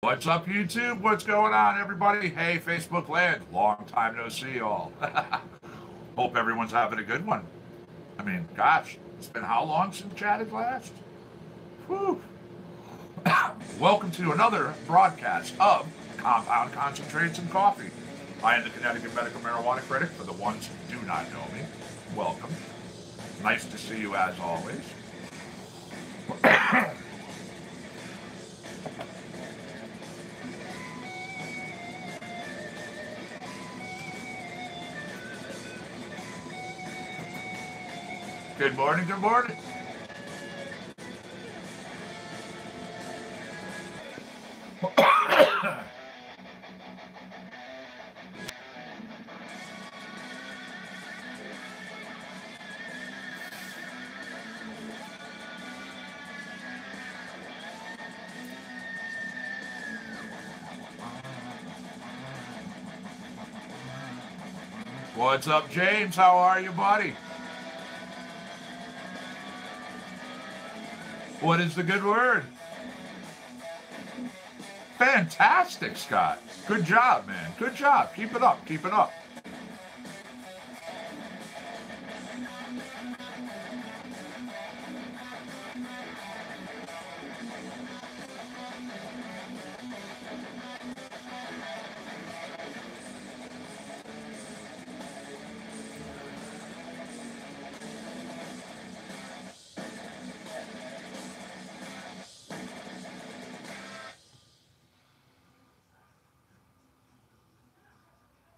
What's up, YouTube? What's going on, everybody? Hey, Facebook land. Long time no see, y'all. Hope everyone's having a good one. I mean, gosh, it's been how long since chatted last? Whew. Welcome to another broadcast of Compound Concentrates and Coffee. I am the Connecticut Medical Marijuana Critic for the ones who do not know me. Welcome. Nice to see you as always. Good morning, good morning. What's up, James? How are you, buddy? What is the good word? Fantastic, Scott. Good job, man. Good job. Keep it up. Keep it up.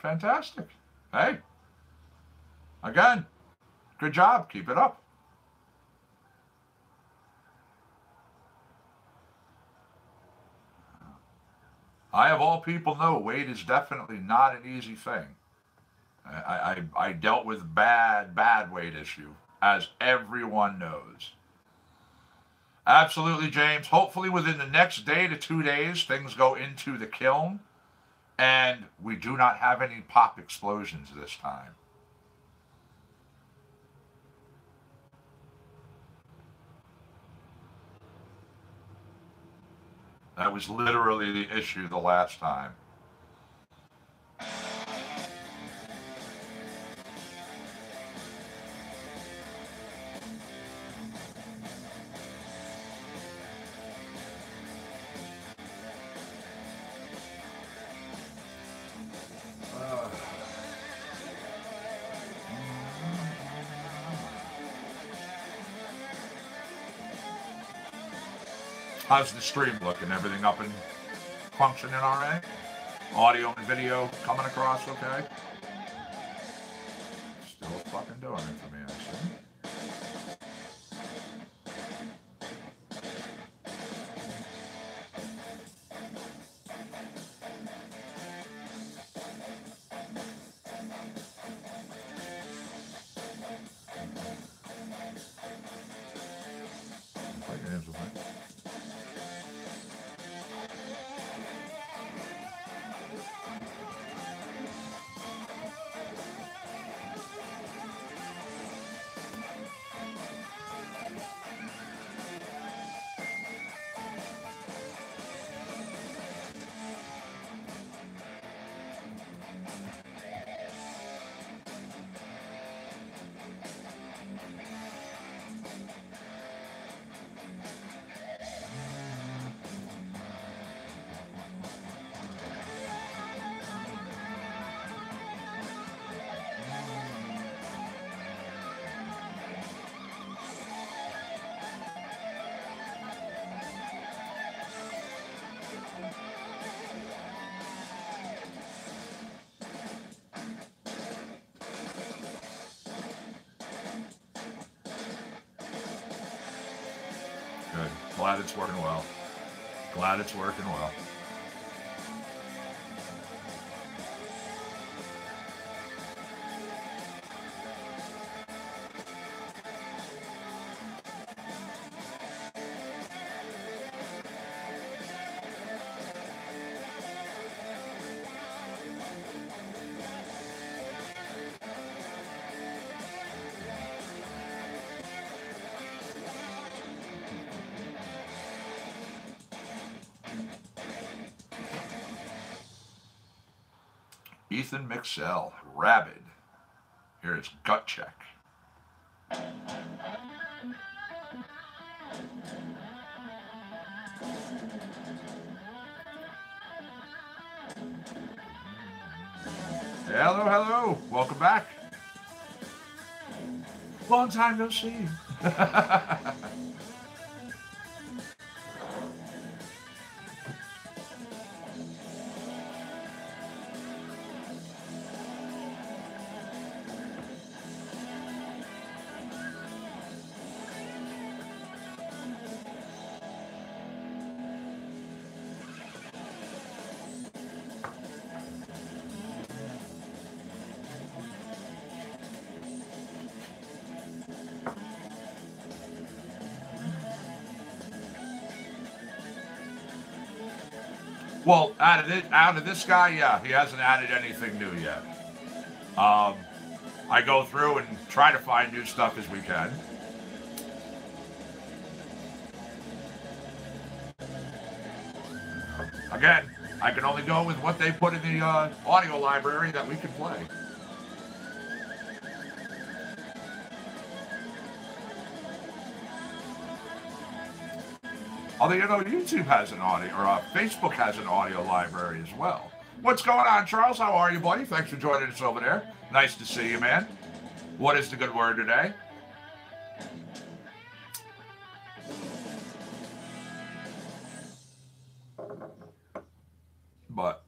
Fantastic. Hey, again, good job. Keep it up. I, of all people, know weight is definitely not an easy thing. I dealt with bad weight issue, as everyone knows. Absolutely, James. Hopefully, within the next day to 2 days, things go into the kiln and we do not have any pop explosions this time. That was literally the issue the last time. How's the stream looking? Everything up and functioning all right? Audio and video coming across okay? Still fucking doing it for me, I see. Good. Glad it's working well. Glad it's working well. Ethan Mixell, Rabid. Here's Gut Check. Hello, hello. Welcome back. Long time no see. Well, out of this guy, yeah, he hasn't added anything new yet. I go through and try to find new stuff as we can. Again, I can only go with what they put in the audio library that we can play. Although, you know, YouTube has an audio, or Facebook has an audio library as well. What's going on, Charles? How are you, buddy? Thanks for joining us over there. Nice to see you, man. What is the good word today? But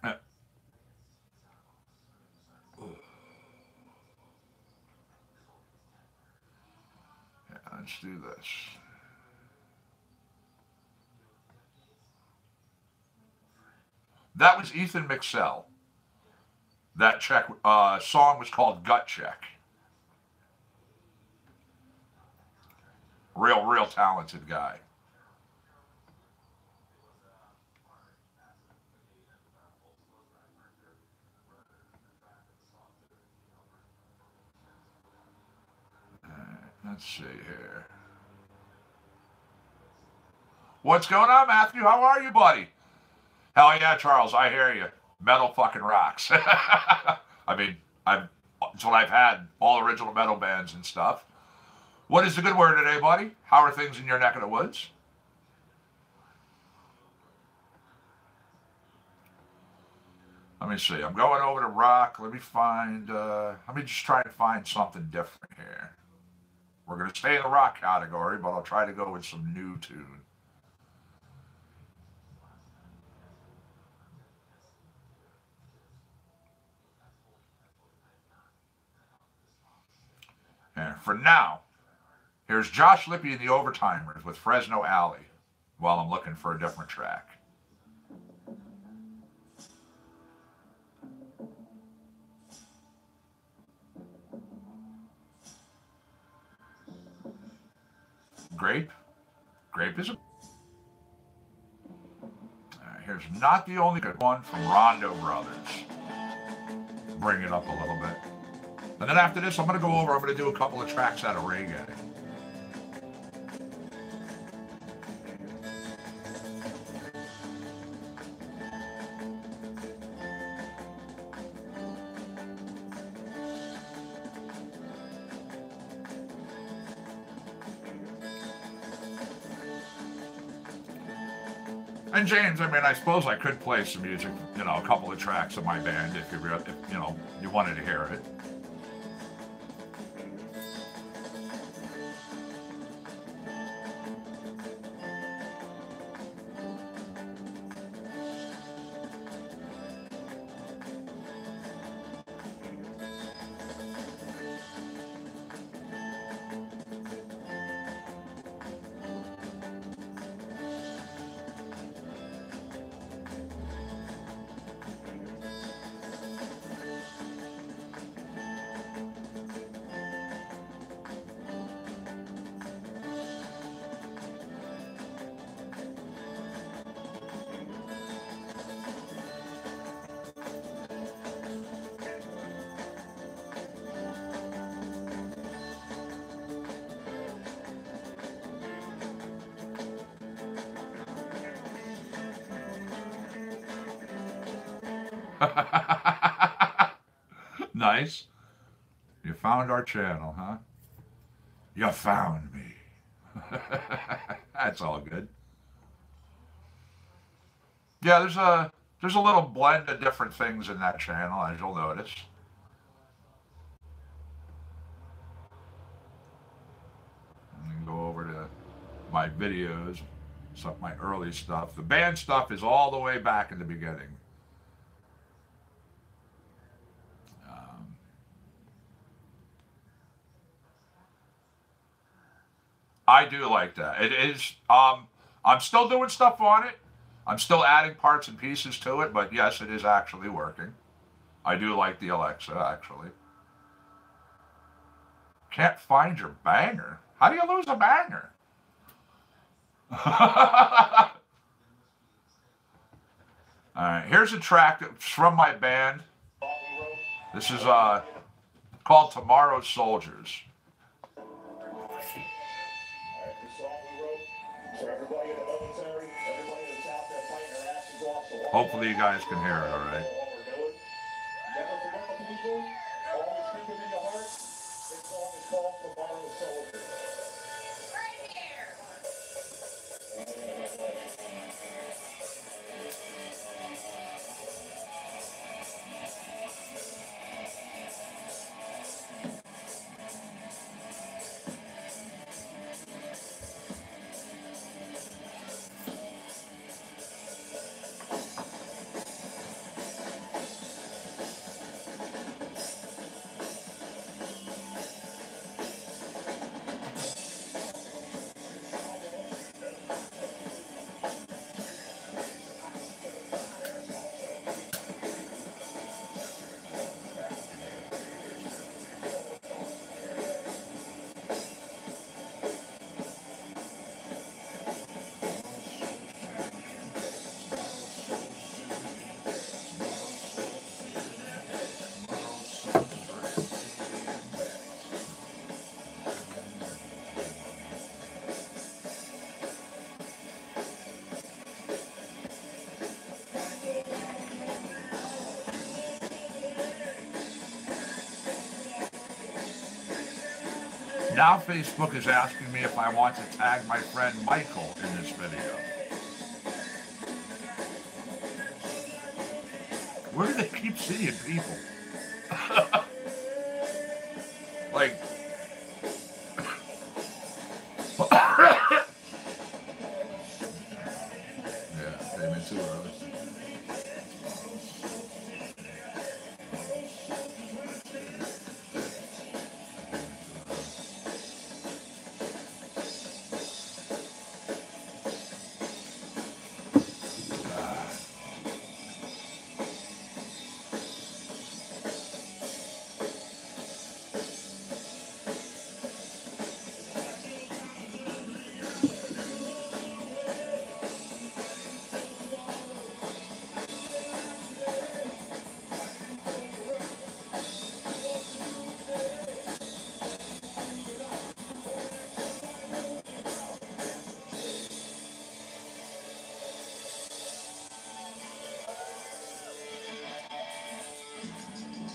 yeah, let's do this. That was Ethan Mixell. That song was called Gut Check. Real talented guy. Let's see here. What's going on, Matthew? How are you, buddy? Hell yeah, Charles, I hear you. Metal fucking rocks. I mean, it's what I've had, all original metal bands and stuff. What is the good word today, buddy? How are things in your neck of the woods? Let me see. I'm going over to rock. Let me just try to find something different here. We're going to stay in the rock category, but I'll try to go with some new tune. And for now, here's Josh Lippy and the Overtimers with Fresno Alley while I'm looking for a different track. Grape is a... here's Not the Only Good One from Rondo Brothers. Bring it up a little bit. And then after this, I'm going to do a couple of tracks out of reggae. And James, I mean, I suppose I could play some music, you know, a couple of tracks of my band if you wanted to hear it. Nice. You found our channel, huh? You found me. That's all good. Yeah, there's a little blend of different things in that channel, as you'll notice. And then go over to my videos, my early stuff. The band stuff is all the way back in the beginning. I do like that. It is. I'm still doing stuff on it. I'm still adding parts and pieces to it, but yes, it is actually working. I do like the Alexa, actually. Can't find your banger. How do you lose a banger? All right, here's a track that's from my band. This is called Tomorrow's Soldiers. Hopefully you guys can hear it all right. Now Facebook is asking me if I want to tag my friend Michael in this video. Where do they keep seeing people? Like, yeah, came in too early.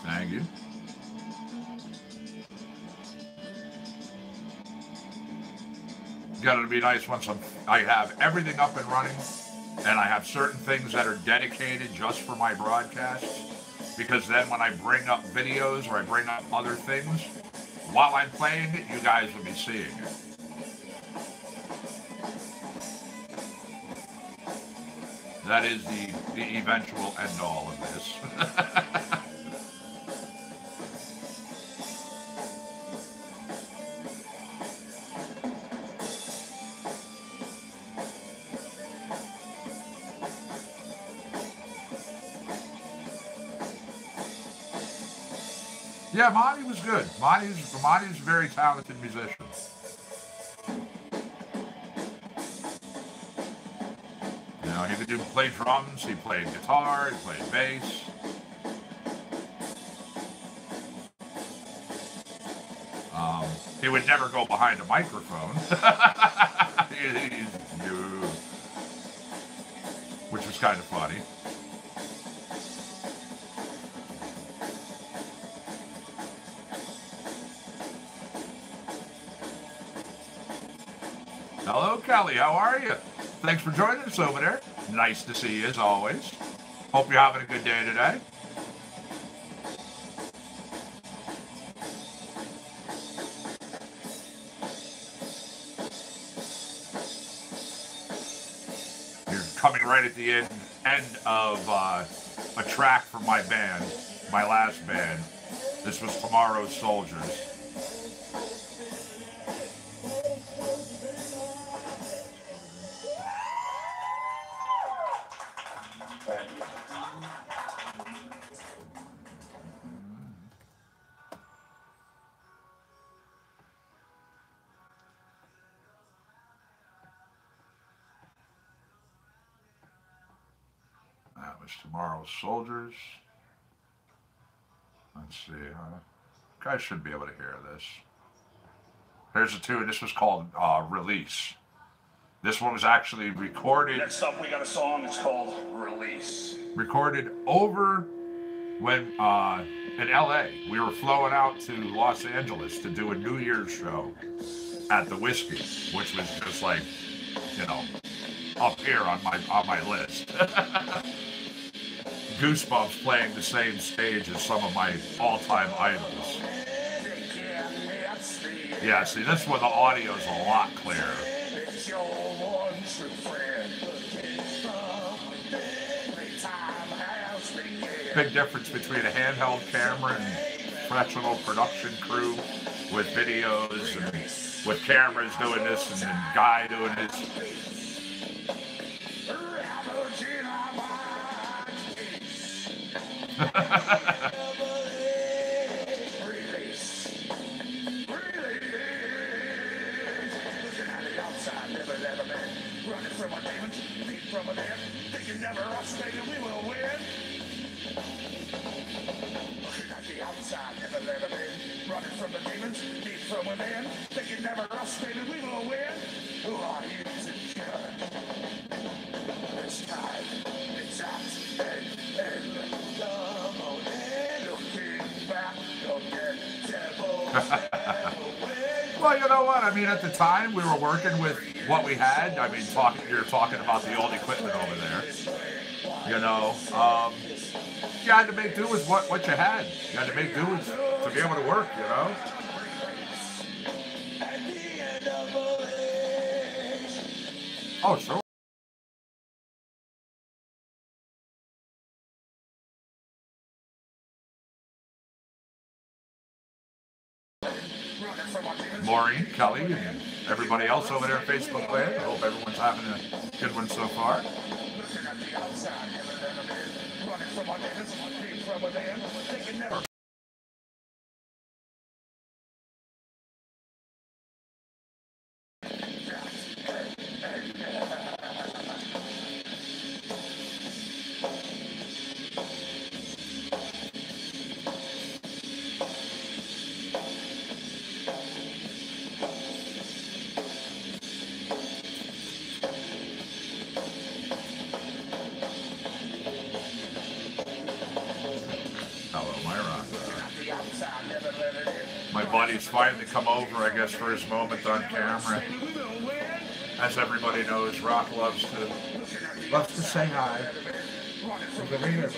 Thank you. Got to be nice once I have everything up and running, and I have certain things that are dedicated just for my broadcasts, because then when I bring up videos or I bring up other things, while I'm playing it, you guys will be seeing it. That is the eventual end all of this. Yeah, Monty was good. Monty's a very talented musician. You know, he could play drums, he played guitar, he played bass. He would never go behind a microphone. Which was kind of funny. Kelly. How are you? Thanks for joining us over there. Nice to see you as always. Hope you're having a good day today. You're coming right at the end of a track from my band, my last band. This was Tomorrow's Soldiers. That was Tomorrow's Soldiers. Let's see. Guys should be able to hear this. Here's the tune. This was called Release. This one was actually recorded. Next up, we got a song. It's called Release. Recorded over when in LA. We were flowing out to Los Angeles to do a New Year's show at the Whiskey, which was just like, you know, up here on my list. Goosebumps playing the same stage as some of my all-time idols. Yeah, see, this one the audio's a lot clearer. Big difference between a handheld camera and professional production crew with videos and with cameras doing this and then Guy doing this. Well, you know what? I mean, at the time, we were working with what we had. I mean, you're talking about the old equipment over there. You know, you had to make do with what you had. You had to make do with to be able to work, you know? Oh, sure. Maureen, Kelly, and everybody else over there at Facebook Land. I hope everyone's having a good one so far. My buddy's finally come over, I guess, for his moment on camera. As everybody knows, Rock loves to say hi. Over here,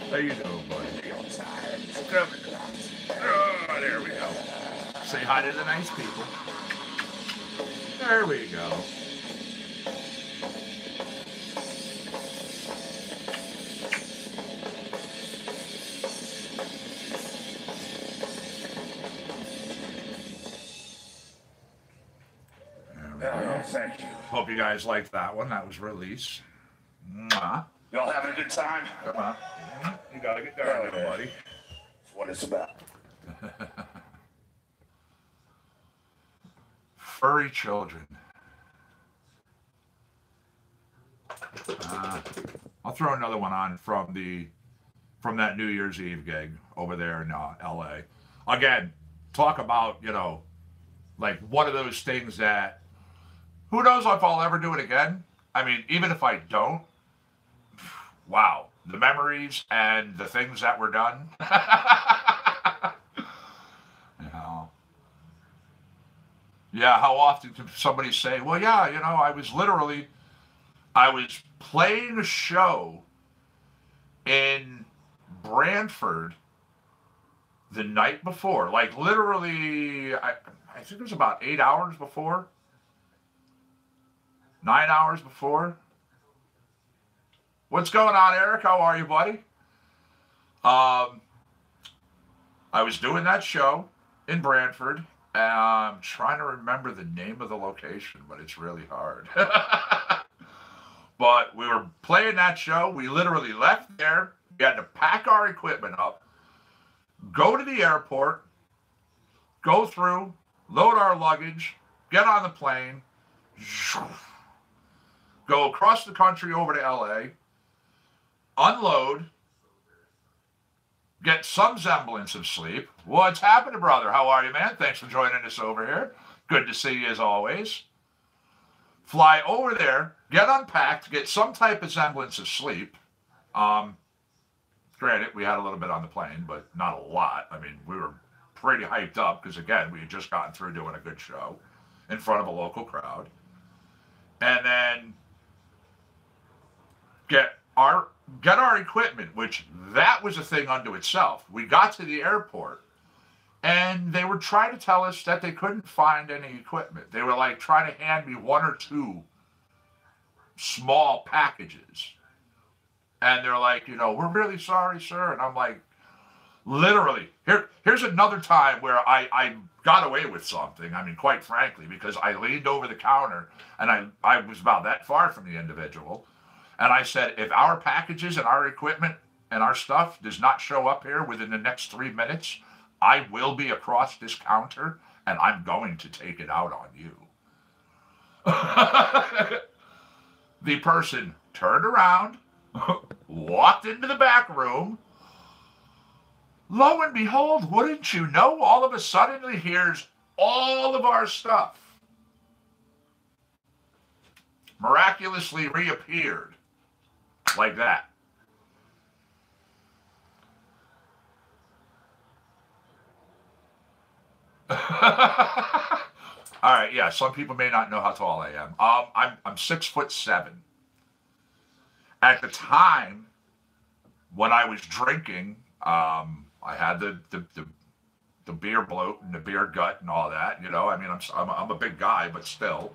How you doing, buddy? Come. Oh, there we go. Say hi to the nice people. There we go. Thank you. Hope you guys liked that one. That was Release. Mwah. Y'all having a good time? Come on. You gotta get down there, buddy. That's what it's about. Furry children. I'll throw another one on from that New Year's Eve gig over there in LA. Again, talk about, you know, like one of those things that who knows if I'll ever do it again. I mean, even if I don't, wow, the memories and the things that were done. Yeah, how often can somebody say, well, yeah, you know, I was playing a show in Brantford the night before, like literally, I think it was about 8 hours before, 9 hours before. What's going on, Eric? How are you, buddy? Um, I was doing that show in Brantford. I'm trying to remember the name of the location, but it's really hard. But we were playing that show. We literally left there. We had to pack our equipment up, go to the airport, go through, load our luggage, get on the plane, go across the country over to LA, unload, get some semblance of sleep. What's happening, brother? How are you, man? Thanks for joining us over here. Good to see you as always. Fly over there, get unpacked, get some type of semblance of sleep. Granted, we had a little bit on the plane, but not a lot. I mean, we were pretty hyped up because, again, we had just gotten through doing a good show in front of a local crowd. And then get our equipment, which that was a thing unto itself. We got to the airport, and they were trying to tell us that they couldn't find any equipment. They were like trying to hand me one or two small packages. And they're like, you know, we're really sorry, sir. And I'm like, literally, here's another time where I got away with something. I mean, quite frankly, because I leaned over the counter and I was about that far from the individual. And I said, if our packages and our equipment and our stuff does not show up here within the next 3 minutes, I will be across this counter and I'm going to take it out on you. The person turned around, walked into the back room. Lo and behold, wouldn't you know, all of a sudden here's all of our stuff miraculously reappeared like that. All right, yeah. Some people may not know how tall I am. I'm 6'7". At the time when I was drinking, I had the beer bloat and the beer gut and all that. You know, I mean, I'm a big guy, but still.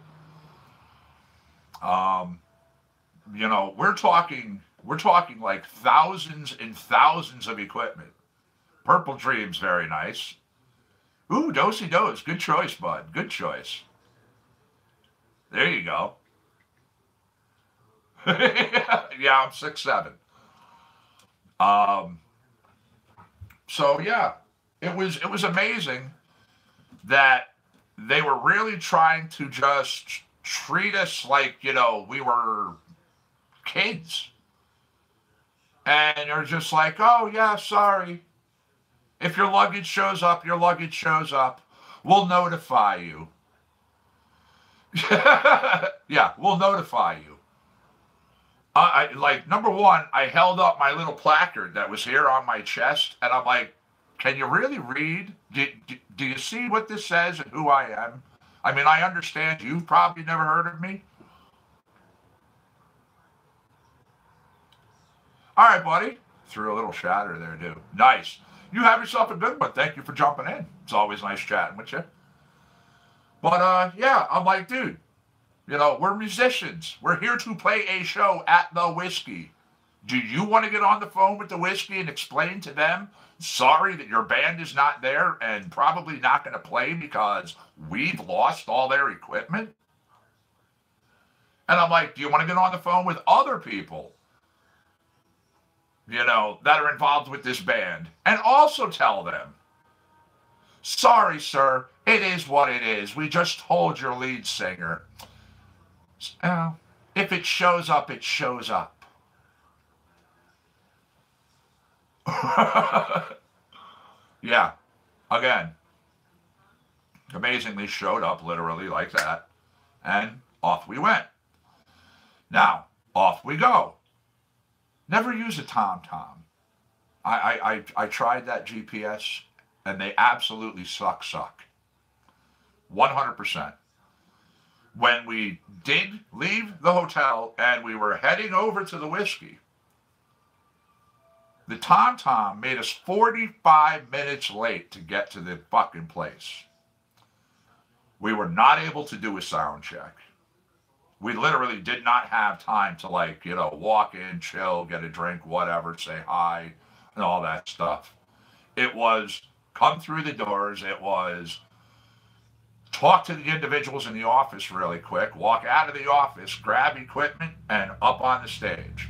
You know, we're talking like thousands and thousands of equipment. Purple Dream's very nice. Ooh, Dosey Dose. Good choice, bud. Good choice. There you go. Yeah, I'm 6'7". So yeah, it was amazing that they were really trying to just treat us like, you know, we were kids. And they're just like, oh yeah, sorry. If your luggage shows up, your luggage shows up. We'll notify you. Yeah, we'll notify you. Like, number one, I held up my little placard that was here on my chest, and I'm like, can you really read? Do you see what this says and who I am? I mean, I understand you've probably never heard of me. All right, buddy. Threw a little shatter there, dude. Nice. You have yourself a good one. Thank you for jumping in. It's always nice chatting with you. But, yeah, I'm like, dude, you know, we're musicians. We're here to play a show at the Whiskey. Do you want to get on the phone with the Whiskey and explain to them, sorry that your band is not there and probably not going to play because we've lost all their equipment? And I'm like, do you want to get on the phone with other people, you know, that are involved with this band and also tell them, sorry, sir, it is what it is. We just told your lead singer. If it shows up, it shows up. Yeah, again, amazingly showed up literally like that. And off we went. Now, off we go. Never use a TomTom. I tried that GPS, and they absolutely suck. 100%. When we did leave the hotel and we were heading over to the whiskey, the Tom made us 45 minutes late to get to the fucking place. We were not able to do a sound check. We literally did not have time to, like, you know, walk in, chill, get a drink, whatever, say hi, and all that stuff. It was come through the doors. It was talk to the individuals in the office really quick, walk out of the office, grab equipment, and up on the stage.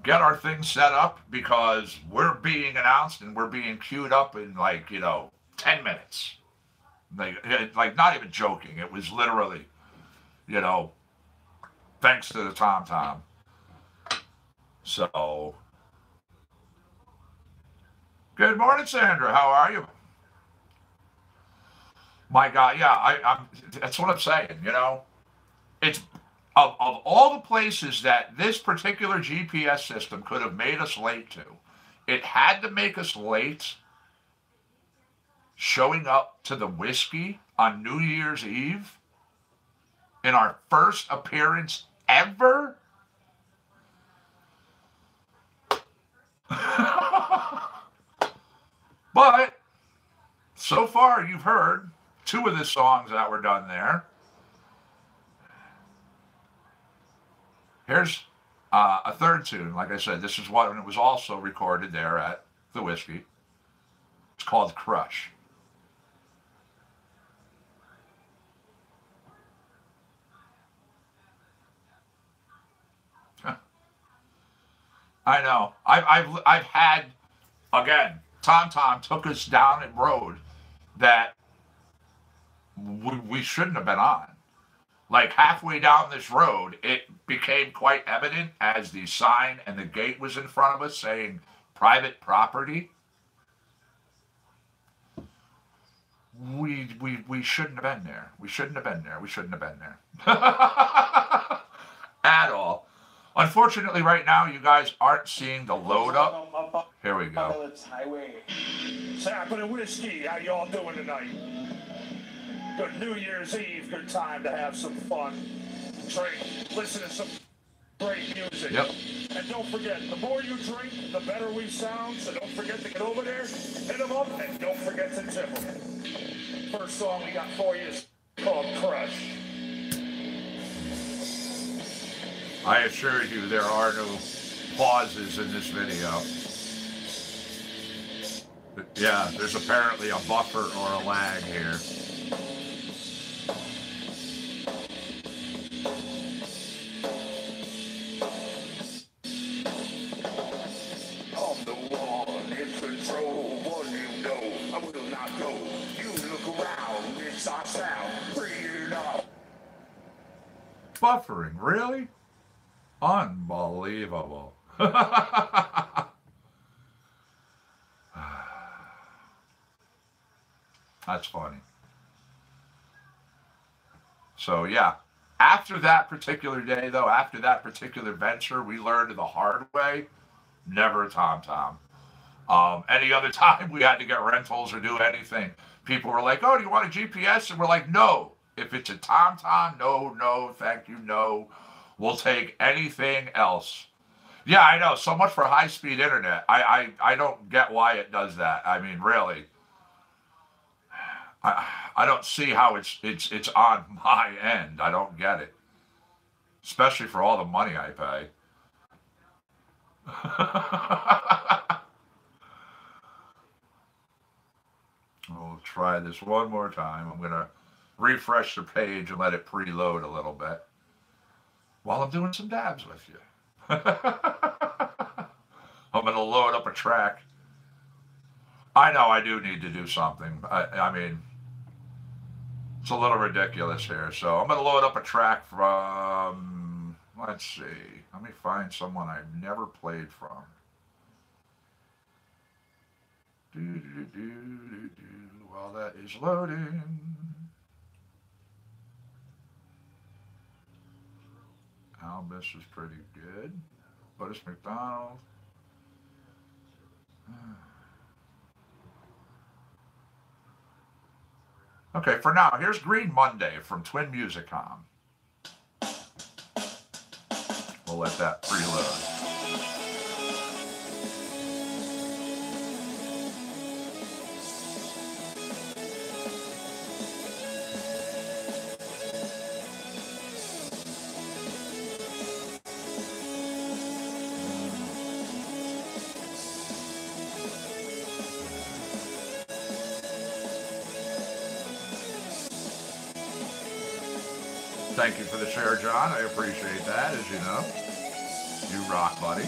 Get our things set up because we're being announced and we're being queued up in, like, you know, 10 minutes. Like not even joking. It was literally, you know, thanks to the Tom. So, good morning, Sandra. How are you? My God, yeah, I'm. That's what I'm saying. You know, it's of all the places that this particular GPS system could have made us late to, it had to make us late showing up to the whiskey on New Year's Eve in our first appearance ever. But so far, you've heard two of the songs that were done there. Here's a third tune. Like I said, this is one. It was also recorded there at the whiskey. It's called Crush. I know. I've had, again, Tom took us down a road that we shouldn't have been on. Like halfway down this road, it became quite evident as the sign and the gate was in front of us saying private property. We shouldn't have been there. We shouldn't have been there. We shouldn't have been there. At all. Unfortunately, right now, you guys aren't seeing the load up. Here we go. Sapling and whiskey, how y'all doing tonight? Good New Year's Eve, good time to have some fun. Drink, listen to some great music. Yep. And don't forget, the more you drink, the better we sound, so don't forget to get over there, hit them up, and don't forget to tip them. First song we got for you is called Crush. I assure you there are no pauses in this video. But yeah, there's apparently a buffer or a lag here. I'm the one in control, one you know, I will not go. You look around, it's our sound, bring it up. Buffering, really? Unbelievable. That's funny. So yeah, after that particular day though, after that particular venture, we learned the hard way, never a Tom. Any other time we had to get rentals or do anything, people were like, oh, do you want a GPS? And we're like, no. If it's a Tom, no, thank you, no. We'll take anything else. Yeah, I know. So much for high-speed internet. I don't get why it does that. I mean, really. I don't see how it's on my end. I don't get it. Especially for all the money I pay. We'll try this one more time. I'm going to refresh the page and let it preload a little bit while I'm doing some dabs with you. I'm going to load up a track. I know I do need to do something. I mean, it's a little ridiculous here. So I'm going to load up a track from, let's see. Let me find someone I've never played from. While that is loading. Albus is pretty good. Otis McDonald. Okay, for now, here's Green Monday from Twin Musicom. We'll let that preload. Thank you for the share, John. I appreciate that, as you know. You rock, buddy.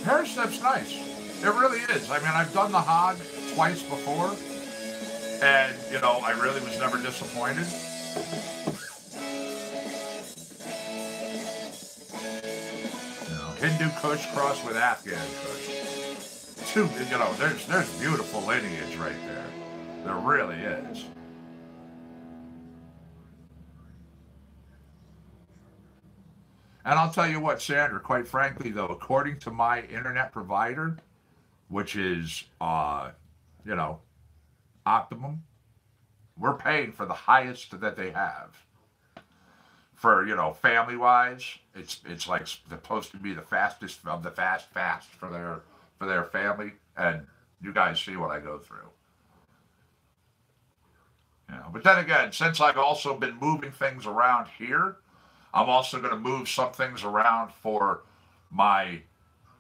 Hair Step's nice. It really is. I mean, I've done the Hog twice before, and, you know, I really was never disappointed. You know, Hindu Kush crossed with Afghan Kush. Two, you know, there's beautiful lineage right there. There really is. And I'll tell you what, Sandra, quite frankly, though, according to my internet provider, which is, you know, Optimum, we're paying for the highest that they have. For, you know, family-wise, it's like supposed to be the fastest of the fast for their family, and you guys see what I go through. You know, but then again, since I've also been moving things around here, I'm also going to move some things around for my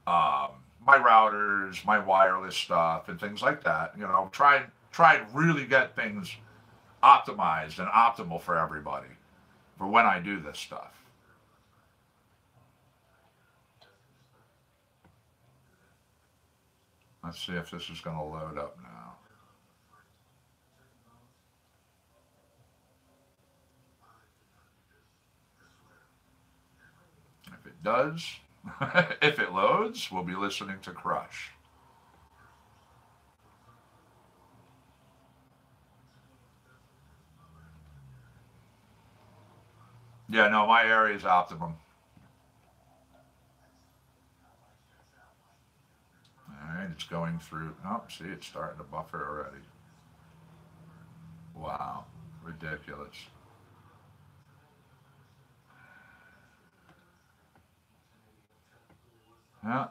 um, my routers, my wireless stuff, and things like that. You know, try and really get things optimized and optimal for everybody for when I do this stuff. Let's see if this is going to load up now. If it does, if it loads, we'll be listening to Crush. Yeah, no, my area is optimum. All right, it's going through. Oh, see, it's starting to buffer already. Wow, ridiculous. Yeah.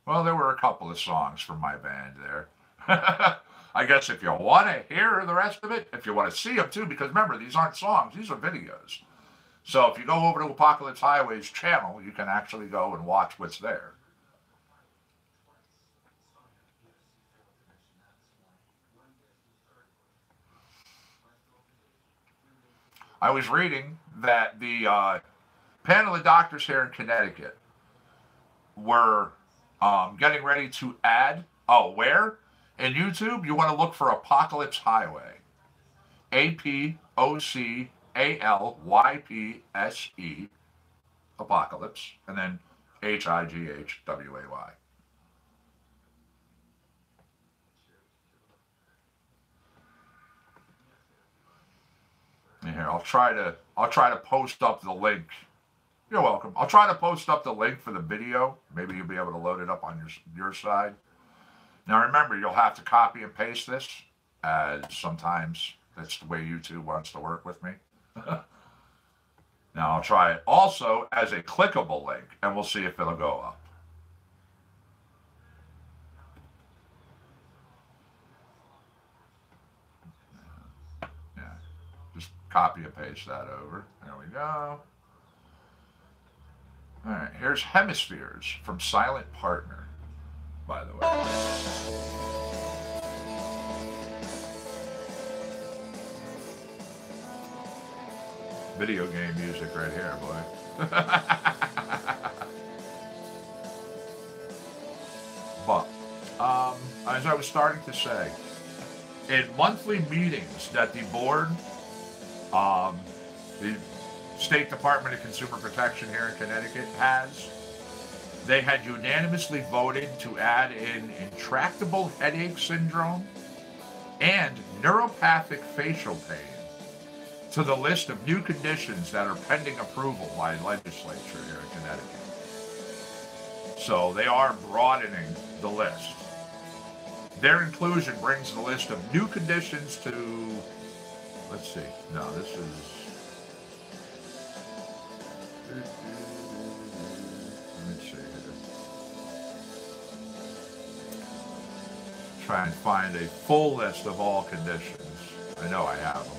Well, there were a couple of songs from my band there. I guess if you want to hear the rest of it, if you want to see them too, because remember, these aren't songs, these are videos. So if you go over to Apocalypse Highway's channel, you can actually go and watch what's there. I was reading that the panel of doctors here in Connecticut were getting ready to add. Oh, where? In YouTube, you want to look for Apocalypse Highway. APOCALYPSE, Apocalypse, and then HIGHWAY. And here, I'll try to post up the link. You're welcome. I'll try to post up the link for the video. Maybe you'll be able to load it up on your side. Now remember, you'll have to copy and paste this, as sometimes that's the way YouTube wants to work with me. Now I'll try it also as a clickable link, and we'll see if it'll go up. Copy and paste that over. There we go. All right, here's Hemispheres from Silent Partner, by the way. Video game music right here, boy. But, as I was starting to say, in monthly meetings that the board, the State Department of Consumer Protection here in Connecticut has, they had unanimously voted to add in intractable headache syndrome and neuropathic facial pain to the list of new conditions that are pending approval by legislature here in Connecticut. So they are broadening the list. Their inclusion brings the list of new conditions to, let's see, no, this is, let me see here. Try and find a full list of all conditions. I know I have them.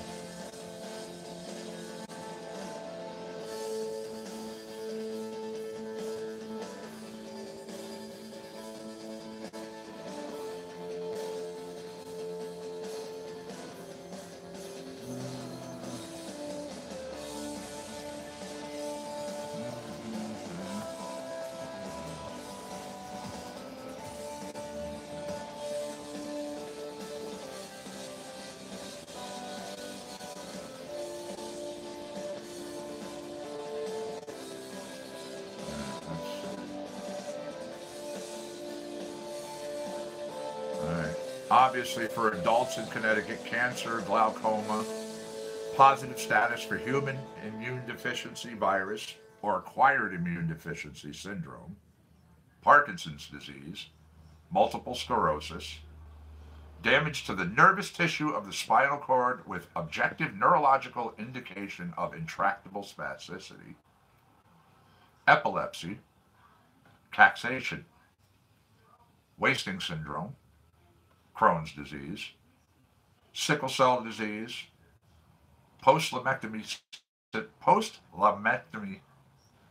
Obviously, for adults in Connecticut, cancer, glaucoma, positive status for human immune deficiency virus or acquired immune deficiency syndrome, Parkinson's disease, multiple sclerosis, damage to the nervous tissue of the spinal cord with objective neurological indication of intractable spasticity, epilepsy, caxation, wasting syndrome, Crohn's disease, sickle cell disease, post-lumpectomy,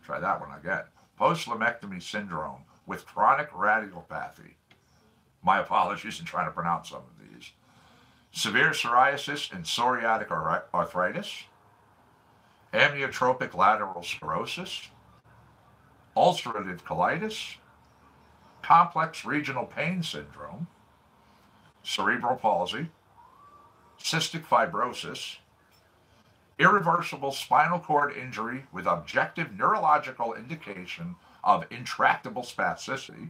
try that one again, post-lumpectomy syndrome with chronic radiculopathy. My apologies in trying to pronounce some of these. Severe psoriasis and psoriatic arthritis, amyotrophic lateral sclerosis, ulcerative colitis, complex regional pain syndrome, cerebral palsy, cystic fibrosis, irreversible spinal cord injury with objective neurological indication of intractable spasticity,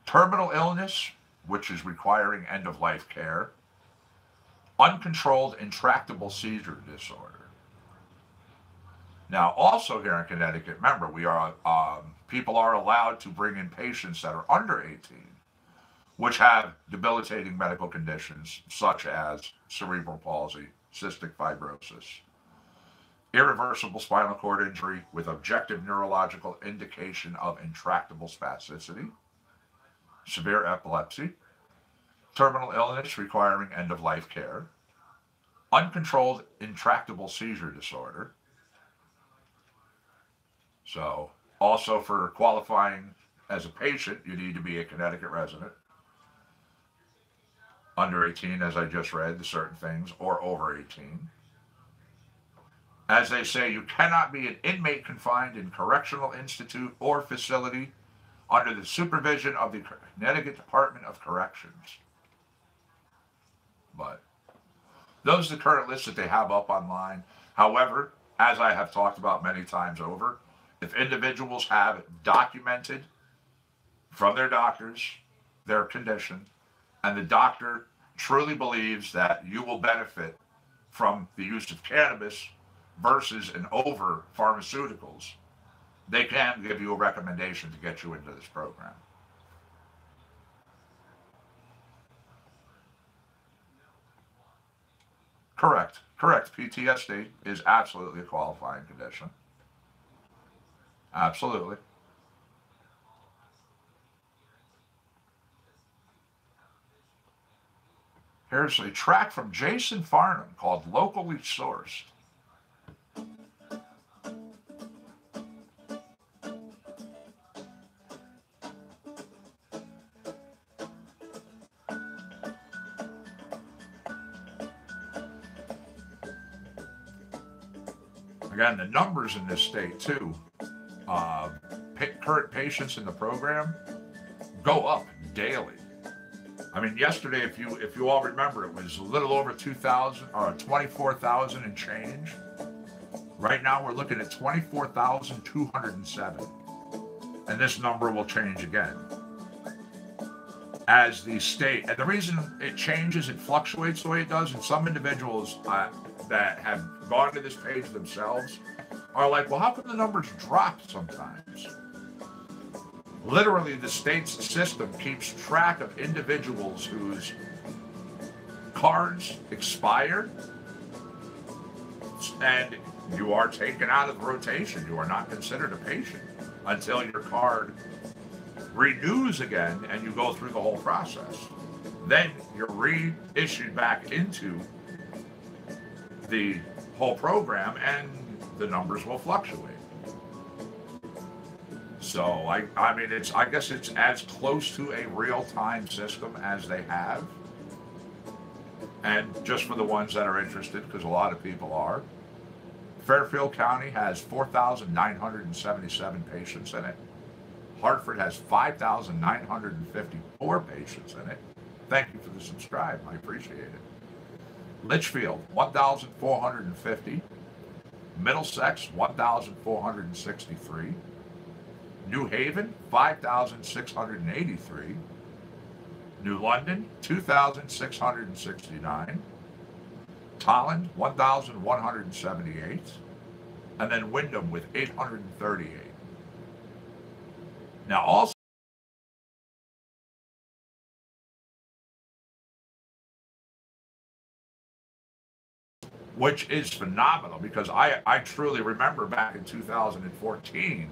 terminal illness, which is requiring end-of-life care, uncontrolled intractable seizure disorder. Now, also here in Connecticut, remember, we are people are allowed to bring in patients that are under 18, which have debilitating medical conditions such as cerebral palsy, cystic fibrosis, irreversible spinal cord injury with objective neurological indication of intractable spasticity, severe epilepsy, terminal illness requiring end-of-life care, uncontrolled intractable seizure disorder. So, also for qualifying as a patient, you need to be a Connecticut resident, under 18, as I just read, the certain things, or over 18. As they say, you cannot be an inmate confined in correctional institute or facility under the supervision of the Connecticut Department of Corrections. But those are the current lists that they have up online. However, as I have talked about many times over, if individuals have documented from their doctors their condition, and the doctor truly believes that you will benefit from the use of cannabis versus and over pharmaceuticals, they can give you a recommendation to get you into this program. Correct. PTSD is absolutely a qualifying condition. Absolutely. Here's a track from Jason Farnham called Locally Sourced. Again, the numbers in this state, too, current patients in the program go up daily. I mean, yesterday, if you all remember, it was a little over 2,000 or 24,000 and change. Right now, we're looking at 24,207, and this number will change again as the state. And the reason it changes, it fluctuates the way it does, and some individuals that have gone to this page themselves are like, well, how come the numbers drop sometimes? Literally, the state's system keeps track of individuals whose cards expire, and you are taken out of the rotation. You are not considered a patient until your card renews again and you go through the whole process. Then you're reissued back into the whole program, and the numbers will fluctuate. So I mean, I guess it's as close to a real-time system as they have. And just for the ones that are interested, because a lot of people are, Fairfield County has 4,977 patients in it. Hartford has 5,954 patients in it. Thank you for the subscribe. I appreciate it. Litchfield, 1,450. Middlesex, 1,463. New Haven, 5,683. New London, 2,669. Tolland, 1,178. And then Wyndham with 838. Now also, which is phenomenal, because I truly remember back in 2014,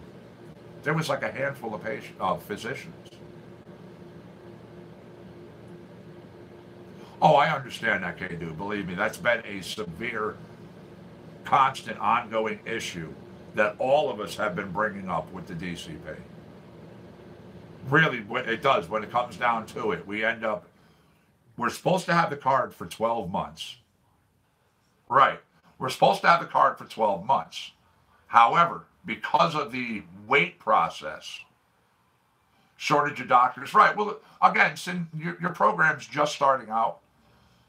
there was like a handful of physicians. Oh, I understand that, K-Do. Believe me, that's been a severe, constant, ongoing issue that all of us have been bringing up with the DCP. Really, it does. When it comes down to it, we're supposed to have the card for 12 months. Right. We're supposed to have the card for 12 months. However, because of the wait process, shortage of doctors. Right. Well, again, since your program's just starting out,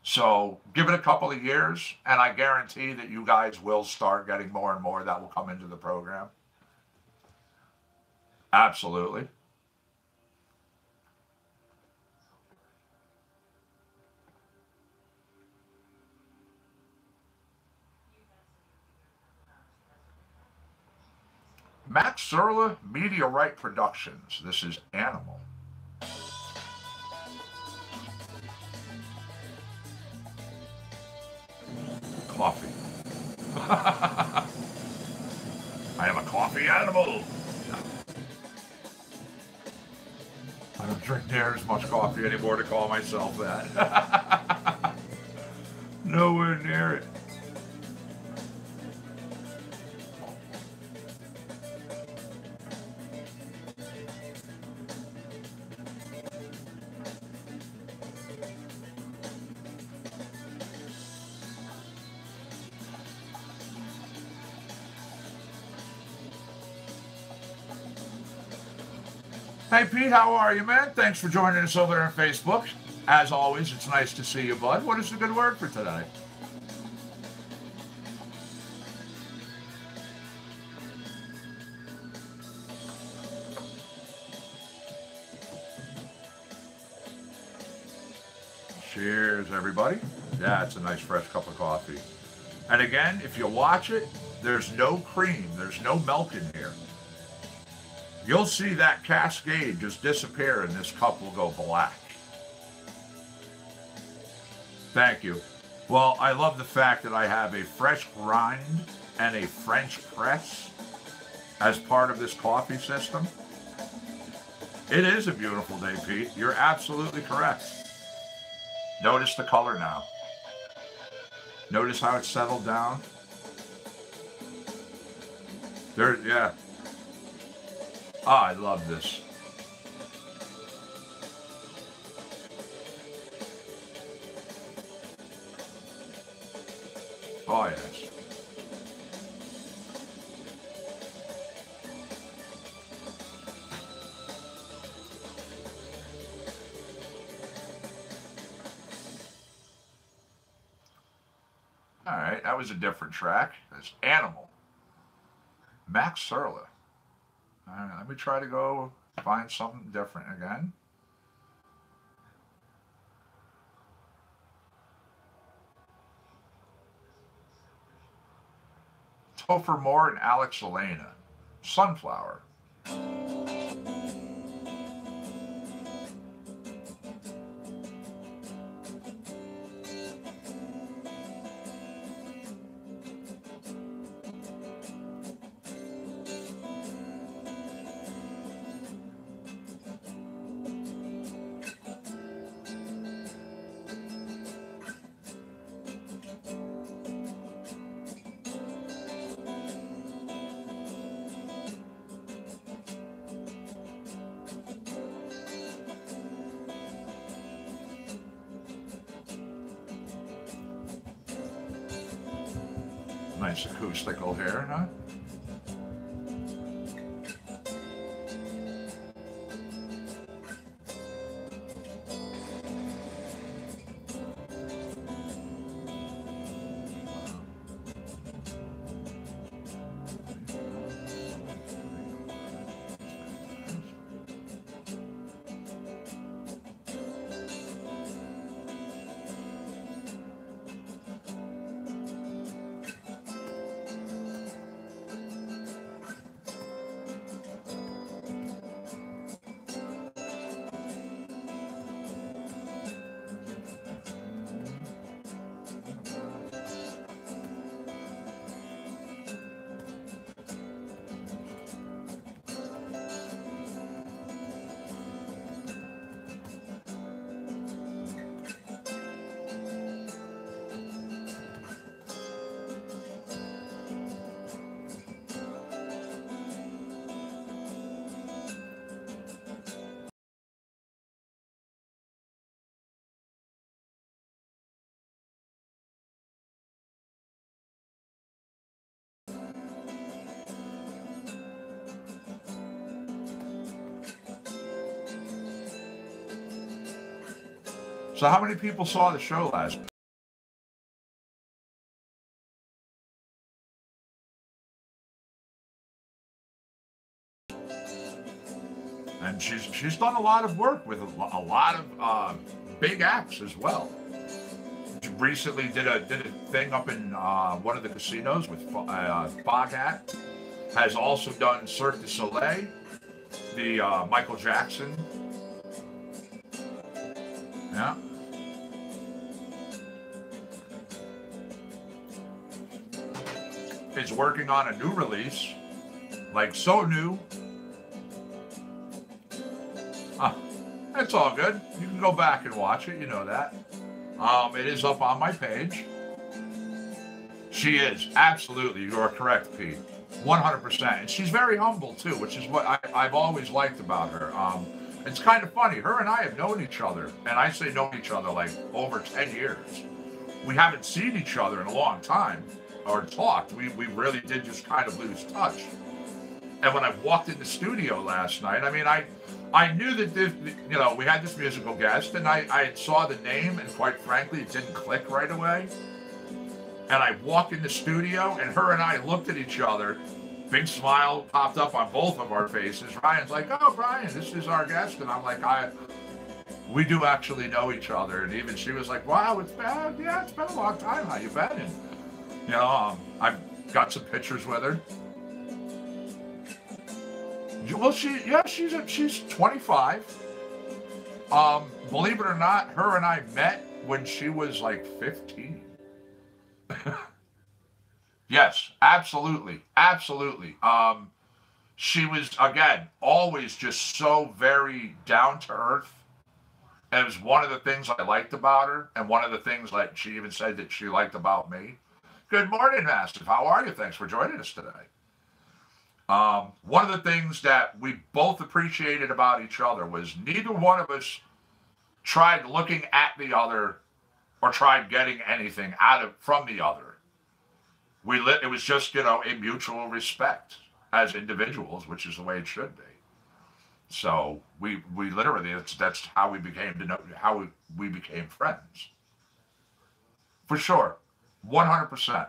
so give it a couple of years, and I guarantee that you guys will start getting more and more that will come into the program. Absolutely. Max Zerla, Meteorite Productions. This is Animal. Coffee. I am a coffee animal. I don't drink near as much coffee anymore to call myself that. Nowhere near it. Hey, Pete, how are you, man? Thanks for joining us over there on Facebook. As always, it's nice to see you, bud. What is the good word for today? Cheers, everybody. Yeah, it's a nice fresh cup of coffee. And again, if you watch it, there's no cream. There's no milk in here. You'll see that cascade just disappear and this cup will go black. Thank you. Well, I love the fact that I have a fresh grind and a French press as part of this coffee system. It is a beautiful day, Pete. You're absolutely correct. Notice the color now. Notice how it's settled down. There, yeah. Oh, I love this. Oh, yes. All right, that was a different track. That's Animal. Max Serla. All right, let me try to go find something different again. Topher Moore and Alex Elena. Sunflower. Nice acoustical here, huh? So how many people saw the show last? And she's done a lot of work with a lot of big acts as well. She recently did a thing up in one of the casinos with Foghat. Has also done Cirque du Soleil, the Michael Jackson. Yeah. Is working on a new release, like so new. It's all good. You can go back and watch it. You know that. It is up on my page. She is absolutely. You are correct, Pete. 100%. And she's very humble too, which is what I've always liked about her. It's kind of funny. Her and I have known each other, and I say known each other like over 10 years. We haven't seen each other in a long time or talked. We really did just kind of lose touch. And when I walked in the studio last night, I mean, I knew that this, we had this musical guest, and I saw the name, and quite frankly, it didn't click right away. And I walked in the studio, and her and I looked at each other. Big smile popped up on both of our faces. Ryan's like, "Oh, Brian, this is our guest," and I'm like, we do actually know each other. And even she was like, "Wow, it's been a long time. How you been?" And I've got some pictures with her. Well, she's 25. Believe it or not, her and I met when she was like 15. Yes, absolutely, absolutely. She was again always just so very down to earth. And it was one of the things I liked about her, and one of the things like she even said that she liked about me. Good morning, Mastiff. How are you? Thanks for joining us today. One of the things that we both appreciated about each other was neither one of us tried looking at the other or tried getting anything from the other. It was just, a mutual respect as individuals, which is the way it should be. So we literally, that's how we became to know, how we became friends. For sure. 100%.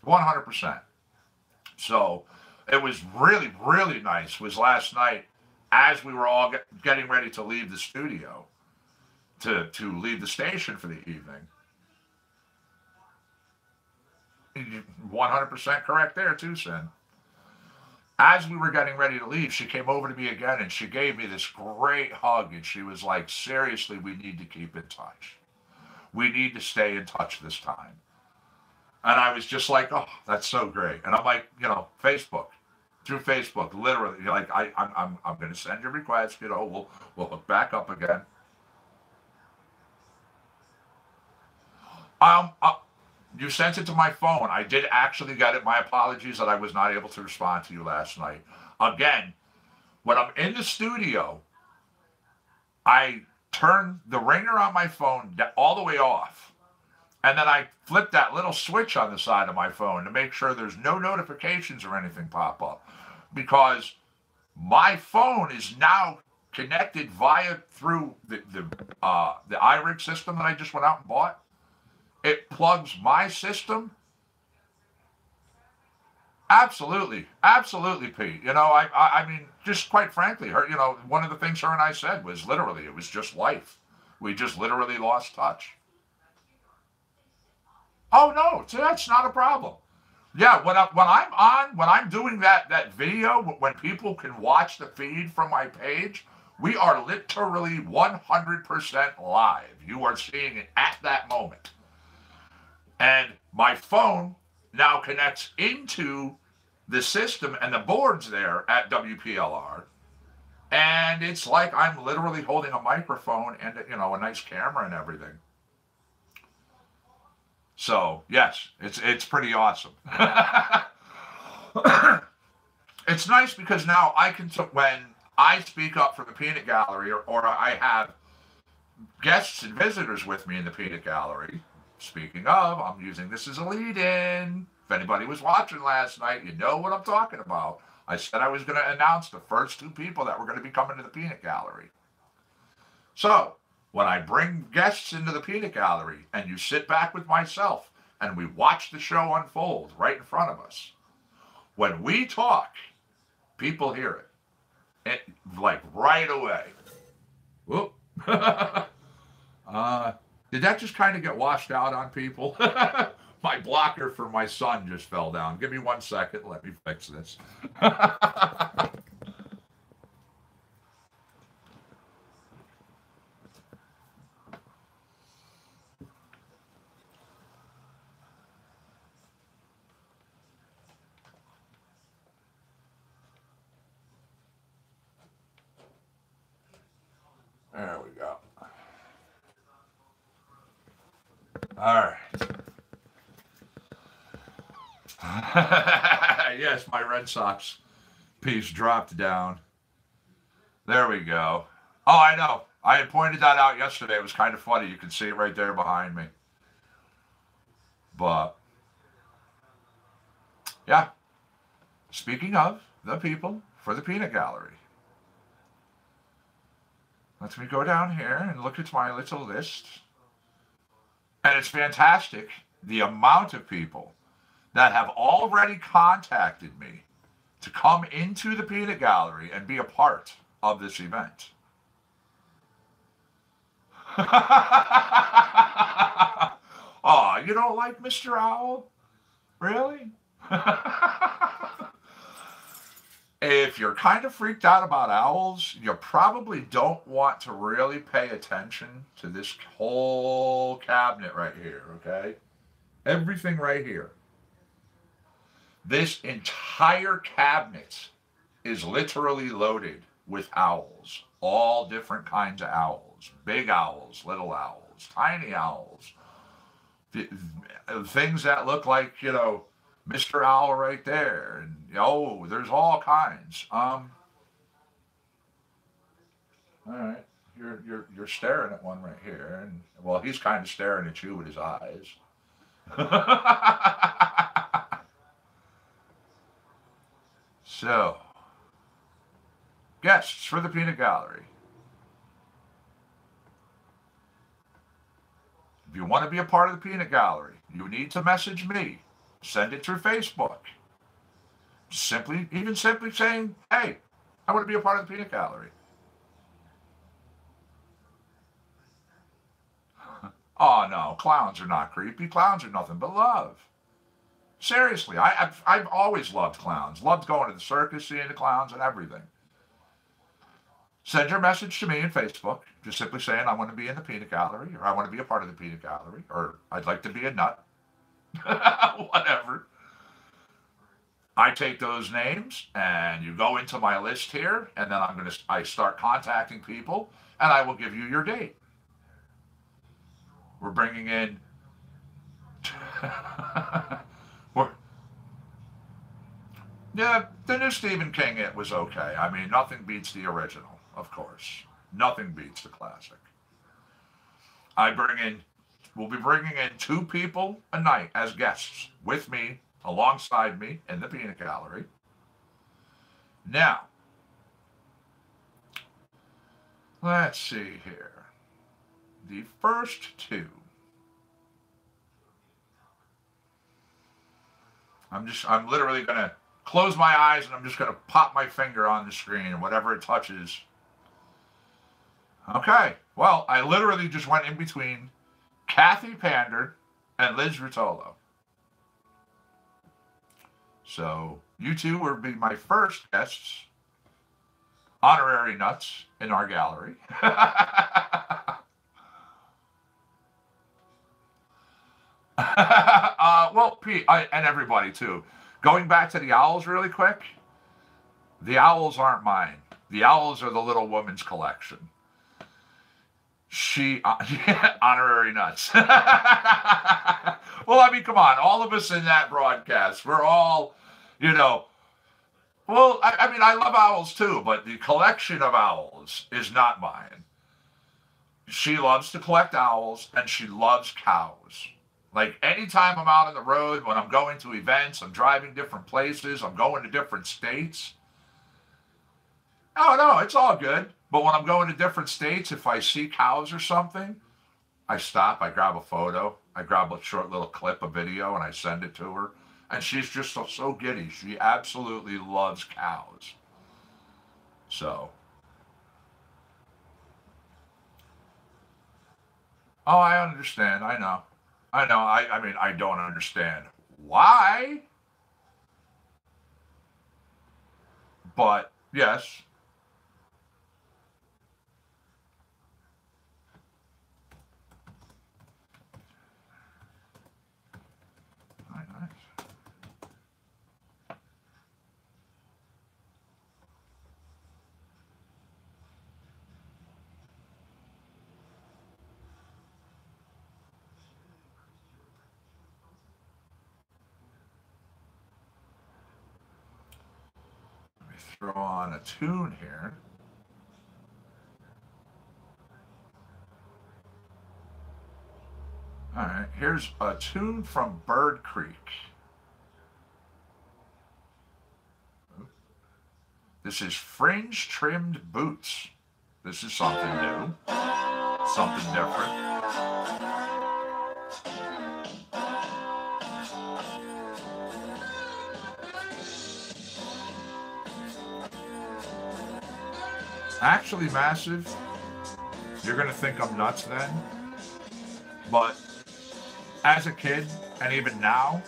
100%. So it was really, really nice was last night as we were all getting ready to leave the studio, to leave the station for the evening. 100% correct there too, Sin. As we were getting ready to leave, she came over to me again and she gave me this great hug and she was like, seriously, we need to keep in touch. We need to stay in touch this time. And I was just like, oh, that's so great. And I'm like, Facebook, through Facebook, literally, like I'm going to send you a request. We'll hook back up again. You sent it to my phone. I did actually get it. My apologies that I was not able to respond to you last night. Again, when I'm in the studio, I turn the ringer on my phone all the way off. And then I flip that little switch on the side of my phone to make sure there's no notifications or anything pop up. Because my phone is now connected through the iRig system that I just went out and bought. It plugs my system. Absolutely, Pete. I mean, just quite frankly, her. One of the things her and I said was literally, it was just life. We just literally lost touch. Oh no, that's not a problem. Yeah, when I'm doing that video, when people can watch the feed from my page, we are literally 100% live. You are seeing it at that moment. And my phone now connects into the system and the boards there at WPLR. And it's like I'm literally holding a microphone and, a nice camera and everything. So, yes, it's pretty awesome. It's nice because now when I speak up for the Peanut Gallery or I have guests and visitors with me in the Peanut Gallery, speaking of, I'm using this as a lead-in. If anybody was watching last night, you know what I'm talking about. I said I was going to announce the first 2 people that were going to be coming to the Peanut Gallery. So, when I bring guests into the Peanut Gallery and you sit back with myself and we watch the show unfold right in front of us, when we talk, people hear it. Like right away. Whoop. Did that just kind of get washed out on people? My blocker for my son just fell down. Give me 1 second. Let me fix this. There we go. All right. Yes, my Red Sox piece dropped down. There we go. Oh, I know. I had pointed that out yesterday. It was kind of funny. You can see it right there behind me. But, yeah. Speaking of the people for the Peanut Gallery. Let me go down here and look at my little list. And it's fantastic, the amount of people that have already contacted me to come into the Peanut Gallery and be a part of this event. Oh, you don't like Mr. Owl? Really? If you're kind of freaked out about owls, you probably don't want to really pay attention to this whole cabinet right here, okay? Everything right here. This entire cabinet is literally loaded with owls, all different kinds of owls. big owls, little owls, tiny owls, things that look like, Mr. Owl right there. And, there's all kinds. All right. You're staring at one right here, and well, he's kind of staring at you with his eyes. So, guests for the peanut gallery. If you want to be a part of the peanut gallery, you need to message me. Send it through Facebook. Simply saying, hey, I want to be a part of the peanut gallery. Oh no, clowns are not creepy. Clowns are nothing but love. Seriously, I've always loved clowns. Loved going to the circus, seeing the clowns and everything. Send your message to me on Facebook, just simply saying I want to be in the peanut gallery, or I want to be a part of the peanut gallery, or I'd like to be a nut. Whatever. I take those names and you go into my list here, and then I start contacting people, and I will give you your date. We're bringing in yeah, the new Stephen King, it was okay. I mean, nothing beats the original, of course. Nothing beats the classic. We'll be bringing in 2 people a night as guests with me, alongside me in the peanut gallery. Now, let's see here. The first 2. I'm literally going to close my eyes and I'm just going to pop my finger on the screen and whatever it touches. Okay. Well, I literally just went in between Kathy Pander and Liz Rutolo. So you 2 will be my first guests, honorary nuts in our gallery. Well, Pete, and everybody too. Going back to the owls really quick, the owls aren't mine. The owls are the little woman's collection. Honorary nuts. Well, I mean, come on. All of us in that broadcast, we're all, well, I mean, I love owls too, but the collection of owls is not mine. She loves to collect owls, and she loves cows. Like, anytime I'm out on the road, when I'm going to events, I'm driving different places, I'm going to different states. Oh, no, it's all good. But when I'm going to different states, if I see cows or something, I stop, I grab a photo, I grab a short little clip of video, and I send it to her. And she's just so giddy. She absolutely loves cows. So. Oh, I understand. I know. I mean, I don't understand why. But, yes. Very nice. Throw on a tune here. All right, here's a tune from Bird Creek. This is Fringe Trimmed Boots. This is something new, something different. Actually, Massive, you're going to think I'm nuts then, but as a kid, and even now,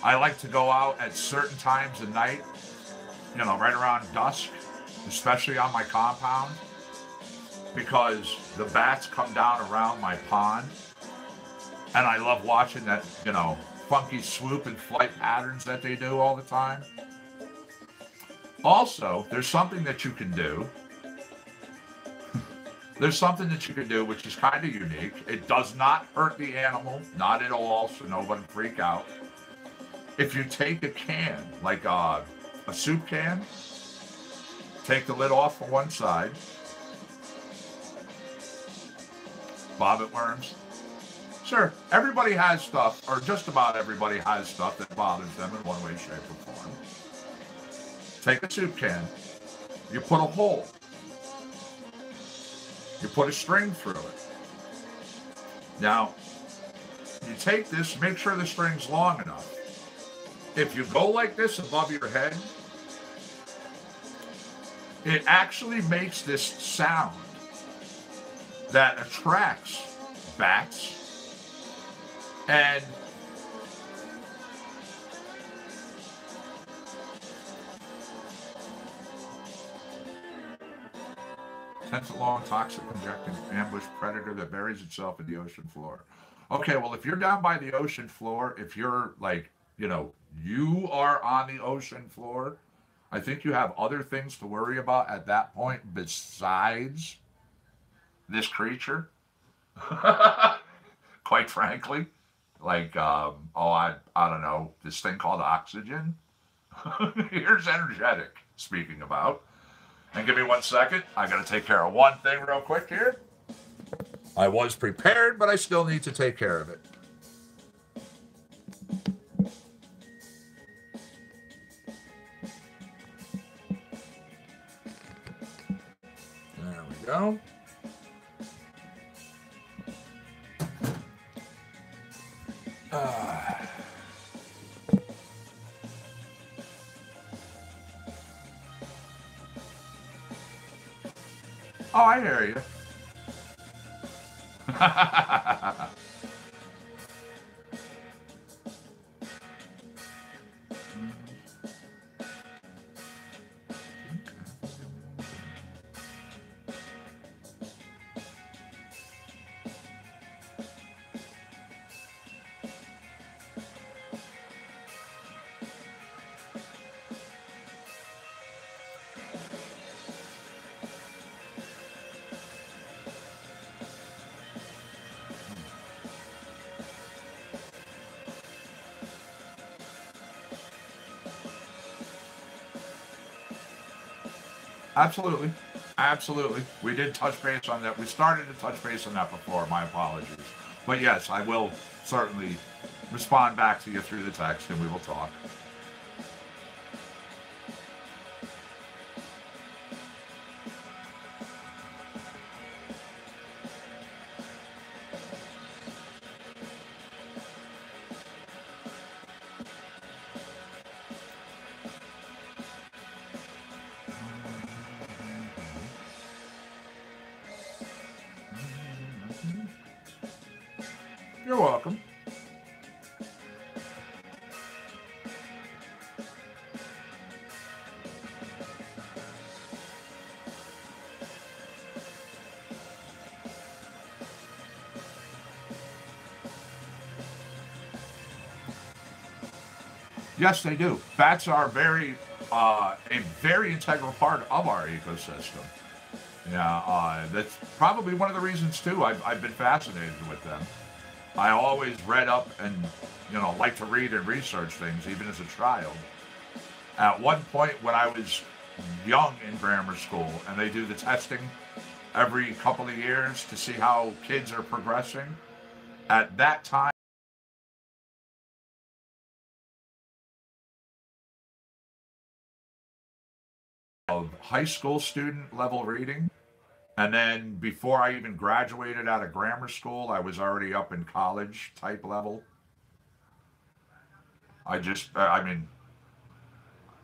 I like to go out at certain times of night, right around dusk, especially on my compound, because the bats come down around my pond, and I love watching that, funky swoop and flight patterns that they do all the time. Also, there's something that you can do there's something that you can do which is kind of unique. It does not hurt the animal, not at all, so nobody freak out. If you take a can, like a soup can, take the lid off on one side, bobbit worms. Sure, everybody has stuff, or just about everybody has stuff that bothers them in one way, shape, or form. Take a soup can, you put a hole, you put a string through it. Now, you take this, make sure the string's long enough. If you go like this above your head, it actually makes this sound that attracts bats and long toxic injecting ambush predator that buries itself in the ocean floor. Okay, well, if you're down by the ocean floor, if you're like, you are on the ocean floor, I think you have other things to worry about at that point besides this creature. Quite frankly, like, I don't know, this thing called oxygen. Here's energetic, speaking about. And give me 1 second. I got to take care of one thing real quick here. I was prepared, but I still need to take care of it. There we go. Oh, I hear you. Absolutely. Absolutely. We did touch base on that. We started to touch base on that before. My apologies. But yes, I will certainly respond back to you through the text and we will talk. You're welcome. Yes, they do. Bats are a very integral part of our ecosystem. Yeah, that's probably one of the reasons too. I've been fascinated with them. I always read up and like to read and research things, even as a child. At one point, when I was young in grammar school, and they do the testing every couple of years to see how kids are progressing. At that time, of high school student level reading. And then before I even graduated out of grammar school, I was already up in college type level. I mean,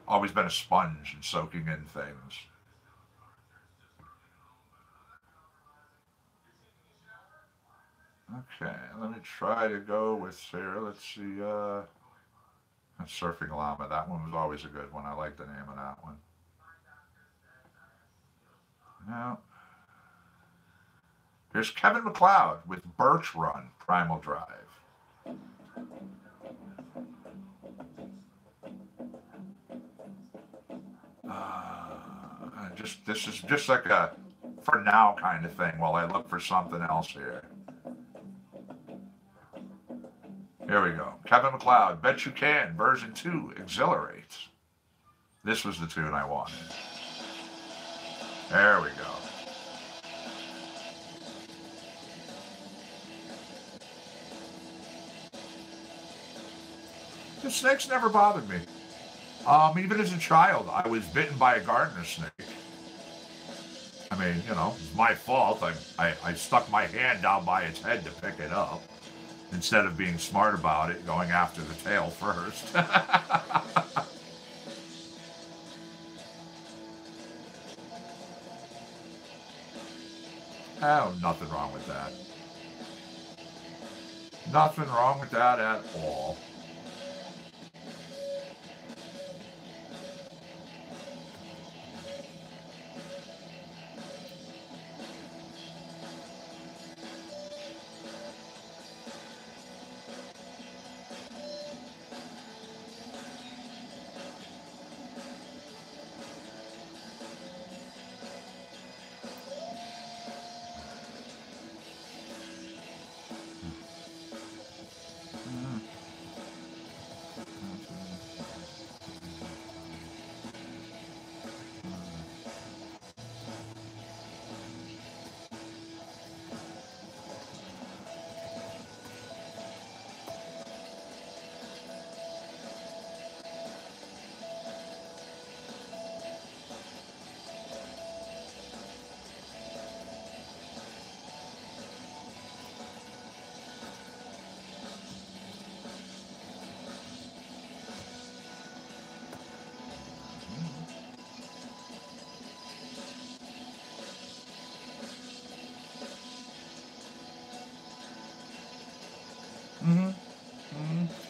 always been a sponge and soaking in things. Okay, let me try to go with Sarah. Let's see. Surfing Llama. That one was always a good one. I like the name of that one. Now, here's Kevin McLeod with Birch Run, Primal Drive. This is just like a for now kind of thing while I look for something else here. Here we go. Kevin MacLeod, Bet You Can, version 2, Exhilarates. This was the tune I wanted. There we go. The snakes never bothered me. Even as a child, I was bitten by a gardener snake. I mean, you know, it's my fault. I stuck my hand down by its head to pick it up instead of being smart about it, going after the tail first. Oh, nothing wrong with that. Nothing wrong with that at all.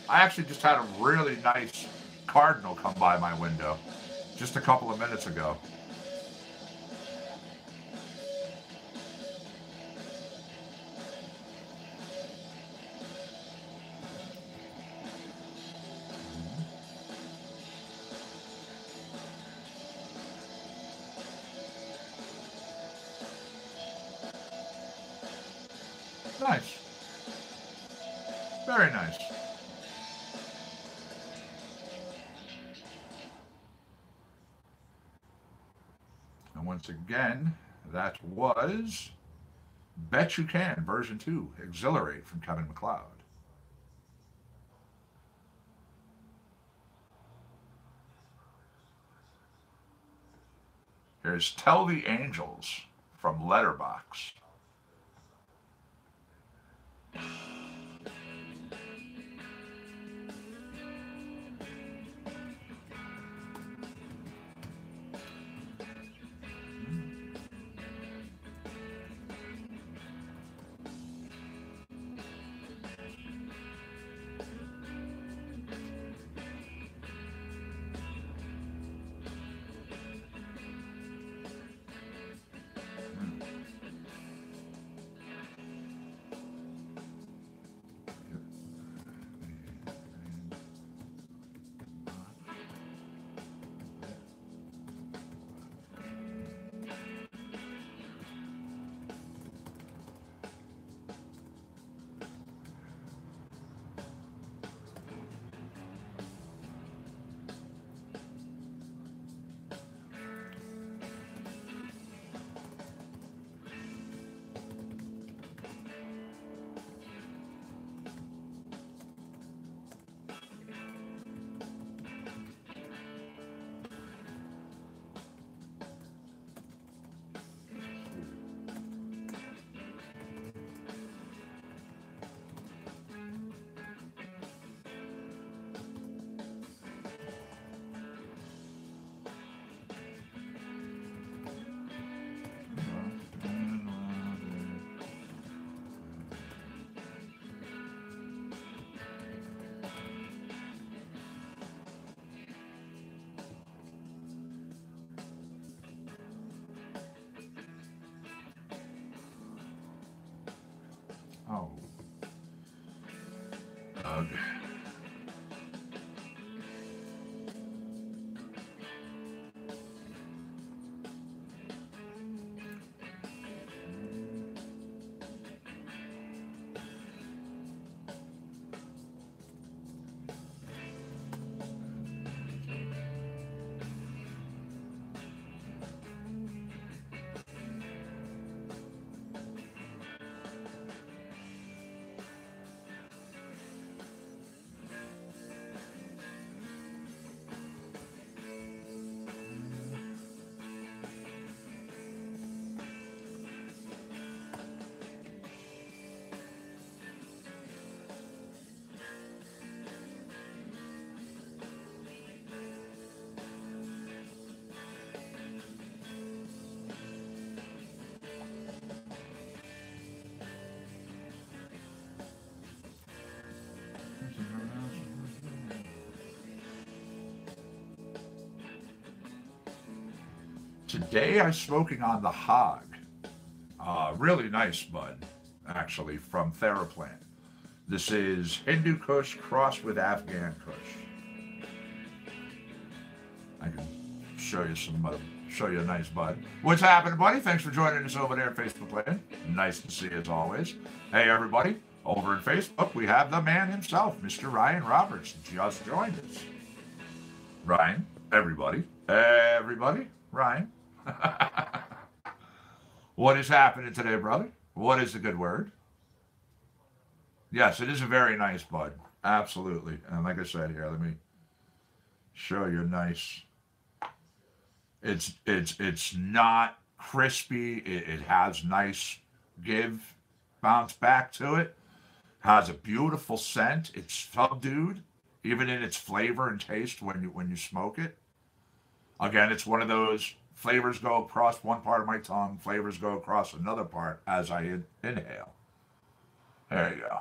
I actually just had a really nice cardinal come by my window just a couple of minutes ago. Nice. Very nice. And once again, that was Bet You Can, version 2, Exhilarate from Kevin MacLeod. Here's Tell the Angels from Letterbox. Oh. Ugh. Today I'm smoking on the Hog. Really nice bud, actually, from Theraplant. This is Hindu Kush crossed with Afghan Kush. I can show you show you a nice bud. What's happening, buddy? Thanks for joining us over there at Facebook Land. Nice to see you as always. Hey, everybody. Over in Facebook, we have the man himself, Mr. Ryan Roberts, just joined us. Ryan, everybody, Ryan. What is happening today, brother? What is the good word? Yes, it is a very nice bud. Absolutely. And like I said here, let me show you nice. It's not crispy. It has nice bounce back to it. Has a beautiful scent. It's subdued, even in its flavor and taste when you smoke it. Again, it's one of those flavors go across one part of my tongue, flavors go across another part as I inhale. There you go.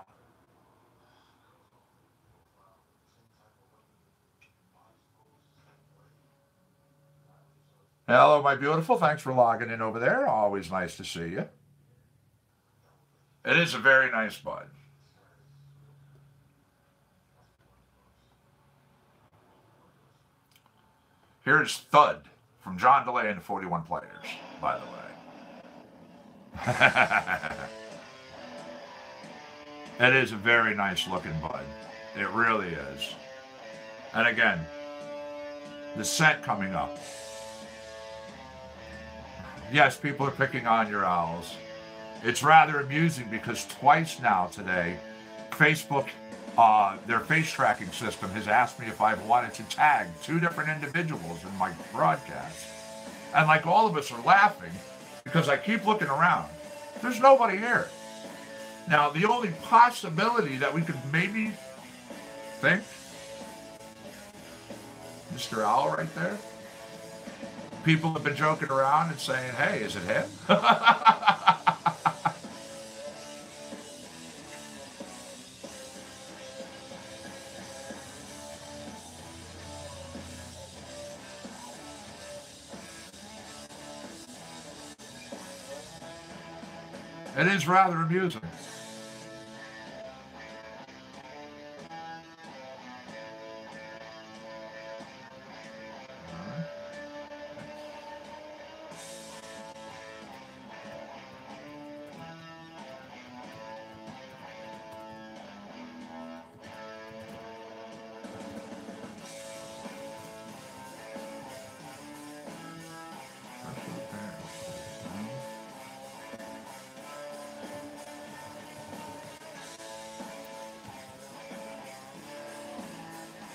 Hello, my beautiful. Thanks for logging in over there. Always nice to see you. It is a very nice bud. Here's Thud from John DeLay and the 41 Players, by the way. It is a very nice looking bud. It really is. And again, the scent coming up. Yes, people are picking on your owls. It's rather amusing because twice now today, Facebook, their face tracking system has asked me if I've wanted to tag two different individuals in my broadcast. And like all of us are laughing because I keep looking around. There's nobody here. Now, the only possibility that we could maybe think, Mr. Owl right there, people have been joking around and saying, hey, is it him? It is rather amusing.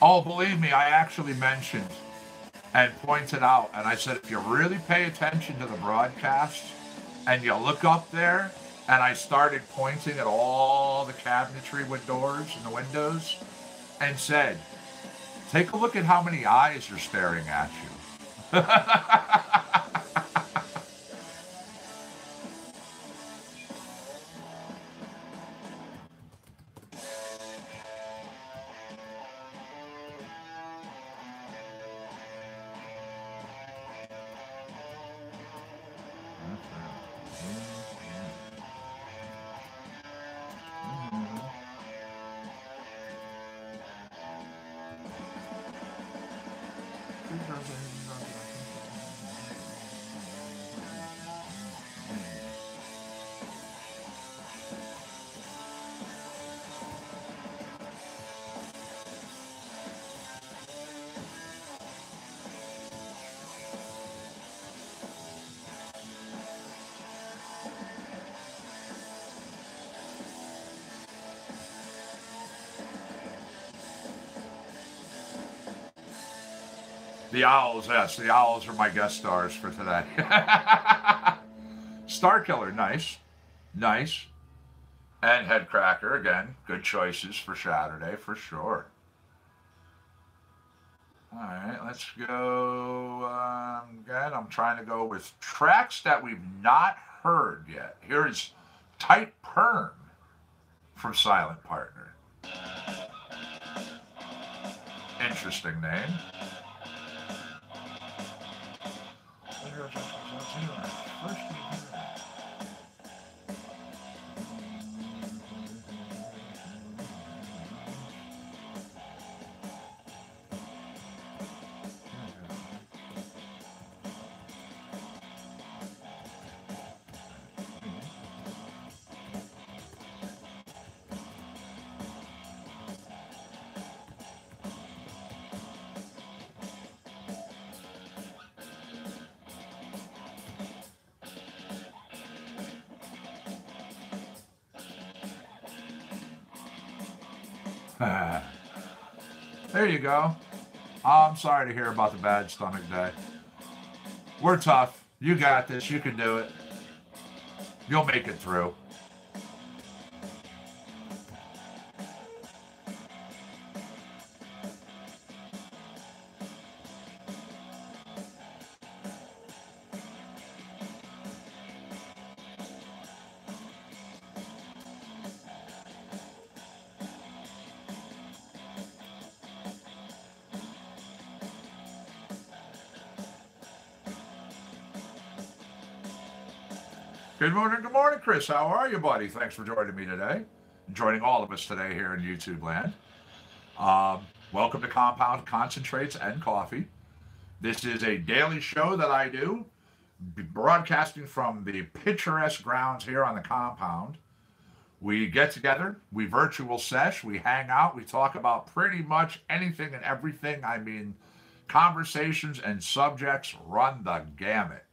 Oh, believe me, I actually mentioned and pointed out, and I said, if you really pay attention to the broadcast and you look up there, and I started pointing at all the cabinetry with doors and the windows and said, take a look at how many eyes are staring at you. The Owls, yes, the Owls are my guest stars for today. Star Killer, nice. Nice. And Headcracker, again, good choices for Saturday, for sure. All right, let's go. Again, I'm trying to go with tracks that we've not heard yet. Here's Tight Perm from Silent Partner. Interesting name. There you go. I'm sorry to hear about the bad stomach day. We're tough. You got this. You can do it. You'll make it through. Good morning, Chris. How are you, buddy? Thanks for joining me today. Joining all of us today here in YouTube land. Welcome to Compound Concentrates and Coffee. This is a daily show that I do, broadcasting from the picturesque grounds here on the compound. We get together, we virtual sesh, we hang out, we talk about pretty much anything and everything. I mean, conversations and subjects run the gamut.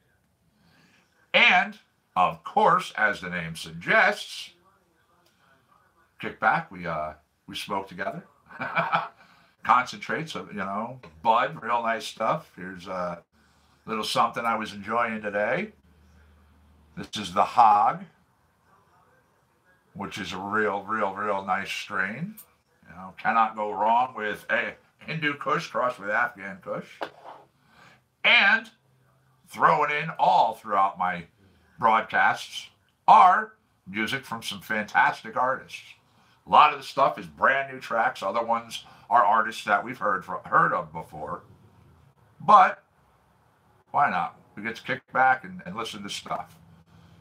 And of course, as the name suggests, kick back, we smoke together. Concentrates, bud, real nice stuff. Here's a little something I was enjoying today. This is the Hog, which is a real nice strain. Cannot go wrong with a Hindu Kush crossed with Afghan Kush. And throwing in all throughout my broadcasts are music from some fantastic artists. A lot of the stuff is brand new tracks. Other ones are artists that we've heard of before. But why not? We get to kick back and listen to stuff.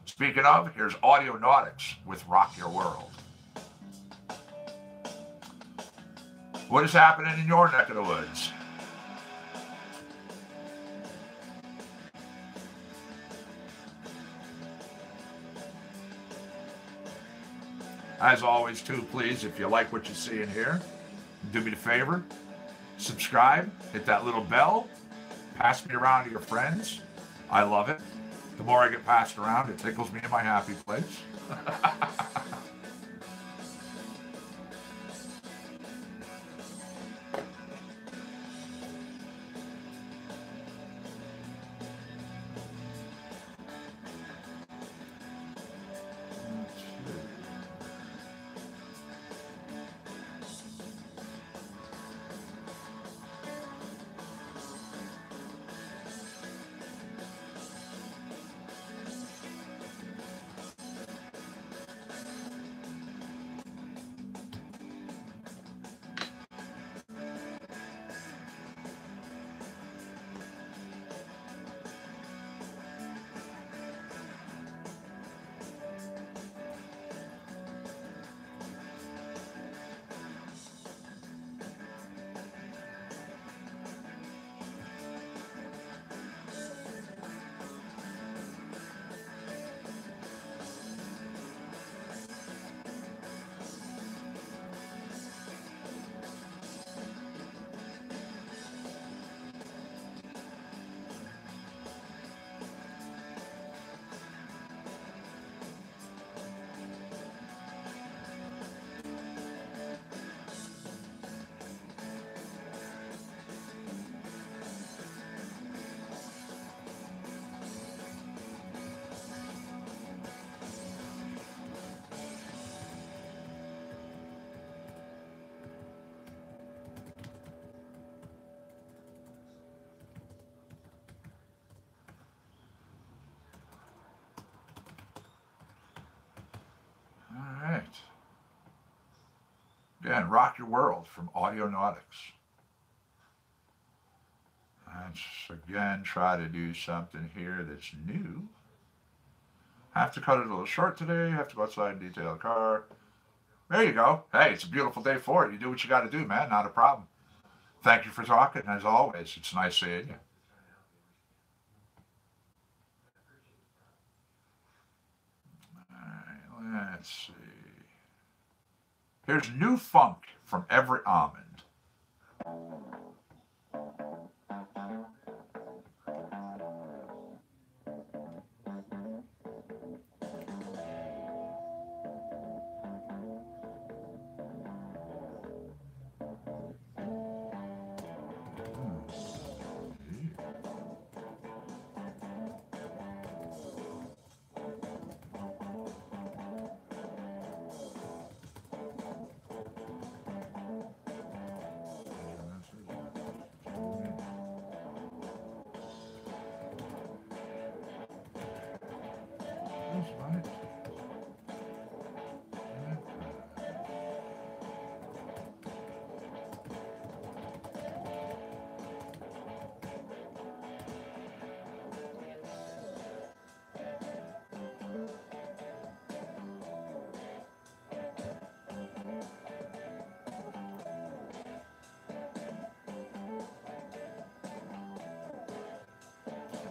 Speaking of, here's Audionautics with Rock Your World. What is happening in your neck of the woods? As always, too, please, if you like what you see in here, do me a favor, subscribe, hit that little bell, pass me around to your friends. I love it. The more I get passed around, it tickles me in my happy place. All right. Again, Rock Your World from Audionautics. Let's again try to do something here that's new. Have to cut it a little short today. Have to go outside and detail the car. There you go. Hey, it's a beautiful day for it. You do what you got to do, man. Not a problem. Thank you for talking. As always, it's nice seeing you. All right, let's see. Here's New Funk from Everett Almond.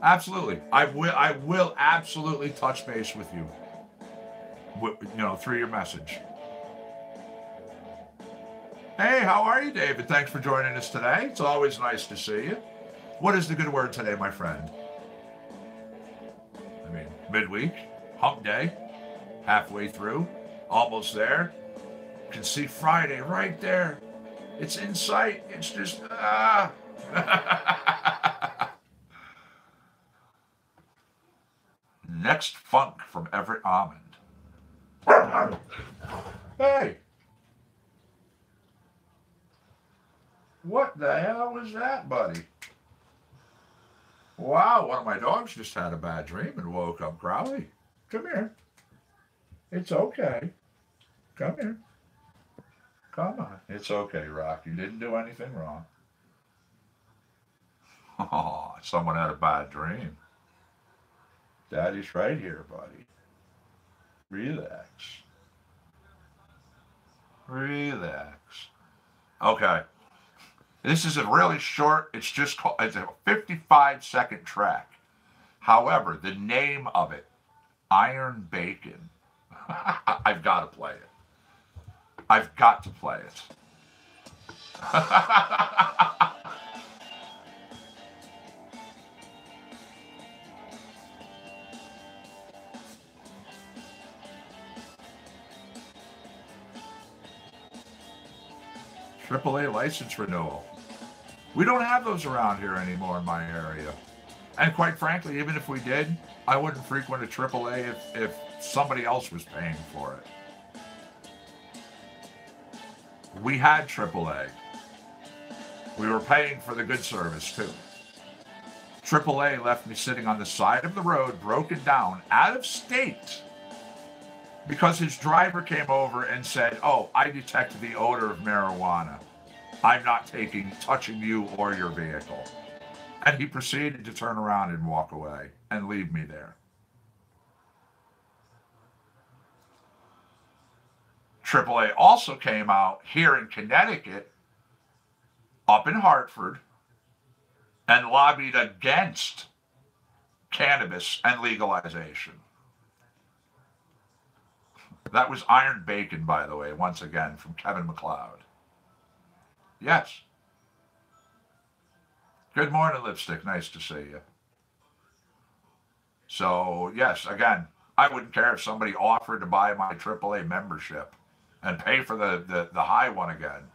Absolutely. I will absolutely touch base with you. Through your message. Hey, how are you, David? Thanks for joining us today. It's always nice to see you. What is the good word today, my friend? I mean, midweek, hump day, halfway through, almost there. You can see Friday right there. It's in sight. It's just, Next funk from Everett Almond. Hey, what the hell was that, buddy? Wow, one of my dogs just had a bad dream and woke up growly. Come here. It's okay. Come here. Come on. It's okay, Rock. You didn't do anything wrong. Oh, someone had a bad dream. Daddy's right here, buddy. Relax. Relax. Okay. This is a really short, it's a 55-second track. However, the name of it, Iron Bacon. I've got to play it. I've got to play it. AAA license renewal. We don't have those around here anymore in my area. And quite frankly, even if we did, I wouldn't frequent a AAA if somebody else was paying for it. We had AAA. We were paying for the good service too. AAA left me sitting on the side of the road, broken down, out of state, because his driver came over and said, "Oh, I detect the odor of marijuana. I'm not touching you or your vehicle." And he proceeded to turn around and walk away and leave me there. AAA also came out here in Connecticut, up in Hartford, and lobbied against cannabis and legalization. That was Iron Bacon, by the way, once again, from Kevin MacLeod. Yes. Good morning, Lipstick. Nice to see you. So, yes, again, I wouldn't care if somebody offered to buy my AAA membership and pay for the high one again.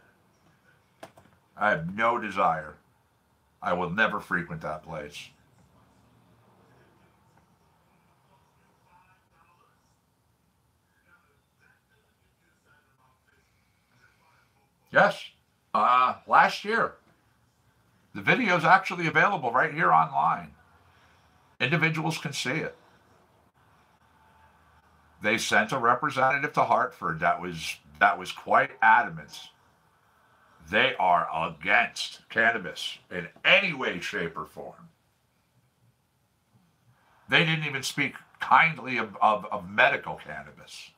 I have no desire. I will never frequent that place. Yes. Last year. The video is actually available right here online. Individuals can see it. They sent a representative to Hartford that was quite adamant. They are against cannabis in any way, shape, or form. They didn't even speak kindly of medical cannabis.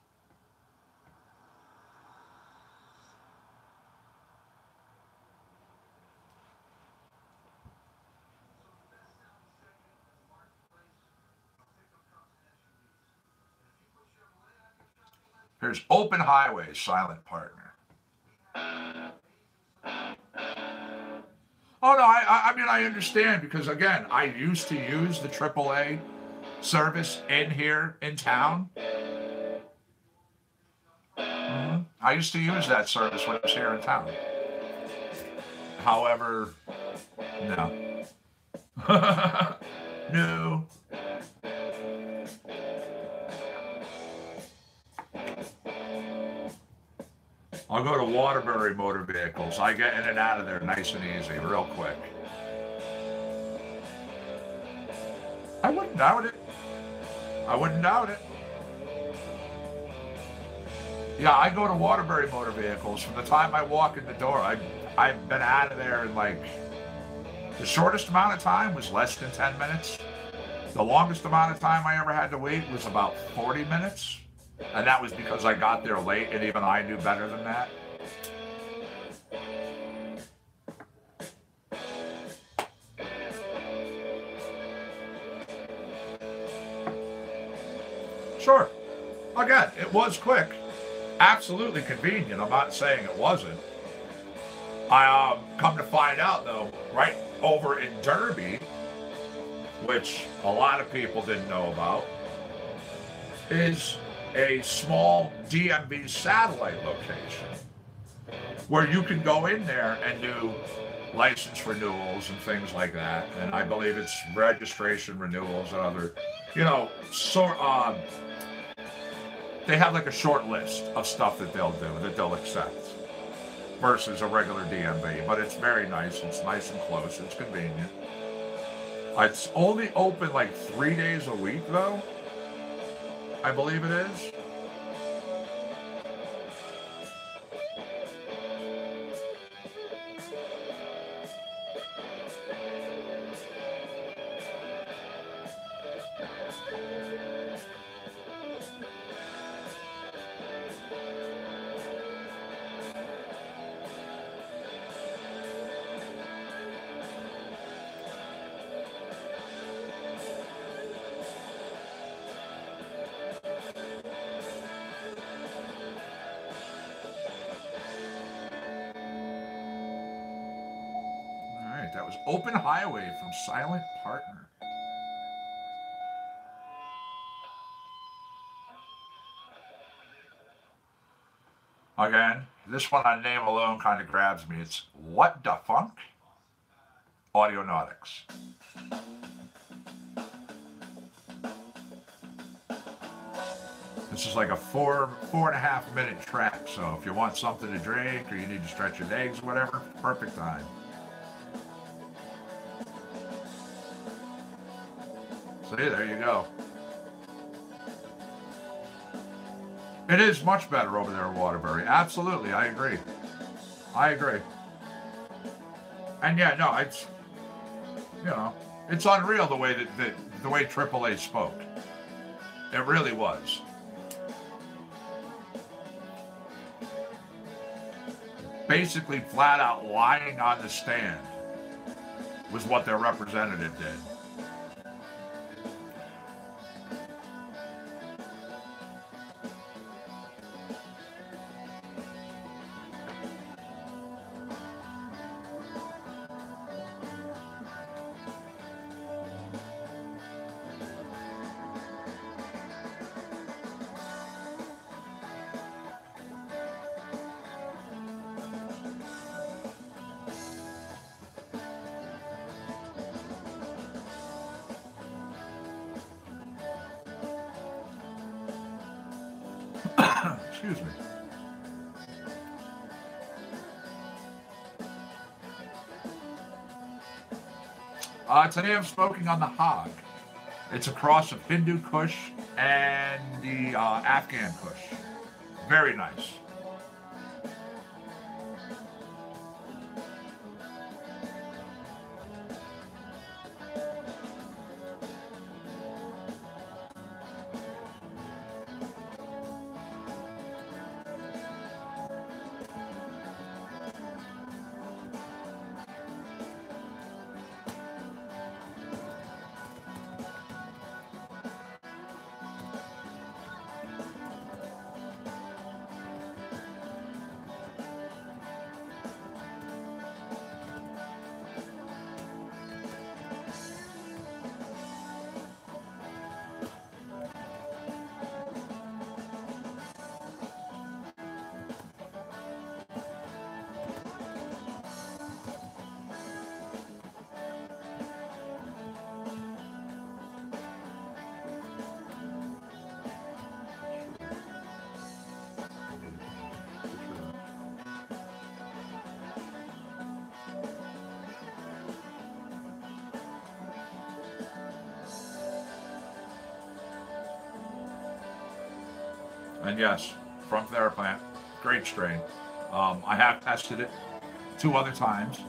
Here's Open Highway, Silent Partner. Oh, no, I mean, I understand because, again, I used to use the AAA service in here in town. Mm-hmm. I used to use that service when I was here in town. However, no. No. I'll go to Waterbury Motor Vehicles. I get in and out of there nice and easy, real quick. I wouldn't doubt it. I wouldn't doubt it. Yeah, I go to Waterbury Motor Vehicles. From the time I walk in the door, I've been out of there in like, the shortest amount of time was less than 10 minutes. The longest amount of time I ever had to wait was about 40 minutes. And that was because I got there late, and even I knew better than that. Sure. Again, it was quick. Absolutely convenient. I'm not saying it wasn't. I come to find out, though, right over in Derby, which a lot of people didn't know about, is a small DMV satellite location where you can go in there and do license renewals and things like that. And I believe it's registration renewals and other, they have like a short list of stuff that they'll do, that they'll accept versus a regular DMV. But it's very nice. It's nice and close. It's convenient. It's only open like 3 days a week, though. I believe it is. That was Open Highway from Silent Partner. Again, this one on name alone kind of grabs me. It's What Da Funk? Audionautics. This is like a four and a half minute track. So if you want something to drink or you need to stretch your legs or whatever, perfect time. See, there you go. It is much better over there in Waterbury. Absolutely, I agree. I agree. And yeah, no, it's it's unreal the way the way AAA spoke. It really was. Basically, flat out lying on the stand was what their representative did. Excuse me. Today I'm smoking on the Hog. It's a cross of Hindu Kush and the Afghan Kush. Very nice. And yes, from Theraplant, great strain. I have tested it 2 other times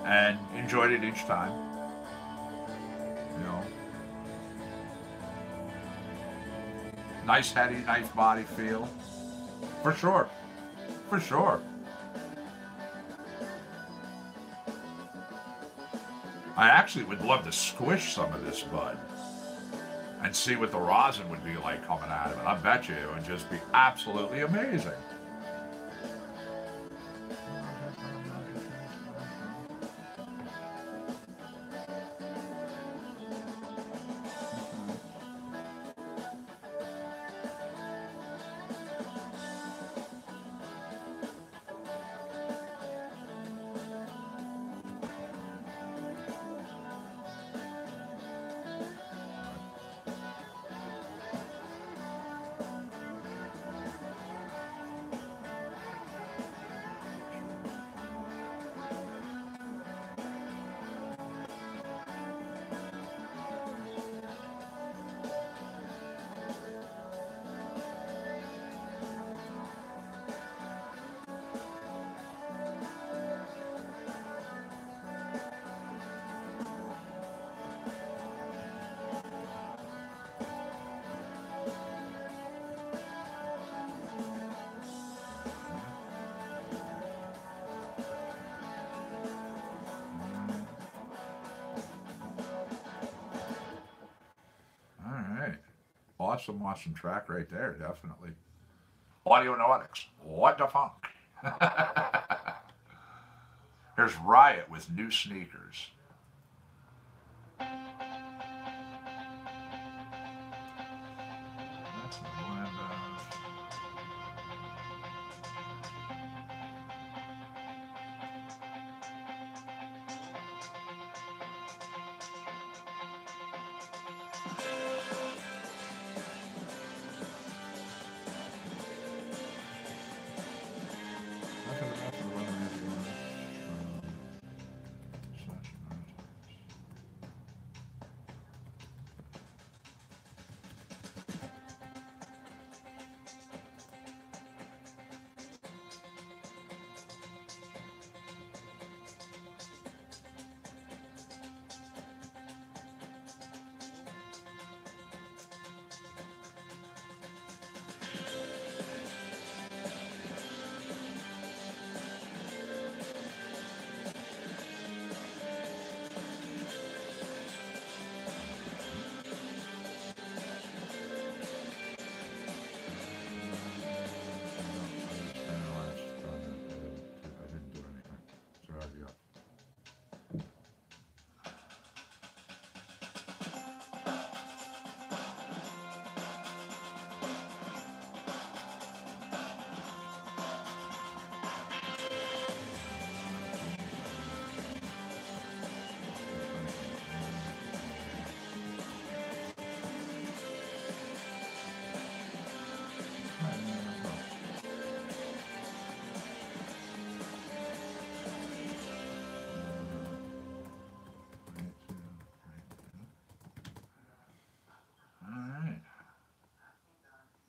and enjoyed it each time. Nice heady, nice body feel. For sure. For sure. I actually would love to squish some of this bud. and see what the rosin would be like coming out of it. I bet you it would just be absolutely amazing. Awesome track right there, definitely. Audio Nautics, what the funk? Here's Riot with New Sneakers. That's a blend of...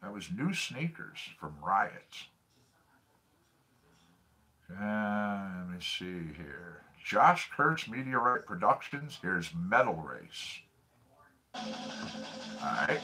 That was New Sneakers from Riot. Let me see here. Josh Kurtz, Meteorite Productions. Here's Metal Race. All right.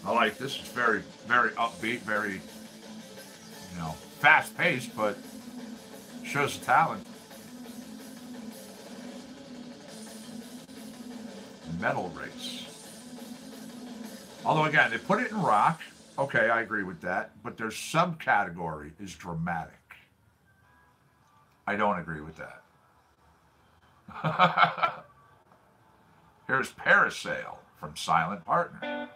I like this. It's very, very upbeat, very, fast paced, but shows the talent. Metal Race. Although again, they put it in rock, Okay, I agree with that. But their subcategory is dramatic. I don't agree with that. Here's Parasail from Silent Partner.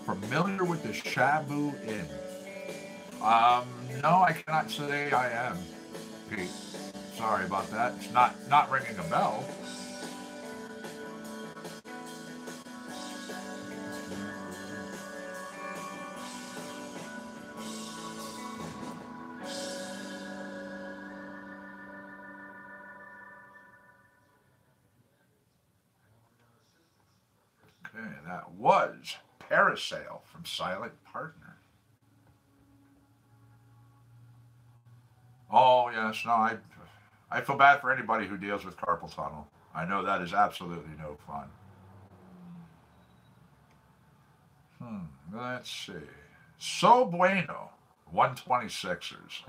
Familiar with the Shabu Inn? No, I cannot say I am, Pete. Sorry about that. It's not ringing a bell. Okay, that was Parasail from Silent Partner. Oh yes, no, I feel bad for anybody who deals with carpal tunnel. I know that is absolutely no fun. Let's see. So bueno, 126ers.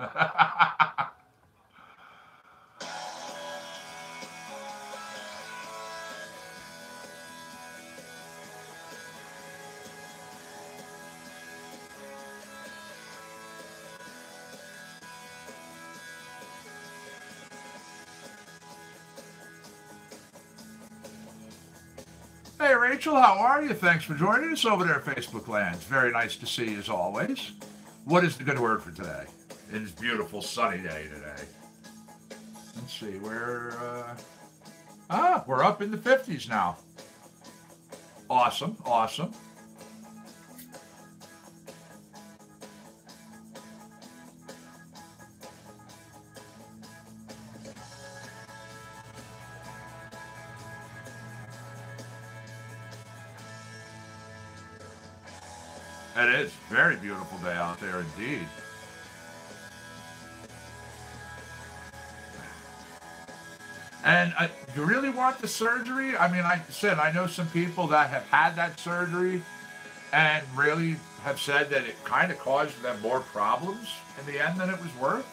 Hey Rachel, how are you? Thanks for joining us over there at Facebook Land. It's very nice to see you as always. What is the good word for today? It is beautiful sunny day today. Let's see, we're up in the 50s now. Awesome, awesome. It is a very beautiful day out there indeed. And you really want the surgery? I mean, I said I know some people that have had that surgery and really have said that it kind of caused them more problems in the end than it was worth.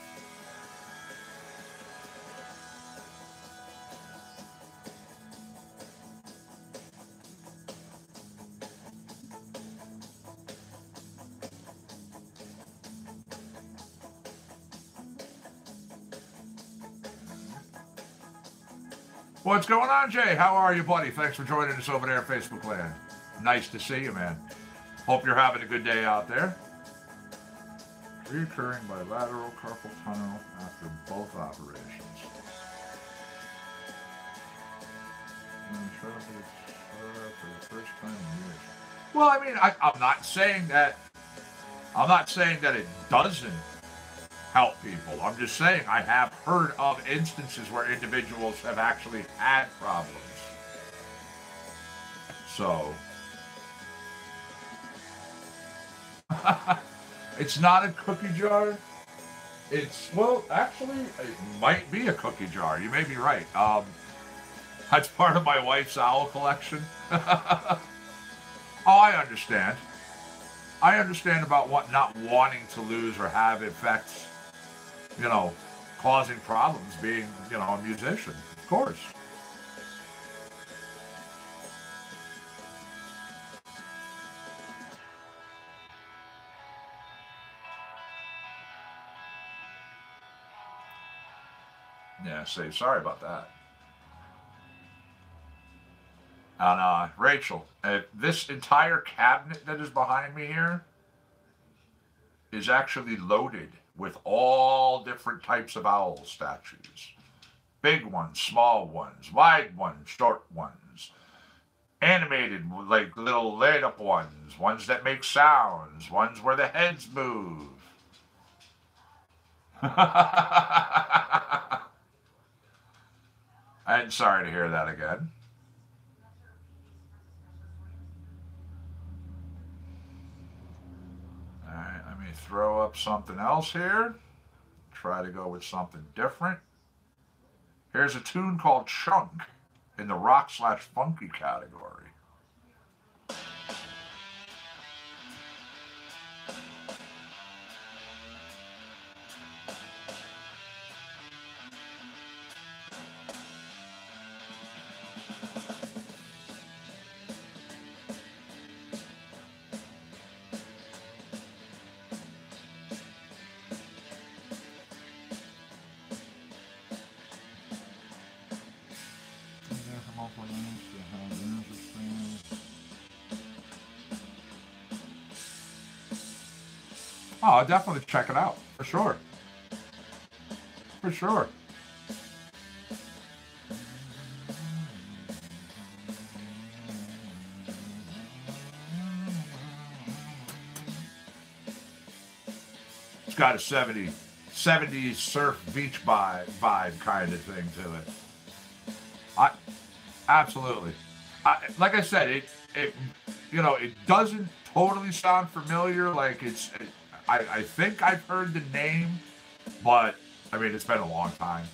What's going on, Jay? How are you, buddy? Thanks for joining us over there, Facebook land. Nice to see you, man. Hope you're having a good day out there. Reoccurring bilateral carpal tunnel after both operations. For the first time in years. Well, I mean, I'm not saying that. I'm not saying that it doesn't help people. I'm just saying I have heard of instances where individuals have actually had problems. So it's not a cookie jar. It's, well, actually, it might be a cookie jar. You may be right. That's part of my wife's owl collection. Oh, I understand. I understand about not wanting to lose or have effects, causing problems being, a musician. Of course. Yeah, sorry about that. And Rachel, this entire cabinet that is behind me here is actually loaded with all different types of owl statues. Big ones, small ones, wide ones, short ones, animated, like little lit up ones that make sounds, ones where the heads move. I'm sorry to hear that again. Alright, let me throw up something else here. Try to go with something different. Here's a tune called Chunk in the rock/funky category. Oh, I'll definitely check it out, for sure. For sure. It's got a 70s surf beach vibe kind of thing to it. Absolutely. Like I said, it doesn't totally sound familiar. Like I think I've heard the name, but I mean, it's been a long time.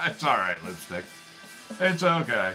It's all right, Lipstick. It's okay.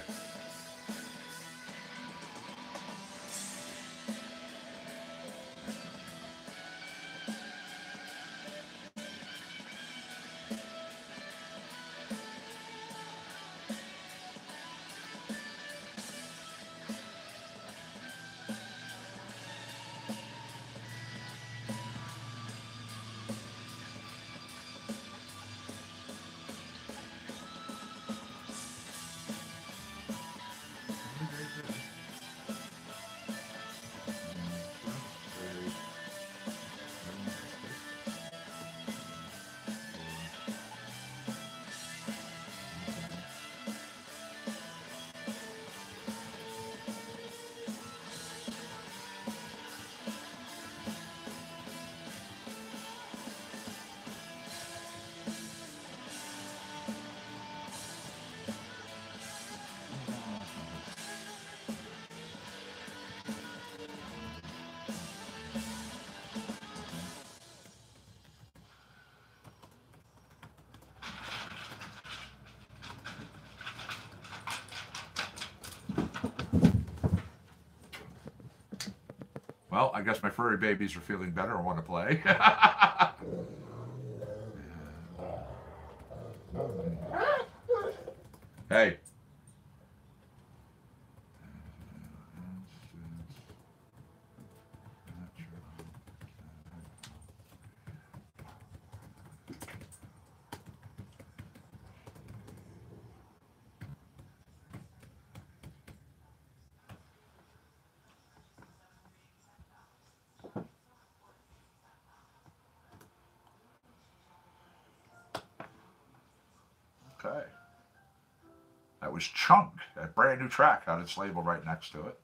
Well, I guess my furry babies are feeling better and want to play. Hey. Okay. That was Chunk, a brand new track, had its label right next to it.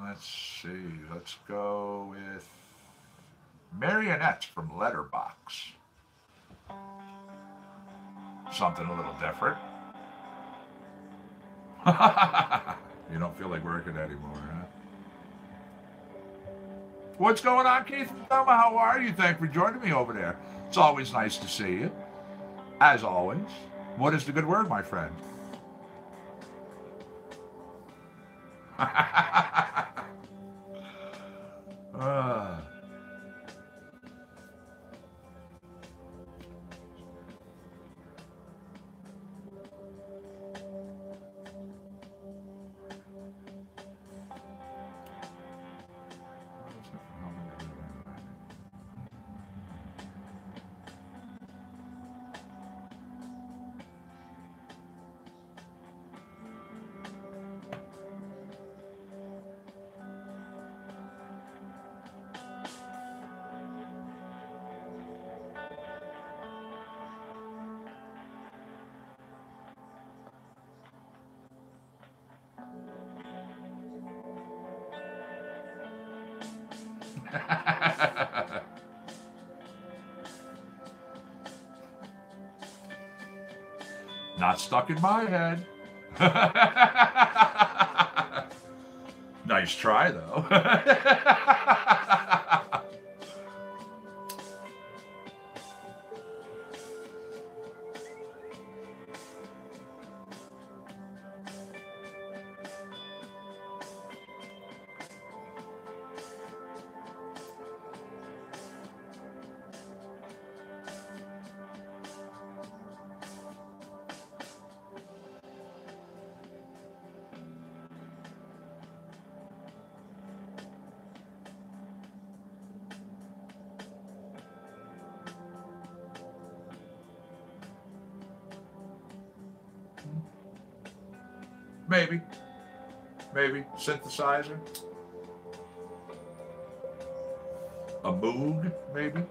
Let's see. Let's go with Marionette from Letterbox. Something a little different. You don't feel like working anymore, huh? What's going on, Keith and Thelma? How are you? Thank you for joining me over there. It's always nice to see you. As always. What is the good word, my friend? Not stuck in my head. Nice try, though. Maybe. Maybe. Synthesizer. A Moog, maybe.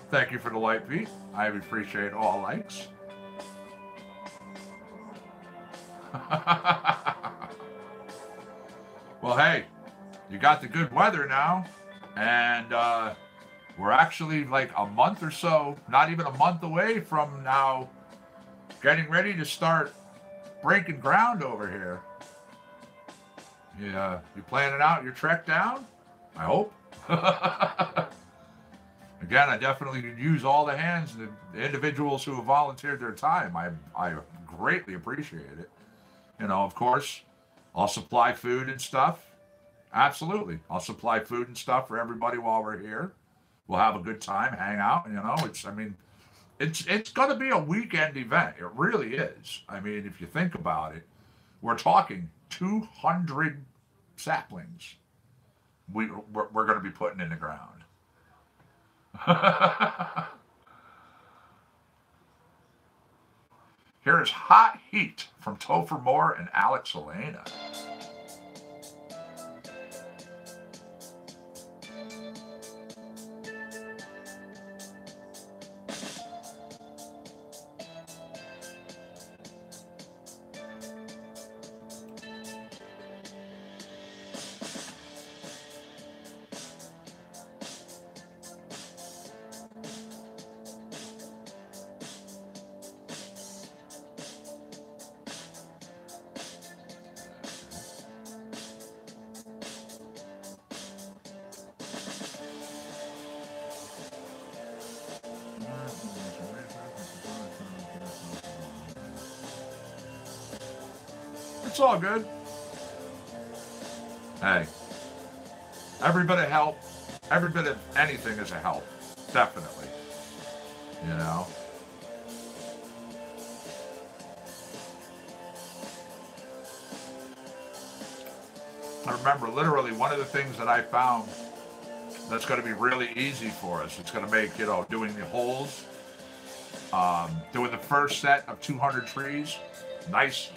Thank you for the light, Pete. I appreciate all likes. Well, hey, you got the good weather now, and we're actually like a month or so, not even a month away from now, getting ready to start breaking ground over here. Yeah, you planning out your trek down? I hope. Again, I definitely could use all the hands and the individuals who have volunteered their time. I greatly appreciate it. You know, of course, I'll supply food and stuff. Absolutely. I'll supply food and stuff for everybody while we're here. We'll have a good time, hang out, you know. It's going to be a weekend event. It really is. I mean, if you think about it, we're talking 200 saplings we're going to be putting in the ground. Here is Hot Heat from Topher Moore and Alex Elena. It's all good. Hey, every bit of help, every bit of anything is a help. Definitely. You know? I remember literally one of the things that I found that's going to be really easy for us. It's going to make, doing the holes, doing the first set of 200 trees, nice,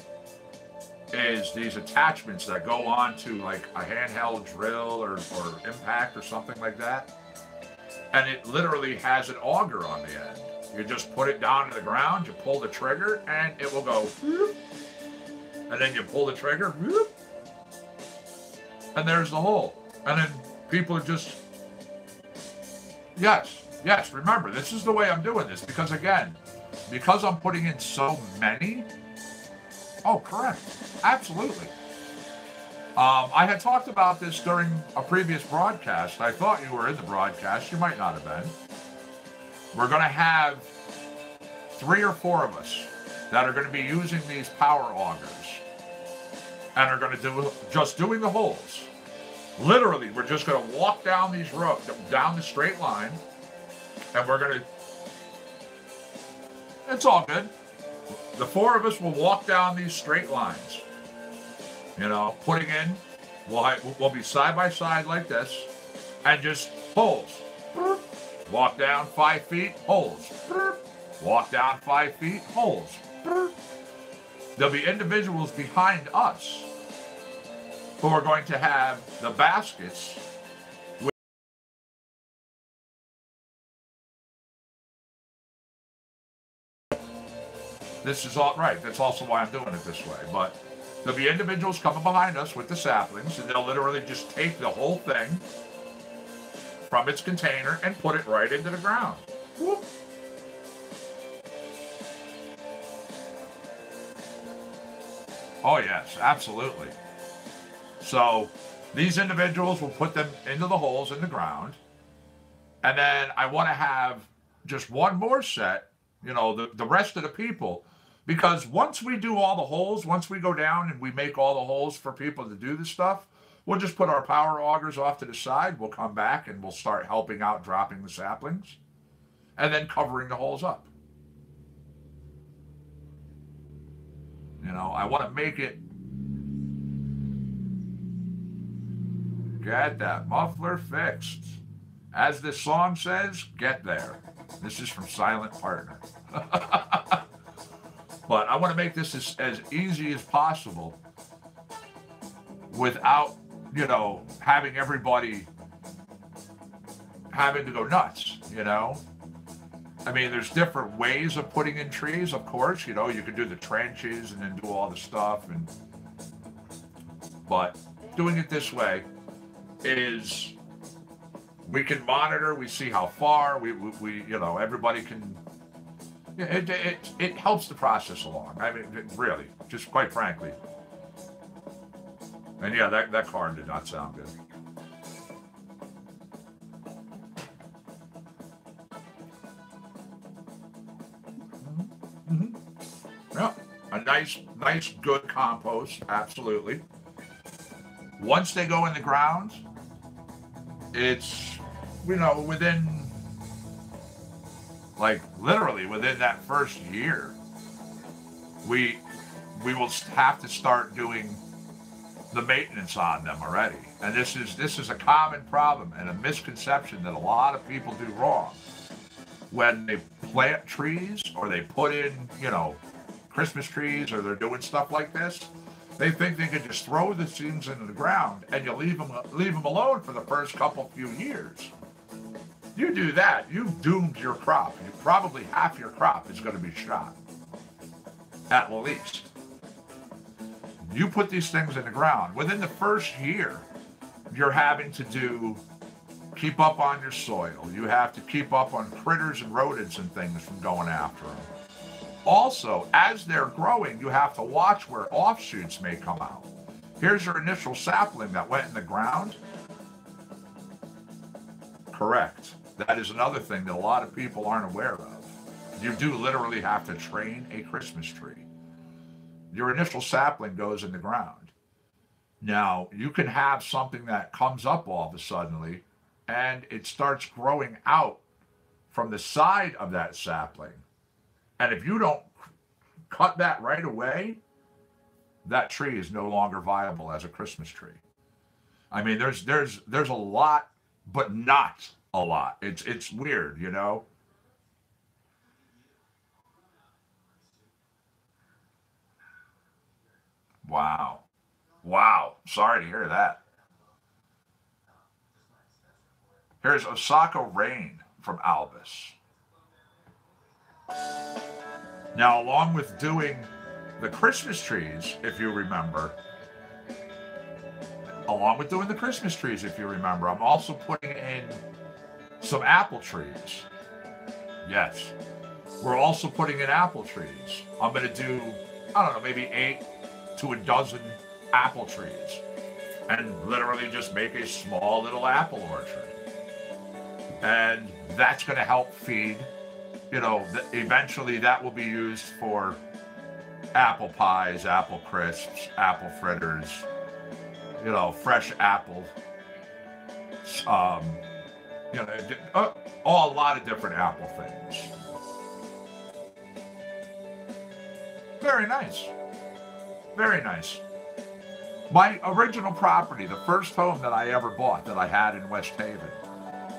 is these attachments that go on to like a handheld drill or impact or something like that. And it literally has an auger on the end. You just put it down to the ground, you pull the trigger, and it will go, whoop, and then you pull the trigger, whoop, and there's the hole. And then people are just, yes, remember, this is the way I'm doing this, because again, because I'm putting in so many. Oh, correct. Absolutely. I had talked about this during a previous broadcast. I thought you were in the broadcast. You might not have been. We're going to have 3 or 4 of us that are going to be using these power augers and are going to do just doing the holes. Literally, we're just going to walk down these roads, down the straight line, and we're going to... It's all good. The 4 of us will walk down these straight lines. Putting in, we'll be side by side like this, and just holes. Walk down 5 feet, holes. Walk down 5 feet, holes. There'll be individuals behind us who are going to have the baskets. This is all right. That's also why I'm doing it this way. But there'll be individuals coming behind us with the saplings, and they'll literally just take the whole thing from its container and put it right into the ground. Whoop. Oh, yes, absolutely. So these individuals will put them into the holes in the ground. And then I want to have just one more set, the rest of the people. Because once we do all the holes, once we go down and we make all the holes for people to do the stuff, we'll just put our power augers off to the side. We'll come back and we'll start helping out dropping the saplings and then covering the holes up. I want to make it... Get that muffler fixed. As this song says, get there. This is from Silent Partner. But I want to make this as easy as possible without, having everybody having to go nuts, I mean, there's different ways of putting in trees, of course. You could do the trenches and then do all the stuff. But doing it this way is, we can monitor, we see how far, we everybody can... It helps the process along. I mean, really, just quite frankly. And yeah, that card did not sound good. Mm-hmm. Yeah, a nice, good compost, absolutely. Once they go in the ground, it's, within... Like, literally, within that first year, we will have to start doing the maintenance on them already. And this is a common problem and a misconception that a lot of people do wrong. When they plant trees or they put in, Christmas trees, or they're doing stuff like this, they think they can just throw the seeds into the ground and you leave them alone for the first few years. You do that, you've doomed your crop. Probably half your crop is going to be shot, at least. You put these things in the ground. Within the first year, you're having to keep up on your soil. You have to keep up on critters and rodents and things from going after them. Also, as they're growing, you have to watch where offshoots may come out. Here's your initial sapling that went in the ground. Correct. That is another thing that a lot of people aren't aware of. You do literally have to train a Christmas tree. Your initial sapling goes in the ground. Now, you can have something that comes up all of a sudden and it starts growing out from the side of that sapling. And if you don't cut that right away, that tree is no longer viable as a Christmas tree. I mean, there's a lot, but not a lot. It's weird, Wow. Wow. Sorry to hear that. Here's Osaka Rain from Albus. Now, along with doing the Christmas trees, if you remember, I'm also putting in some apple trees. Yes. We're also putting in apple trees. I'm going to do, I don't know, maybe 8 to a dozen apple trees and literally just make a small little apple orchard. And that's going to help feed, eventually that will be used for apple pies, apple crisps, apple fritters, fresh apples, a lot of different apple things. Very nice. Very nice. My original property, the first home that I ever bought that I had in West Haven,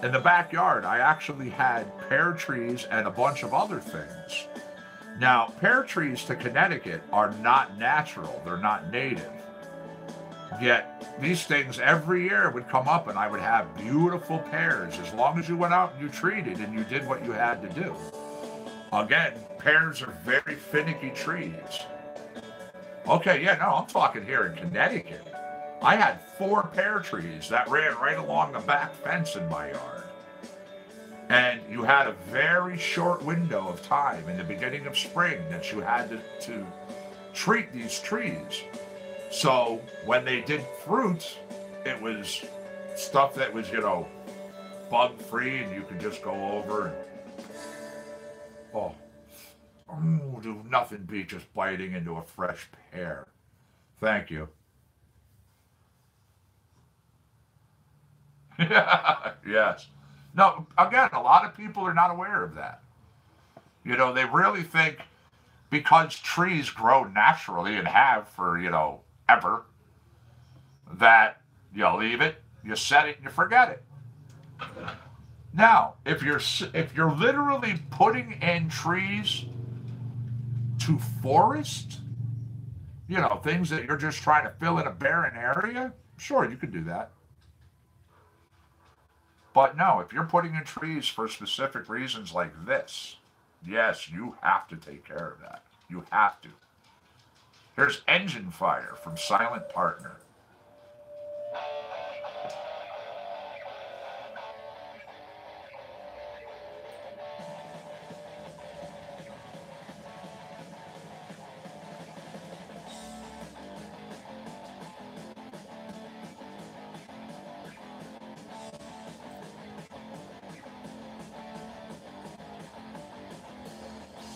in the backyard, I actually had pear trees and a bunch of other things. Now, pear trees to Connecticut are not natural. They're not native. Yet, these things every year would come up and I would have beautiful pears as long as you went out and you treated and you did what you had to do. Again, pears are very finicky trees. Okay, yeah, no, I'm talking here in Connecticut. I had 4 pear trees that ran right along the back fence in my yard. And you had a very short window of time in the beginning of spring that you had to treat these trees. So when they did fruit, it was stuff that was, bug free and you could just go over and, do nothing beat just biting into a fresh pear. Thank you. Yes. No, again, a lot of people are not aware of that. They really think because trees grow naturally and have for, ever, that you leave it, you set it, and you forget it. Now, if you're literally putting in trees to forest, things that you're just trying to fill in a barren area, sure, you could do that. But no, if you're putting in trees for specific reasons like this, yes, you have to take care of that. You have to. Here's Engine Fire from Silent Partner.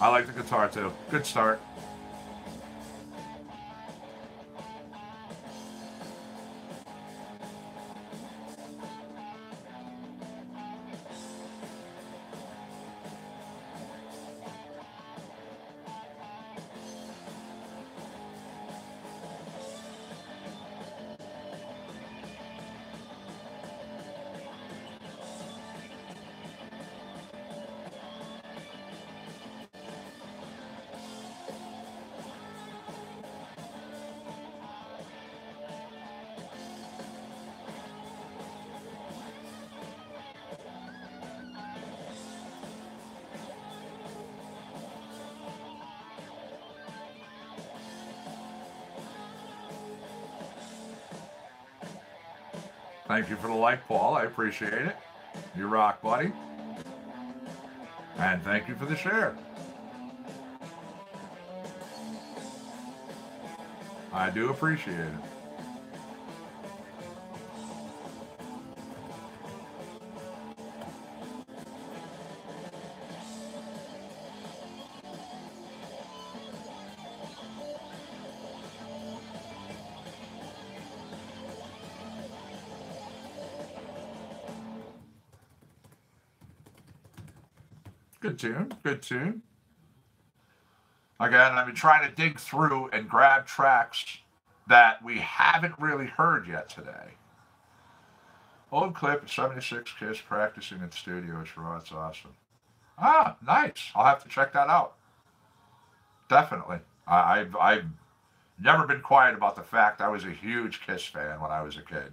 I like the guitar too. Good start. Thank you for the like, Paul. I appreciate it. You rock, buddy. And thank you for the share. I do appreciate it. Good tune. Good tune. Again, I've been trying to dig through and grab tracks that we haven't really heard yet today. Old clip, 76 Kiss practicing in studio. It's raw. It's awesome. Ah, nice. I'll have to check that out. Definitely. I've never been quiet about the fact I was a huge Kiss fan when I was a kid.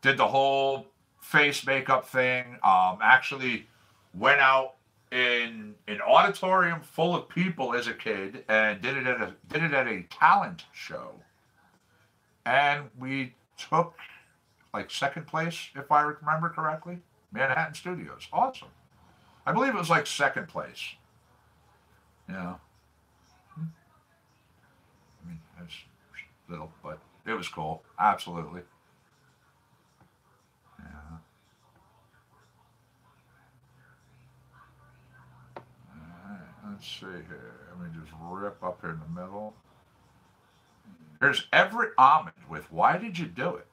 Did the whole face makeup thing. Actually went out in an auditorium full of people as a kid and did it at a talent show. And we took like second place, if I remember correctly. Manhattan Studios. Awesome. I believe it was like second place. Yeah. I mean, it's little, but it was cool. Absolutely. Yeah. All right, let's see here. Let me just rip up here in the middle. Here's Everett Almond with Why Did You Do It?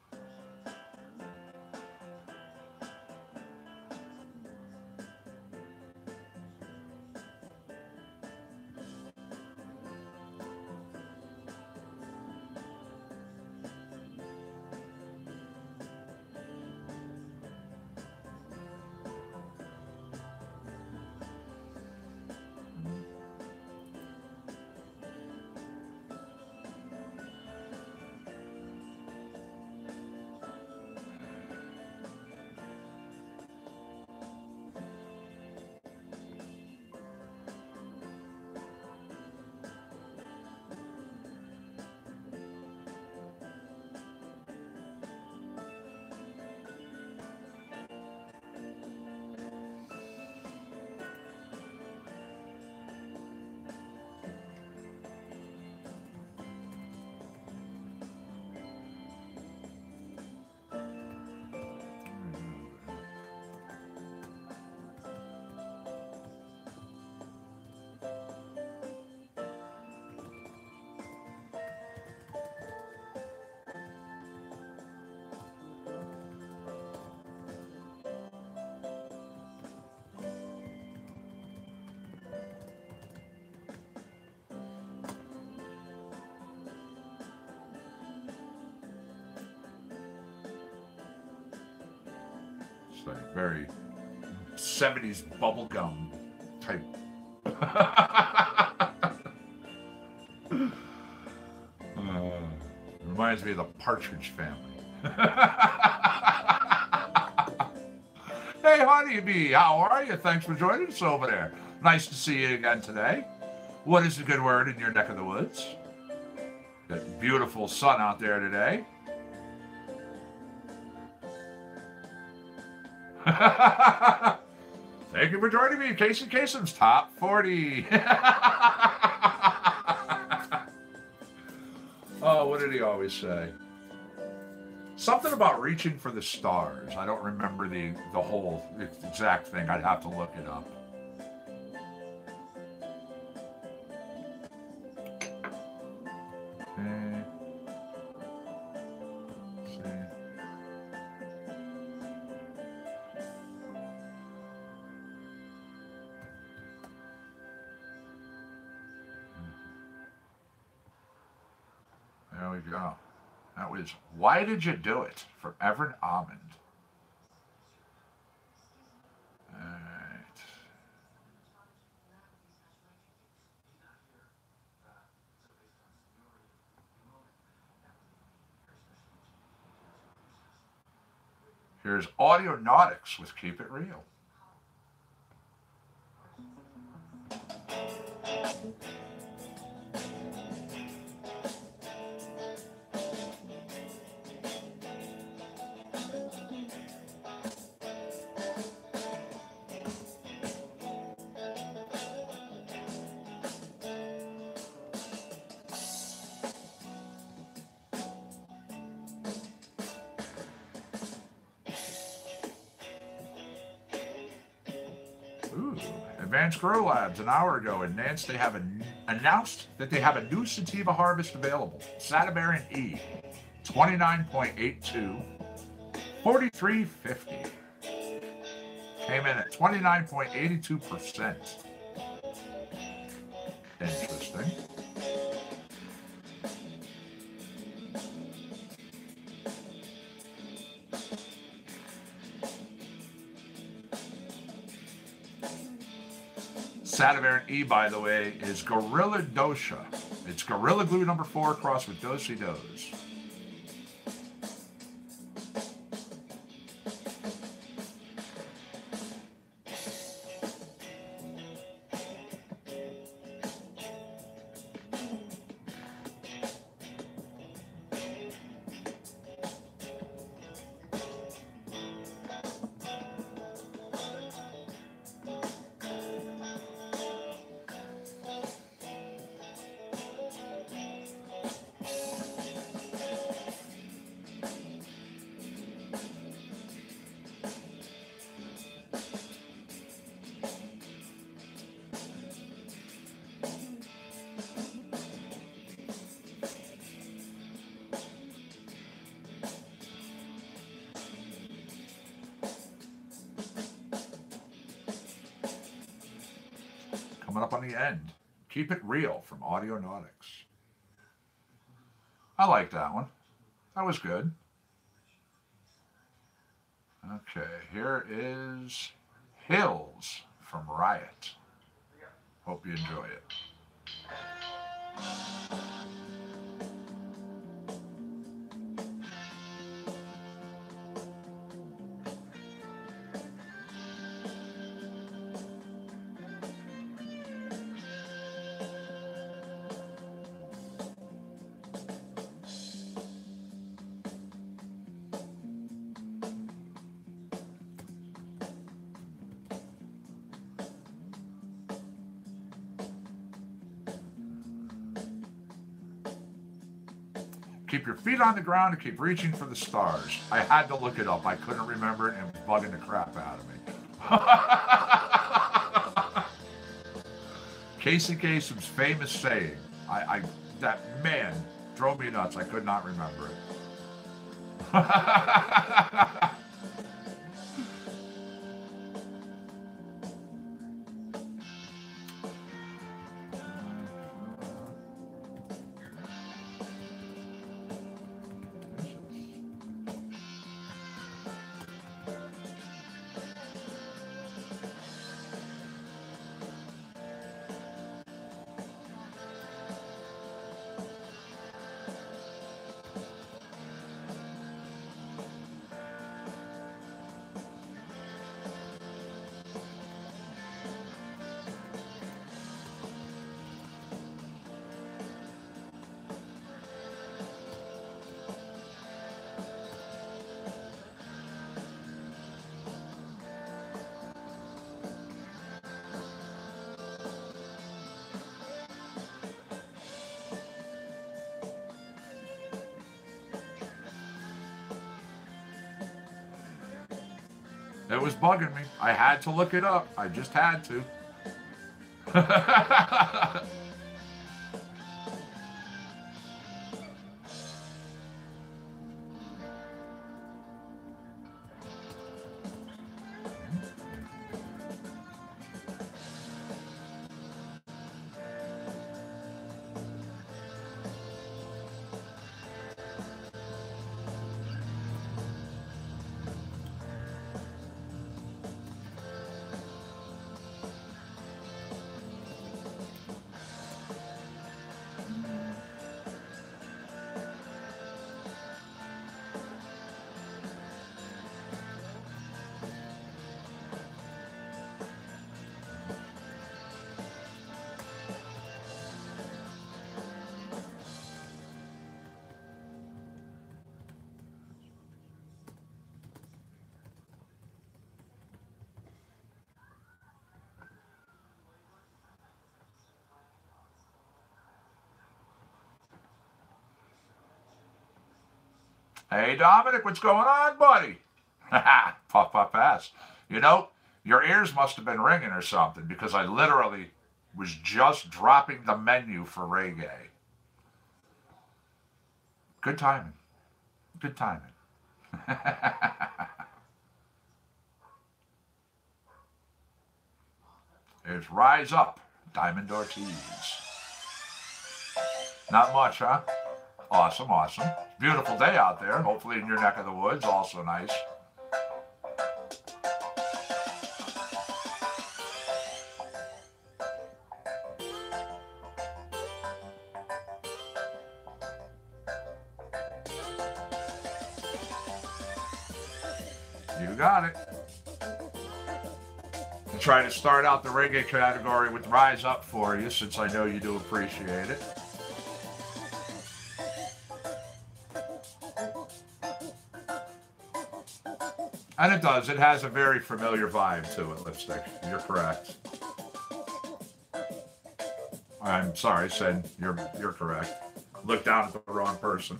Like very 70s bubblegum type. Reminds me of the Partridge Family. Hey, Honeybee, how are you? Thanks for joining us over there. Nice to see you again today. What is a good word in your neck of the woods? Got beautiful sun out there today. Thank you for joining me, Casey Kasem's Top 40. Oh, what did he always say? Something about reaching for the stars. I don't remember the whole exact thing. I'd have to look it up. Okay. Let's see. There we go. That was Why Did You Do It? For Everett Almond. All right. Here's Audionautics with Keep It Real. Advanced Grow Labs an hour ago announced that they have a new sativa harvest available. Sativerin E, 29.82, 43.50. Came in at 29.82%. Interesting. Sativerin E, by the way, is Gorilla Dosha. It's Gorilla Glue number 4 crossed with Dosey-Dos. Coming up on the end, Keep It Real from Audionautics. I like that one. That was good. Okay, here is Hills from Riot. Hope you enjoy it. Keep your feet on the ground and keep reaching for the stars. I had to look it up. I couldn't remember it and it was bugging the crap out of me. Casey Kasem's famous saying. That man drove me nuts. I could not remember it. It was bugging me. I had to look it up. I just had to. Hey, Dominic, what's going on, buddy? Puff, puff, pass. You know, Your ears must have been ringing or something, because I literally was just dropping the menu for reggae. Good timing. Good timing. There's Rise Up, Diamond Ortiz. Not much, huh? Awesome, awesome. Beautiful day out there. Hopefully in your neck of the woods, also nice. You got it. I'll try to start out the reggae category with Rise Up for you, since I know you do appreciate it. And it does. It has a very familiar vibe to it, Lipstick. You're correct. I'm sorry, said you're correct. Look down at the wrong person.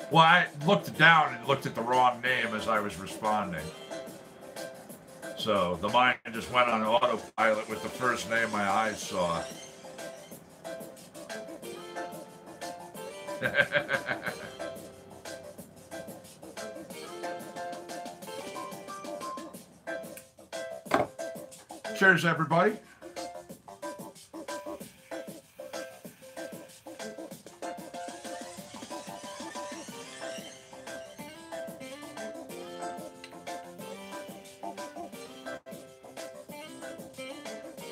Well, I looked down and looked at the wrong name as I was responding. So the mind just went on autopilot with the first name my eyes saw. Cheers, everybody.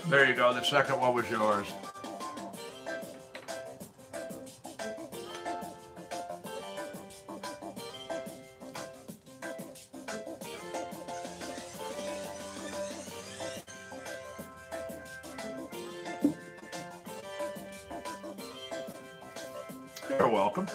There you go. The second one was yours. You're welcome.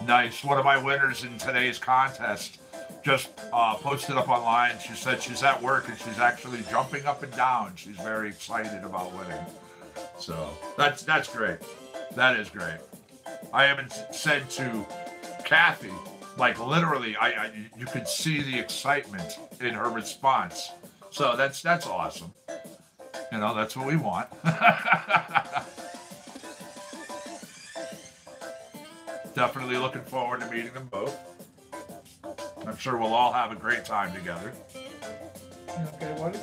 Nice. One of my winners in today's contest just posted up online. She said she's at work and she's actually jumping up and down. She's very excited about winning. So that's great. That is great. I even said to Kathy, like literally, you could see the excitement in her response. So that's awesome. You know, that's what we want. Definitely looking forward to meeting them both. I'm sure we'll all have a great time together. You okay, buddy?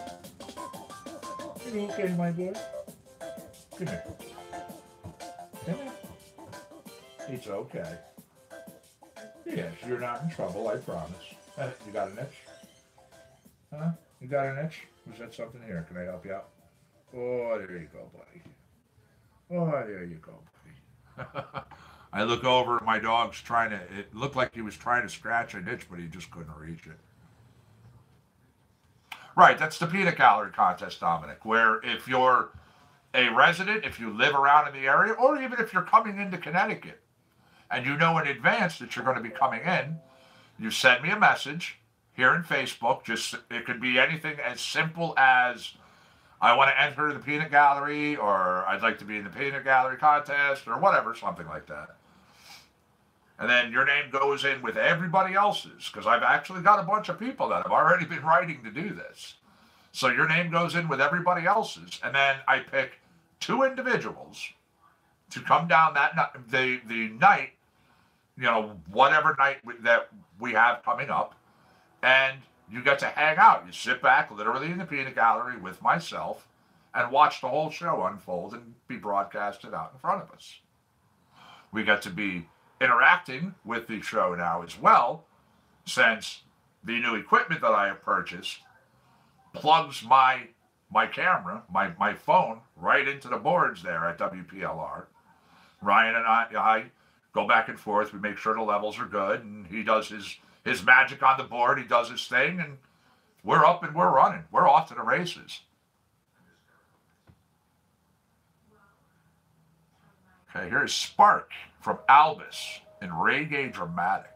You okay, my boy? Come here. Come here. It's okay. Yes, you're not in trouble, I promise. You got an itch? Huh? You got an itch? Was that something here? Can I help you out? Oh, there you go, buddy. Oh, there you go, buddy. I look over at my dog's trying to, it looked like he was trying to scratch an itch, but he just couldn't reach it. Right, that's the peanut gallery contest, Dominic, where if you're a resident, if you live around in the area, or even if you're coming into Connecticut, and you know in advance that you're going to be coming in, you send me a message here in Facebook. Just, it could be anything as simple as I want to enter the peanut gallery, or I'd like to be in the peanut gallery contest, or whatever, something like that. And then your name goes in with everybody else's, because I've actually got a bunch of people that have already been writing to do this. So your name goes in with everybody else's, and then I pick 2 individuals to come down that the night, whatever night that we have coming up, and you get to hang out. You sit back literally in the peanut gallery with myself and watch the whole show unfold and be broadcasted out in front of us. We get to be interacting with the show now as well, since the new equipment that I have purchased plugs my camera, my phone, right into the boards there at WPLR. Ryan and I go back and forth. We make sure the levels are good, and he does his magic on the board. He does his thing, and we're up and we're running. We're off to the races. Okay, here's Spark from Albus in Reggae Dramatic.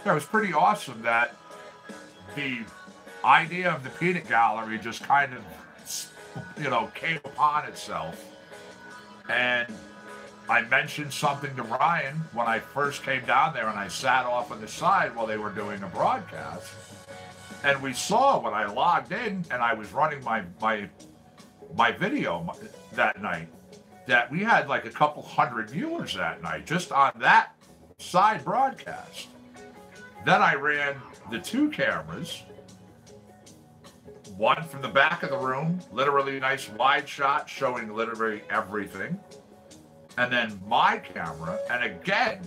It was pretty awesome that the idea of the peanut gallery just kind of, came upon itself. And I mentioned something to Ryan when I first came down there, and I sat off on the side while they were doing a broadcast. And we saw when I logged in and I was running my video that night, that we had like a couple hundred viewers that night just on that side broadcast. Then I ran the 2 cameras, one from the back of the room, literally a nice wide shot showing literally everything, and then my camera, and again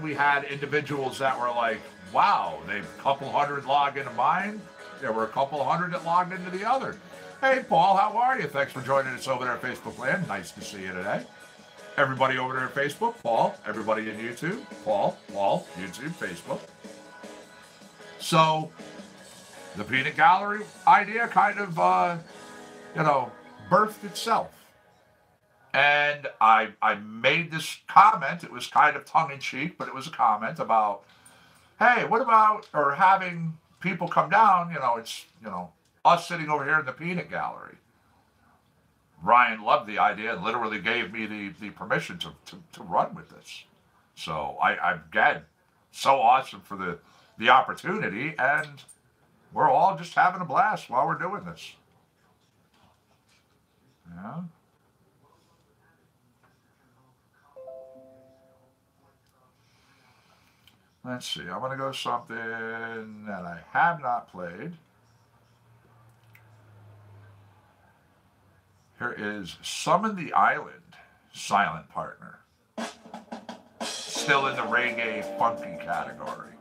we had individuals that were like, wow, they've a couple hundred logged into mine, there were a couple hundred that logged into the other. Hey Paul, how are you? Thanks for joining us over there at Facebook Land. Nice to see you today. Everybody over there at Facebook, Paul. Everybody in YouTube, Paul, YouTube, Facebook. So the peanut gallery idea kind of, birthed itself. And I made this comment. It was kind of tongue-in-cheek, but it was a comment about, hey, what about, or having people come down, it's, us sitting over here in the peanut gallery. Ryan loved the idea and literally gave me the permission to run with this. So I'm again so awesome for the opportunity, and we're all just having a blast while we're doing this. Yeah. Let's see. I'm going to go something that I have not played. Here is Summon the Island, Silent Partner. Still in the reggae funky category.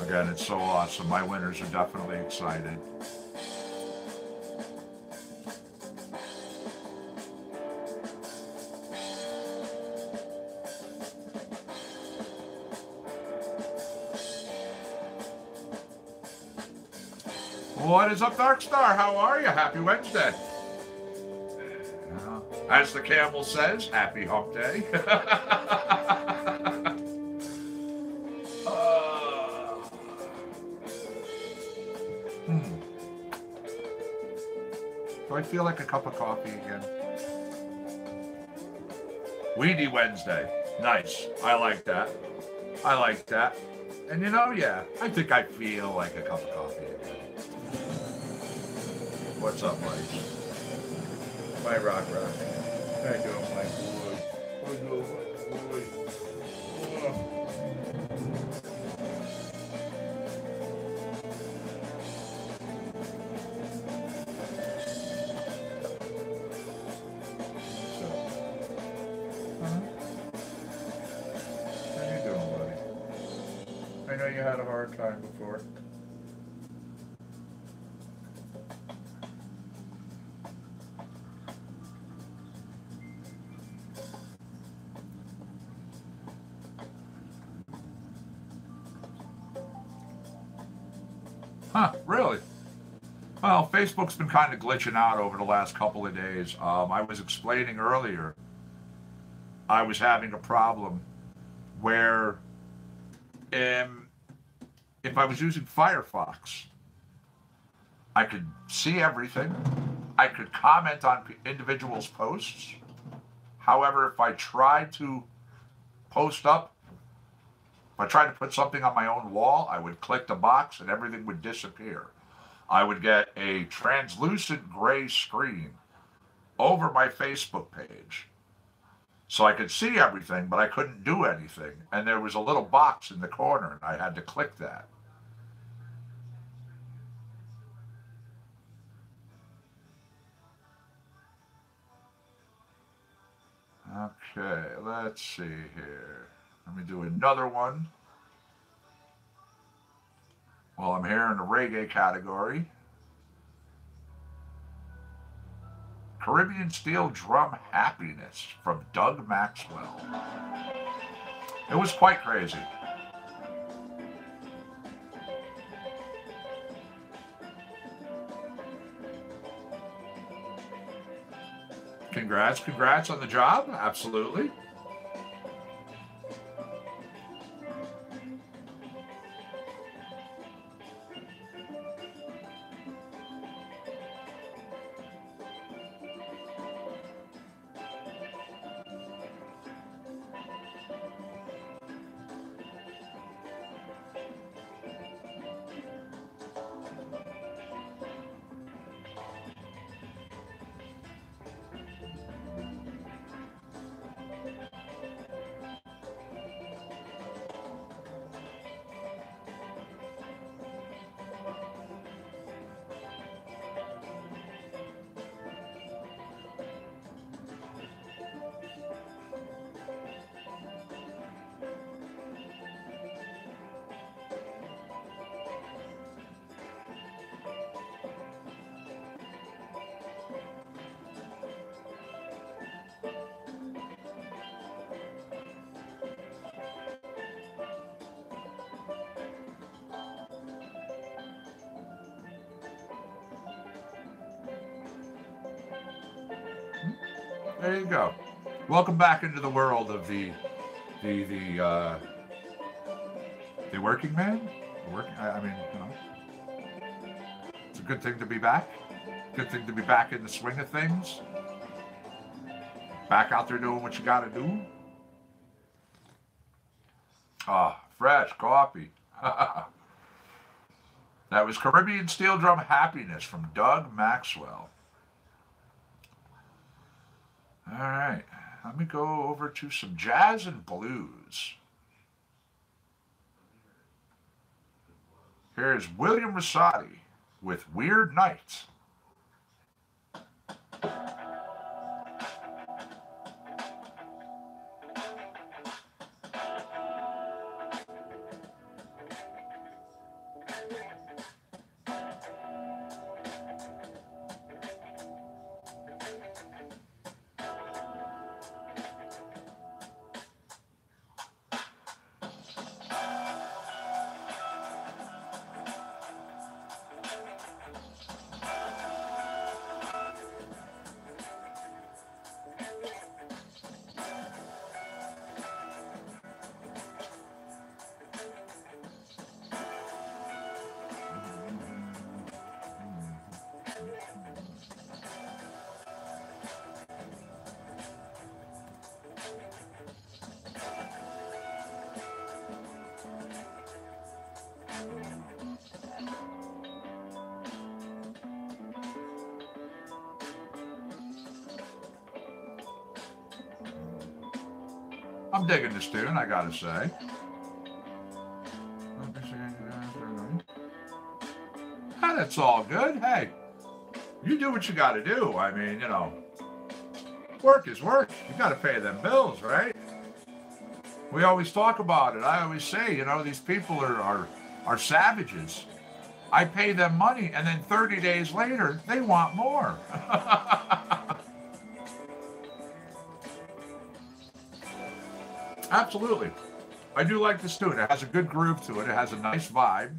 Again, it's so awesome. My winners are definitely excited. What is up, Darkstar? How are you? Happy Wednesday. As the camel says, happy hump day. Do I feel like a cup of coffee again? Weedy Wednesday. Nice. I like that. I like that. And you know, yeah, I think I feel like a cup of coffee again. What's up, Mike? My rock. How you doing, Mike? How you doing, Mike? How you doing, buddy? I know you had a hard time before. Huh, really? Well, Facebook's been kind of glitching out over the last couple of days. I was explaining earlier, I was having a problem where if I was using Firefox, I could see everything. I could comment on individuals' posts. However, if I tried to post up, if I tried to put something on my own wall, I would click the box and everything would disappear. I would get a translucent gray screen over my Facebook page. So I could see everything, but I couldn't do anything. And there was a little box in the corner, and I had to click that. Okay, let's see here. Let me do another one. Well, I'm here in the reggae category. Caribbean Steel Drum Happiness from Doug Maxwell. It was quite crazy. Congrats on the job. Absolutely. There you go. Welcome back into the world of the working man. I mean, you know, it's a good thing to be back. Good thing to be back in the swing of things. Back out there doing what you got to do. Ah, fresh coffee. That was Caribbean Steel Drum Happiness from Doug Maxwell. All right, let me go over to some jazz and blues. Here's William Rosati with Weird Nights. I'm digging this tune, I gotta say. Ah, that's all good. Hey, you do what you gotta do. I mean, you know, work is work. You gotta pay them bills, right? We always talk about it. I always say, you know, these people are savages. I pay them money, and then 30 days later, they want more. Absolutely. I do like this tune. It has a good groove to it. It has a nice vibe.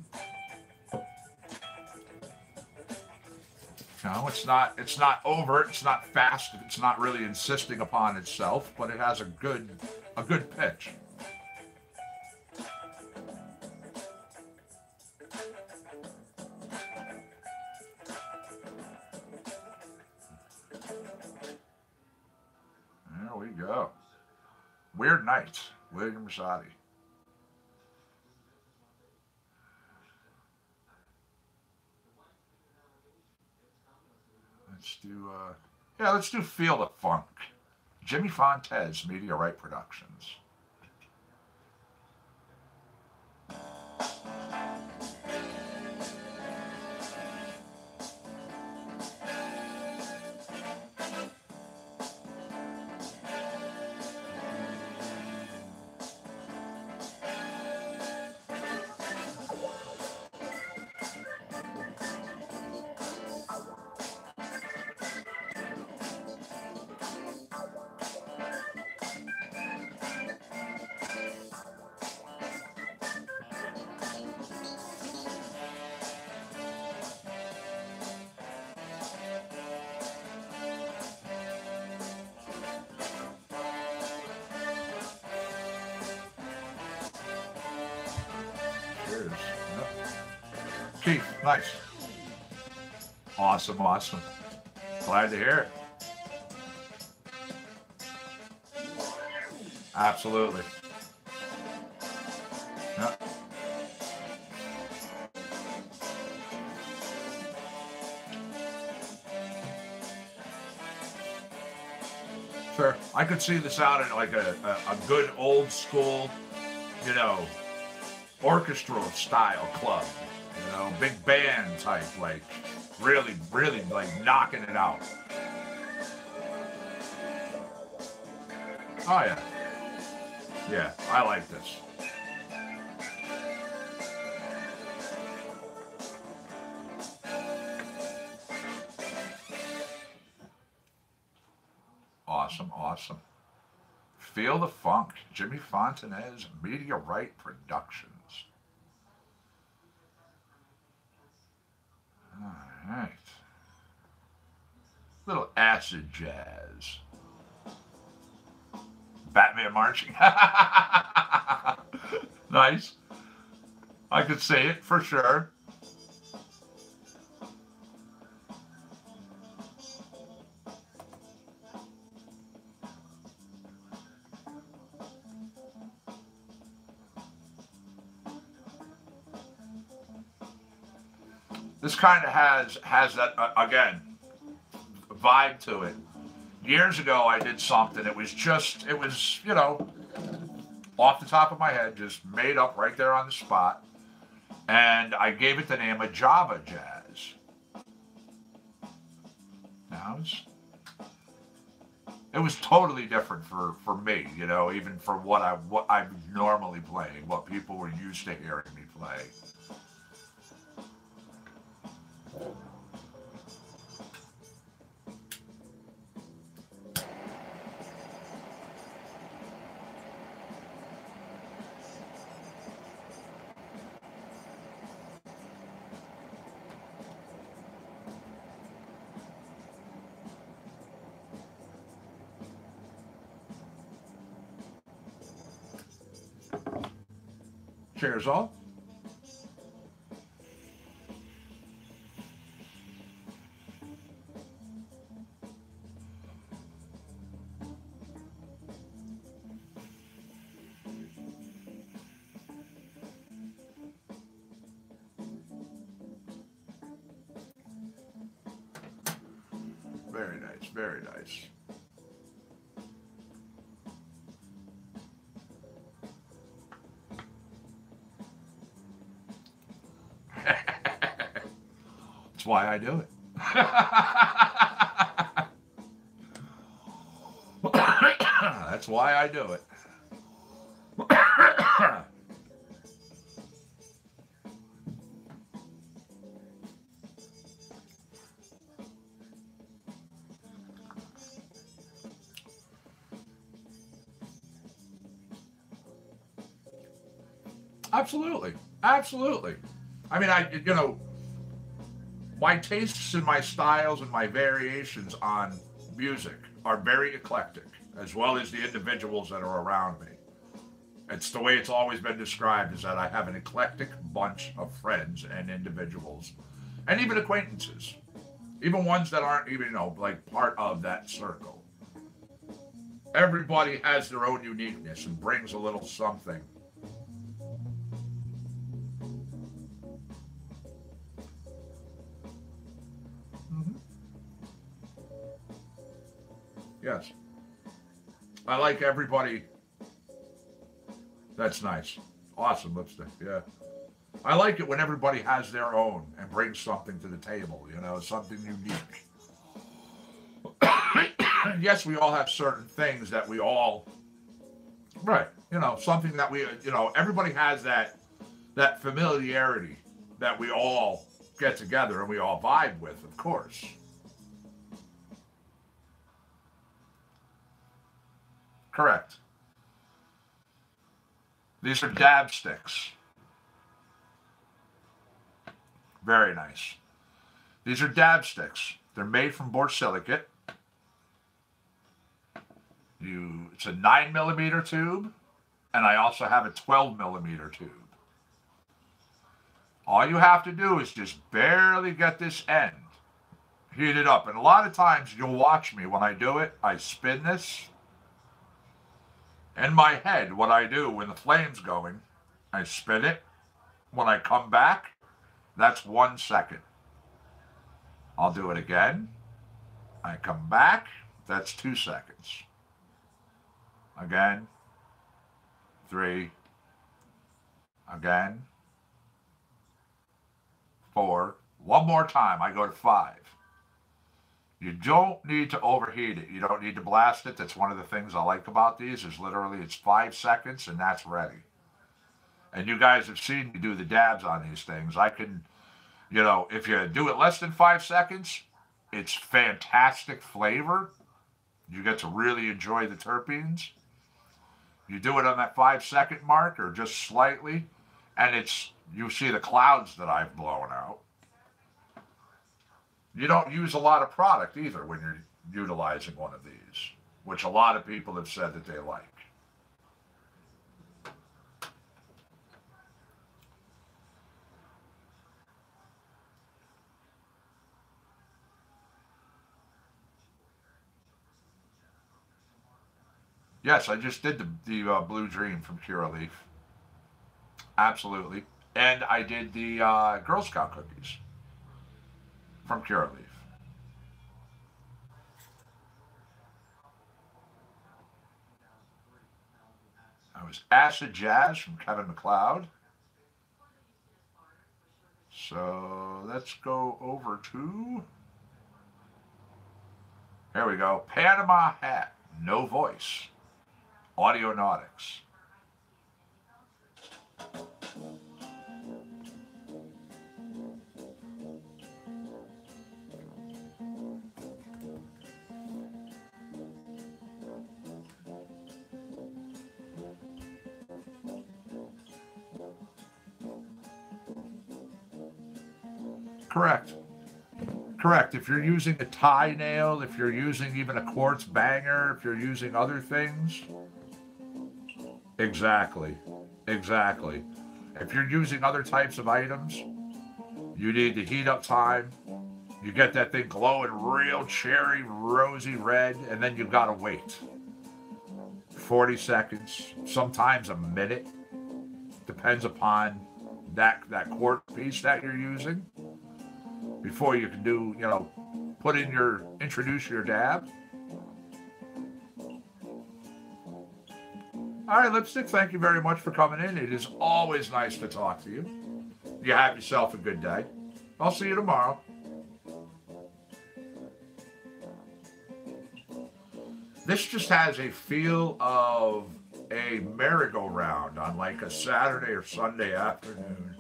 You know, it's not overt, it's not fast, it's not really insisting upon itself, but it has a good pitch. There we go. Weird Nights, William Rosati. Let's do Feel the Funk. Jimmy Fontez, Meteorite Productions. Cheers. Yep. Keith, nice. Awesome, awesome. Glad to hear it. Absolutely. Yep. Sure. I could see this out at like a good old school, you know, orchestral style club. You know, big band type, like really, really like knocking it out. Oh yeah. Yeah, I like this. Awesome, awesome. Feel the Funk, Jimmy Fontanez, Meteorite Productions. All right. Little acid jazz. Batman marching. Nice. I could see it for sure. This kind of has that again vibe to it. Years ago, I did something. It was off the top of my head, just made up right there on the spot, and I gave it the name of Java Jazz. Now it was totally different for me, even for what I'm normally playing, what people were used to hearing me play. Cheers, all. Very nice, very nice. why I do it. That's why I do it. Absolutely. Absolutely. I mean, my tastes and my styles and my variations on music are very eclectic, as well as the individuals that are around me. It's the way it's always been described, is that I have an eclectic bunch of friends and individuals, and even acquaintances, even ones that aren't even, like part of that circle. Everybody has their own uniqueness and brings a little something. Mm-hmm. Yes. I like everybody. That's nice. Awesome lipstick. Yeah. I like it when everybody has their own and brings something to the table, something unique. Yes, we all have certain things that we all, right, something that we, everybody has that familiarity that we all get together and we all vibe with, of course. Correct. These are dab sticks. Very nice. These are dab sticks. They're made from borosilicate. It's a 9mm tube, and I also have a 12mm tube. All you have to do is just barely get this end heated up. And a lot of times you'll watch me when I do it, I spin this. In my head, what I do when the flame's going, I spin it. When I come back, that's 1 second. I'll do it again. I come back, that's 2 seconds. Again, 3, again, 4. One more time, I go to 5. You don't need to overheat it. You don't need to blast it. That's one of the things I like about these is literally it's 5 seconds and that's ready. And you guys have seen me do the dabs on these things. I can, if you do it less than 5 seconds, it's fantastic flavor. You get to really enjoy the terpenes. You do it on that 5 second mark or just slightly, and you see the clouds that I've blown out. You don't use a lot of product either when you're utilizing one of these, which a lot of people have said that they like. Yes, I just did the Blue Dream from Curaleaf. Absolutely. And I did the Girl Scout cookies from Curaleaf. I was Acid Jazz from Kevin MacLeod. So let's go over to, here we go, Panama Hat, No Voice, Audionautics. Correct. Correct. If you're using a tie nail, if you're using even a quartz banger, if you're using other things. Exactly. Exactly. If you're using other types of items, you need to heat up time. You get that thing glowing real cherry, rosy red, and then you've got to wait. 40 seconds, sometimes a minute. Depends upon that quartz piece that you're using. Before you can do, introduce your dab. All right, Lipstick, thank you very much for coming in. It is always nice to talk to you. You have yourself a good day. I'll see you tomorrow. This just has a feel of a merry-go-round on like a Saturday or Sunday afternoon.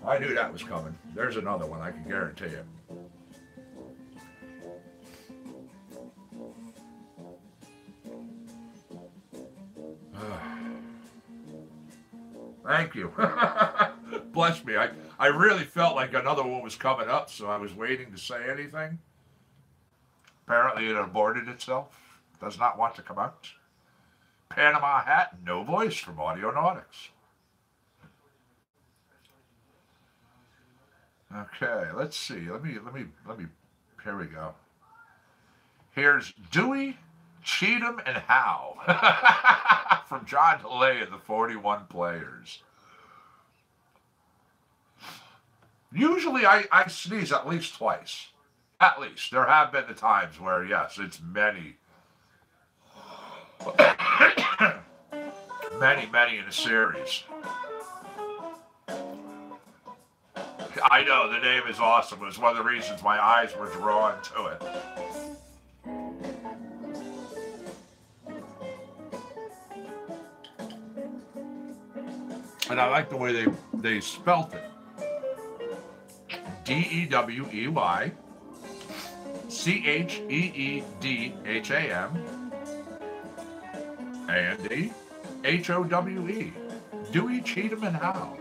I knew that was coming. There's another one, I can guarantee it. Thank you. Bless me. I really felt like another one was coming up, so I was waiting to say anything. Apparently it aborted itself. Does not want to come out. Panama hat, no voice from Audionautics. Okay, let's see. Let me. Here we go. Here's Dewey, Cheatham, and Howe from John DeLay and the 41 Players. Usually I sneeze at least twice. At least. There have been the times where, yes, it's many. many in a series. I know, the name is awesome. It was one of the reasons my eyes were drawn to it. And I like the way they spelt it. Dewey, Cheeddham, Andy, Howe. Dewey, Cheatham, and Howe.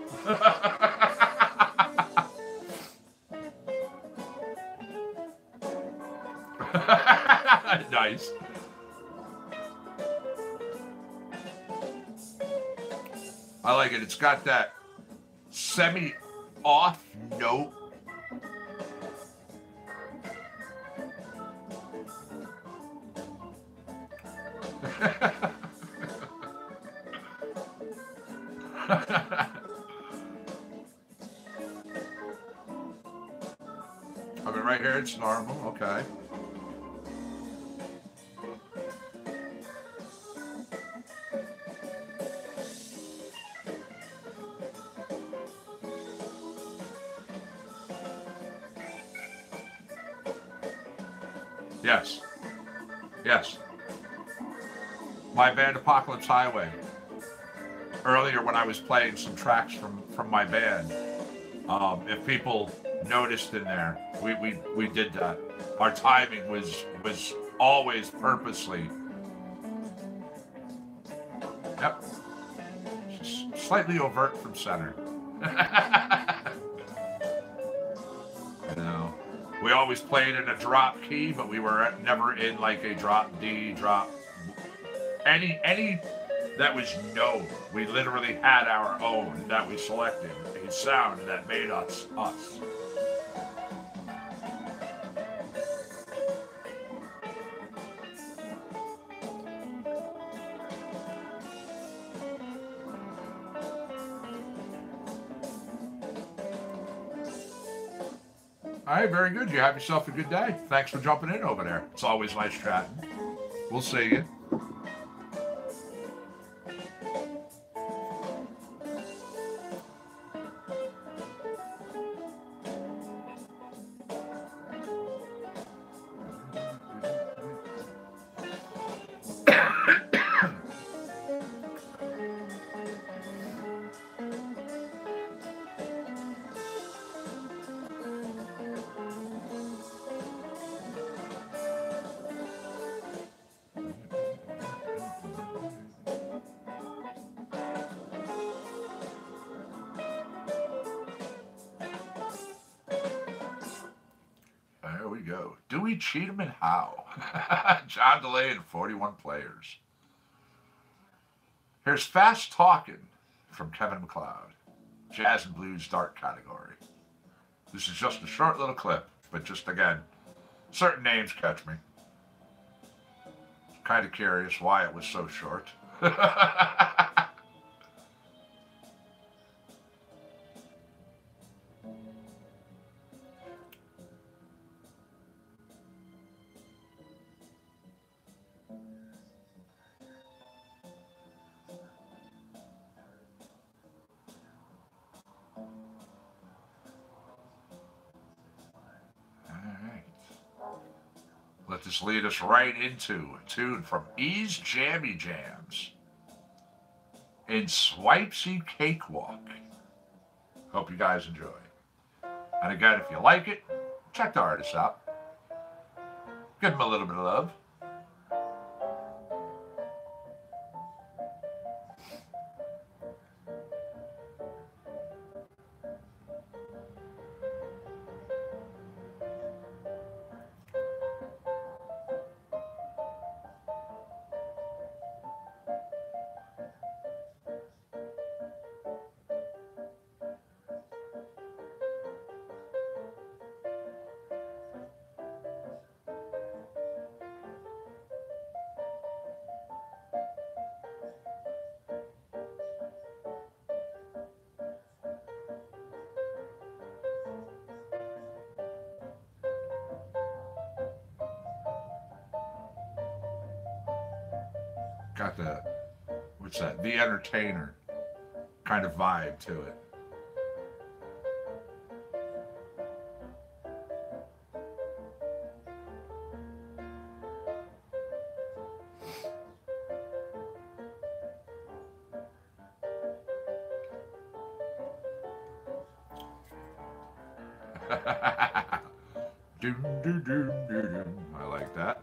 Nice. I like it. It's got that semi-off note. I mean, right here it's normal. Okay. Yes. Yes. My band Apocalypse Highway. Earlier when I was playing some tracks from my band, if people noticed in there, we did that. Our timing was always purposely. Yep. Just slightly overt from center. No. We always played in a drop key, but we were never in like a drop D, drop any that was known. We literally had our own that we selected, a sound that made us us. All right, very good. You have yourself a good day. Thanks for jumping in over there. It's always nice chatting. We'll see you. There we go. Dewey, Cheatham, and Howe. John DeLay and 41 Players. Here's Fast Talkin' from Kevin MacLeod. Jazz and blues dark category. This is just a short little clip, but just again, certain names catch me. Kind of curious why it was so short. let this lead us right into a tune from E's Jammy Jams in Swipesy Cakewalk. Hope you guys enjoy. And again, if you like it, check the artists out. Give them a little bit of love. Got the, what's that? The Entertainer kind of vibe to it. Doom, doom, doom, doom, doom. I like that.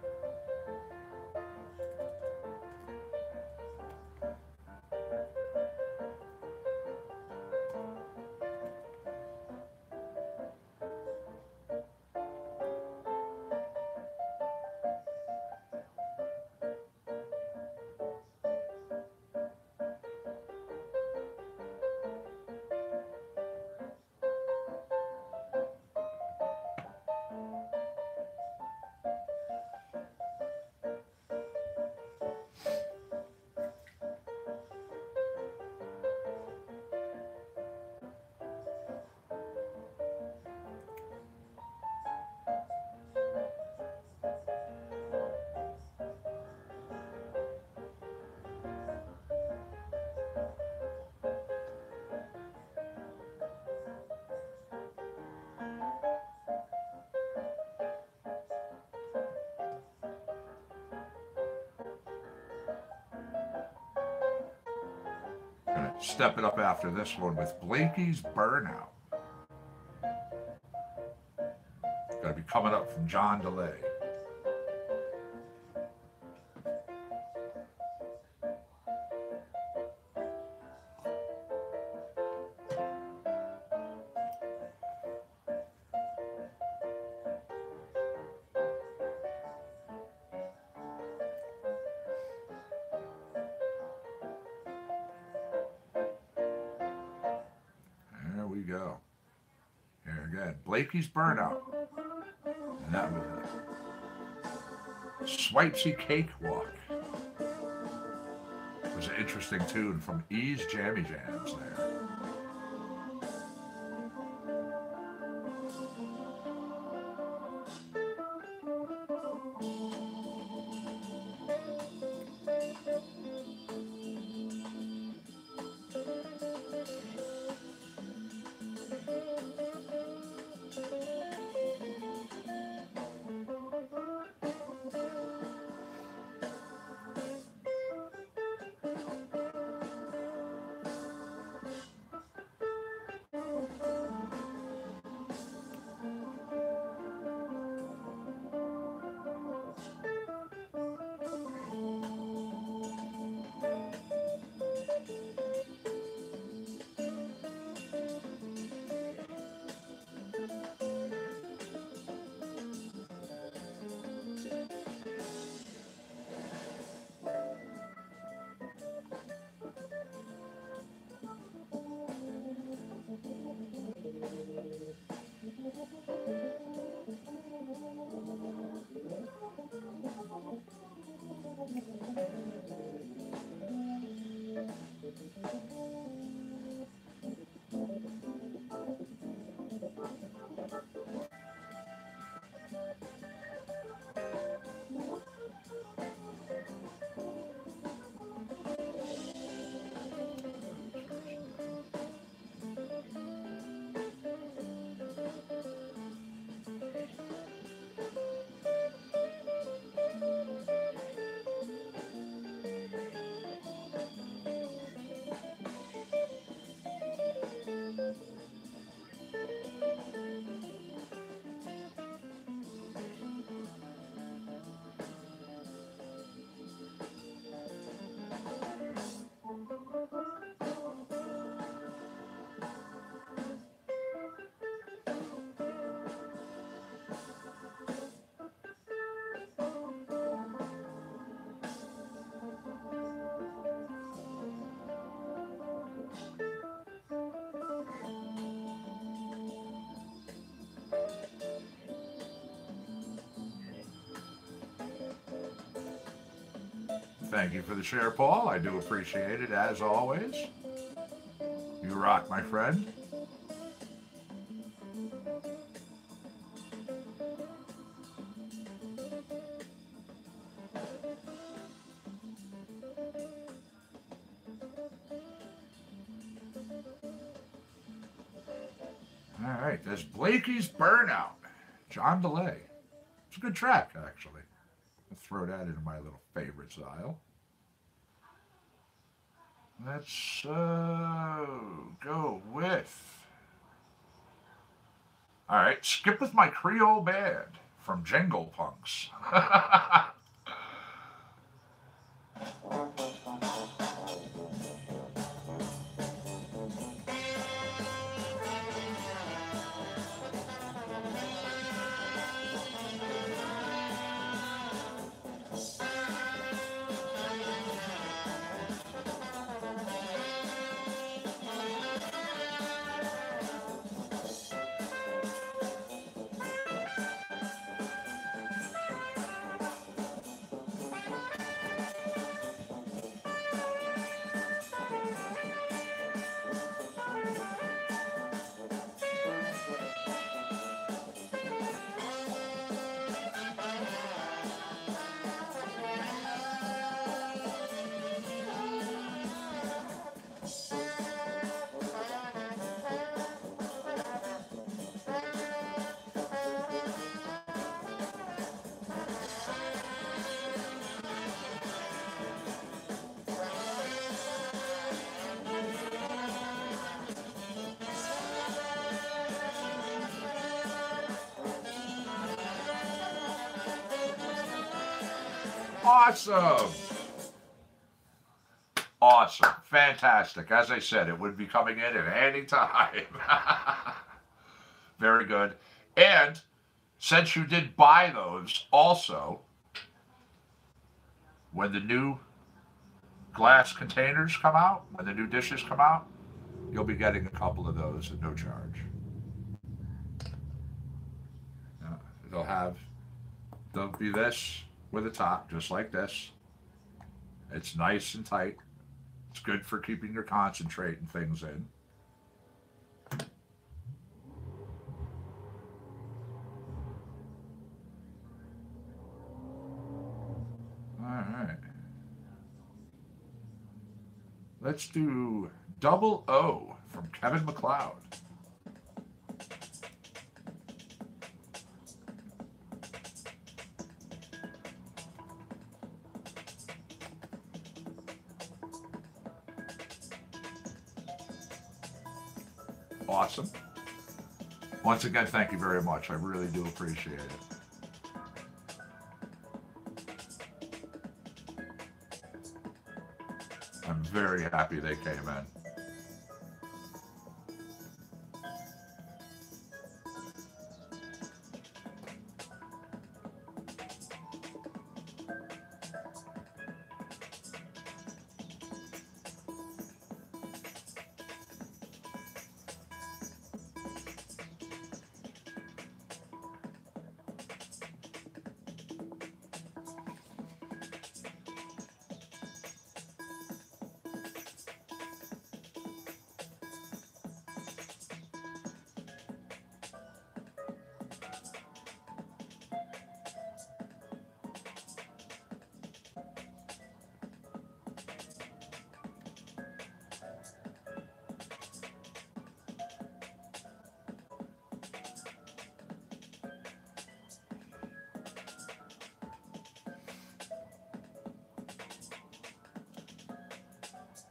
Step it up after this one with Blakey's Burnout. Gonna be coming up from John DeLay. Go. Here again, Blakey's Burnout. And that was a Swipesy Cakewalk. It was an interesting tune from E's Jammy Jams there. Thank you for the share, Paul. I do appreciate it, as always. You rock, my friend. All right, there's Blakey's Burnout. John DeLay. It's a good track, actually. I'll throw that into my little favorites aisle. Let's go with... All right, Skip with My Creole Band from Jingle Punks. Awesome. Awesome. Fantastic. As I said, it would be coming in at any time. Very good. And since you did buy those, also, when the new glass containers come out, when the new dishes come out, you'll be getting a couple of those at no charge. They'll be this with a top, just like this. It's nice and tight. It's good for keeping your concentrate and things in. All right. Let's do Double O from Kevin MacLeod. Awesome. Once again, thank you very much. I really do appreciate it. I'm very happy they came in.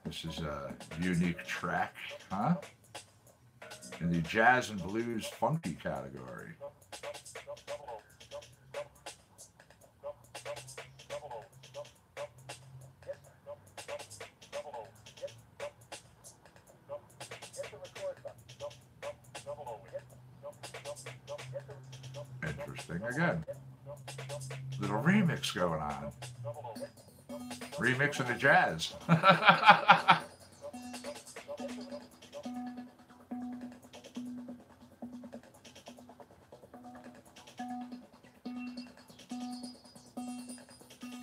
This is a unique track, huh? In the jazz and blues funky category. Interesting again. Little remix going on. Remixing the jazz.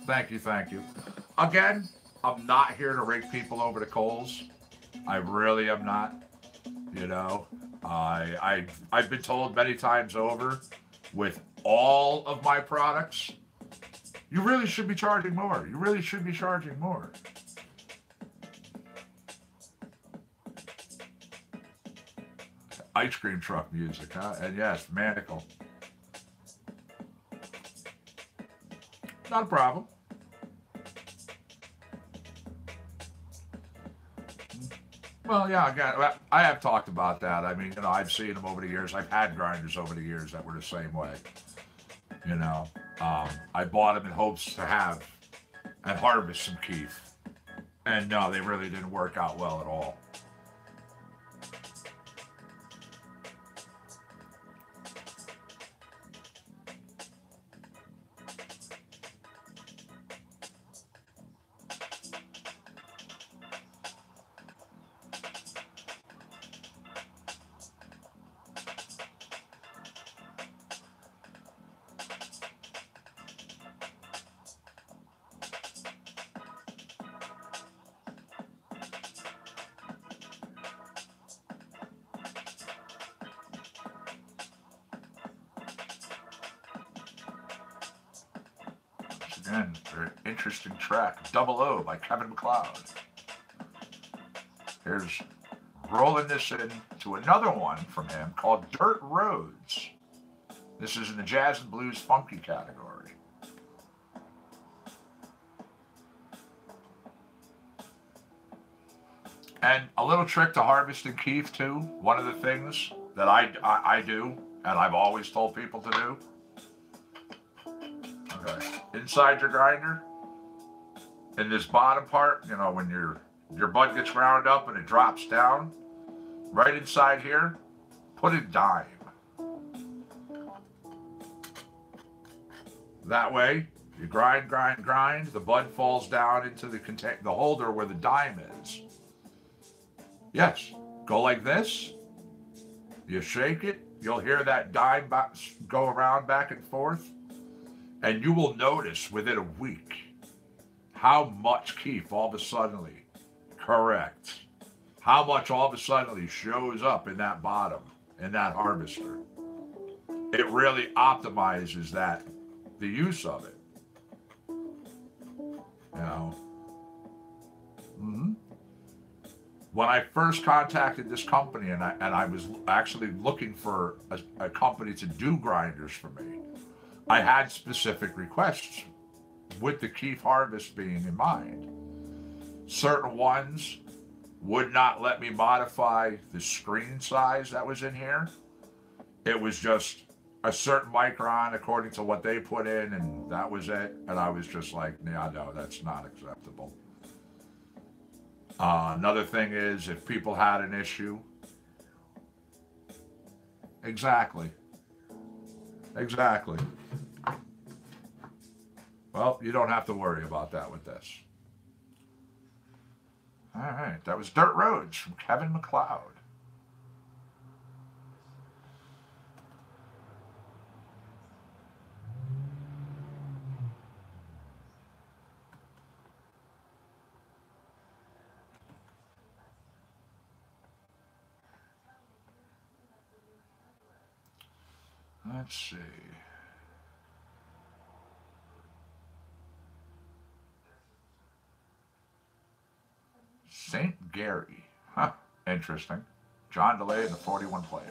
Thank you, thank you. Again, I'm not here to rake people over the coals. I really am not. You know, I've been told many times over, with all of my products, you really should be charging more. You really should be charging more. Ice cream truck music, huh? And yes, Manical. Not a problem. Well, yeah, again, I have talked about that. I mean, I've seen them over the years. I've had grinders over the years that were the same way. You know, I bought them in hopes to have and harvest some keef. And no, they really didn't work out well at all. Again, very interesting track. Double O by Kevin MacLeod. Here's rolling this into another one from him called Dirt Roads. This is in the jazz and blues funky category. And a little trick to harvesting keef too. One of the things that I do, and I've always told people to do. Okay. Inside your grinder, in this bottom part, when your bud gets ground up and it drops down, right inside here, put a dime. That way, you grind, the bud falls down into the holder where the dime is. Yes, go like this, you shake it, you'll hear that dime go around back and forth, and you will notice within a week how much keef all of a sudden, correct, how much all of a sudden shows up in that bottom, in that harvester. It really optimizes the use of it. Mm-hmm. When I first contacted this company, and I was actually looking for a company to do grinders for me, I had specific requests with the keef harvest being in mind. Certain ones would not let me modify the screen size that was in here. It was just a certain micron according to what they put in, and that was it. And I was just like, yeah, no, that's not acceptable. Another thing is if people had an issue. Exactly. Well, you don't have to worry about that with this. All right, that was Dirt Roads from Kevin MacLeod. Let's see. St. Gary. Huh, interesting. John DeLay and the 41 Players.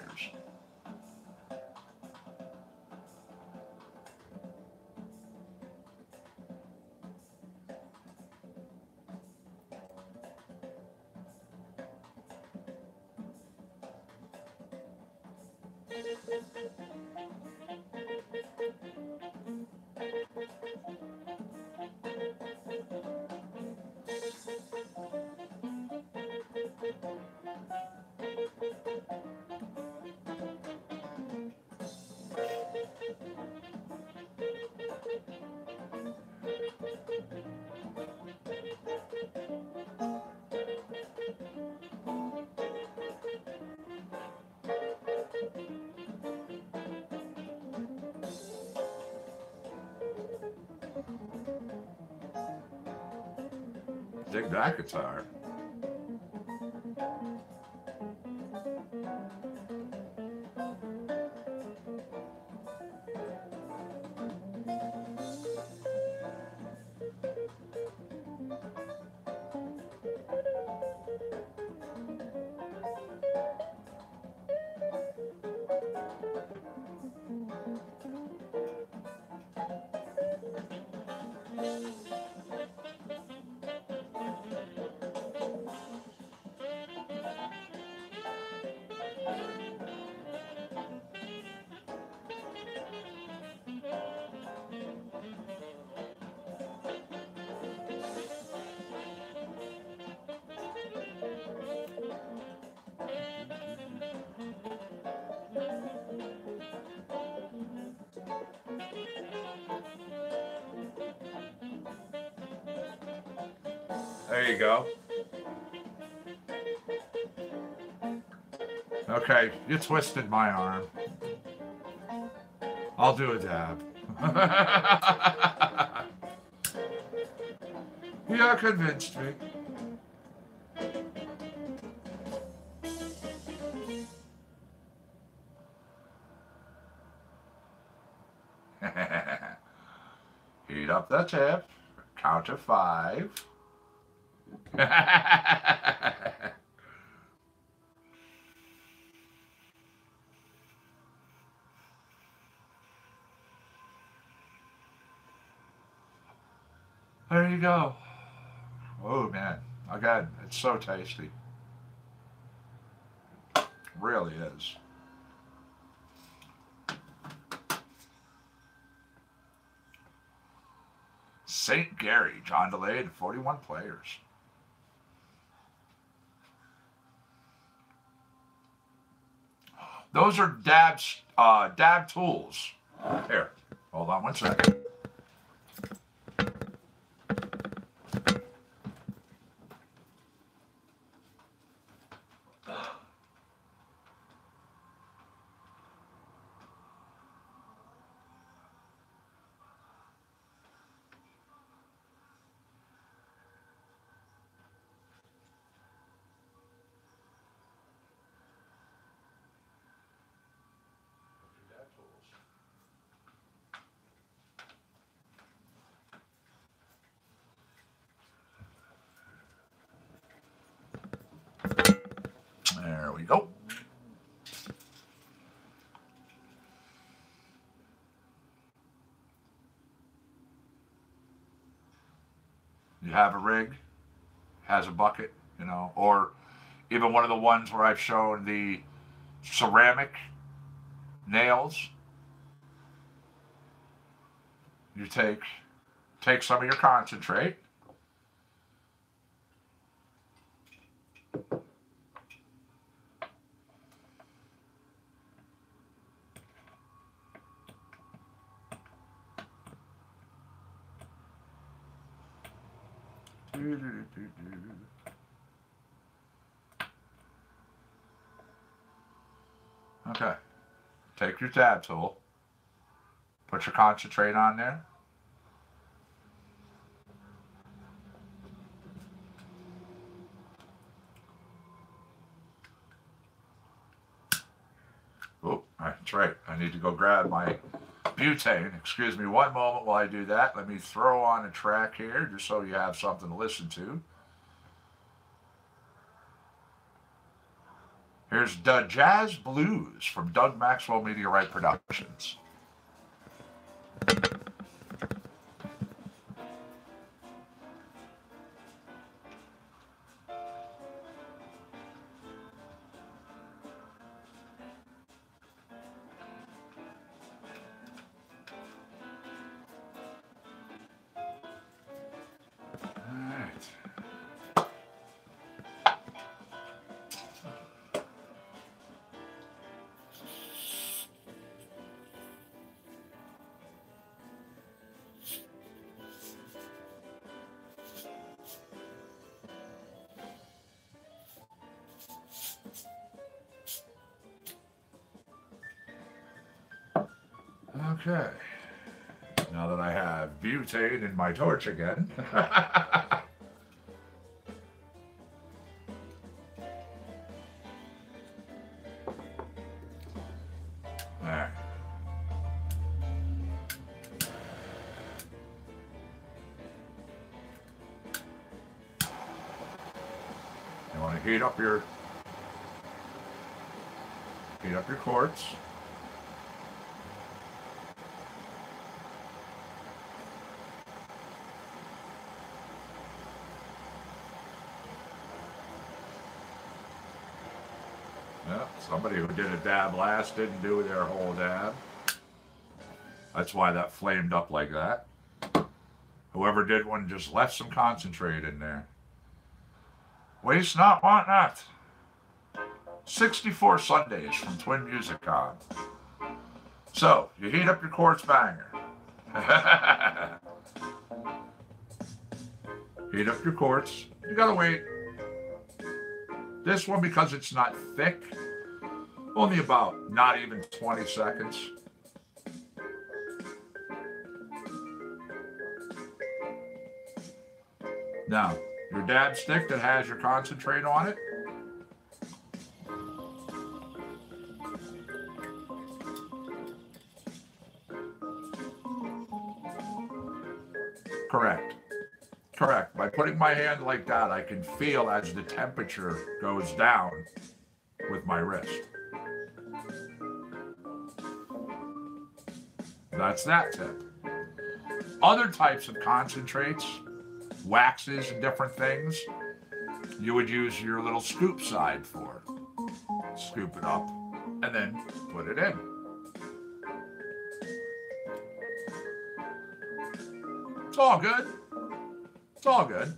Dig that guitar. There you go. Okay, you twisted my arm. I'll do a dab. You convinced me. Heat up the tip. Count to 5. There you go. Oh man, again, it's so tasty. It really is. St. Gary, John DeLay, and 41 players. Those are dab tools. Here, hold on one second. There we go. You have a rig, has a bucket, you know, or even one of the ones where I've shown the ceramic nails. You take some of your concentrate. Okay. Take your dab tool. Put your concentrate on there. Oh, that's right. I need to go grab my butane. Excuse me one moment while I do that. Let me throw on a track here just so you have something to listen to. Here's the Jazz Blues from Doug Maxwell Meteorite Productions. Okay, now that I have butane in my torch again, heat up your quartz. Yeah, somebody who did a dab last didn't do their whole dab. That's why that flamed up like that. Whoever did one just left some concentrate in there. Waste not, want not. 64 Sundays from Twin Music Con. So, you heat up your quartz banger. Heat up your quartz. You gotta wait. This one, because it's not thick, only about not even 20 seconds. Now, your dab stick that has your concentrate on it, correct. Correct. By putting my hand like that, I can feel as the temperature goes down with my wrist. That's that tip. Other types of concentrates, waxes and different things, you would use your little scoop side for. Scoop it up and then put it in. It's all good. It's all good.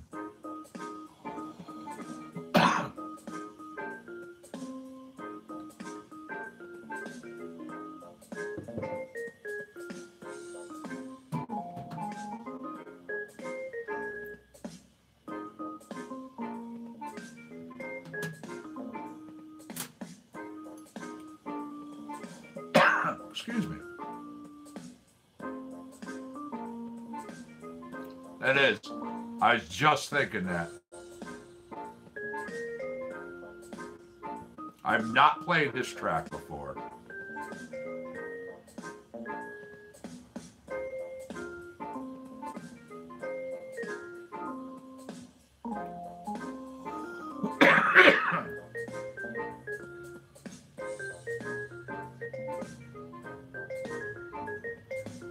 Excuse me. It is. I was just thinking that. I've not played this track before.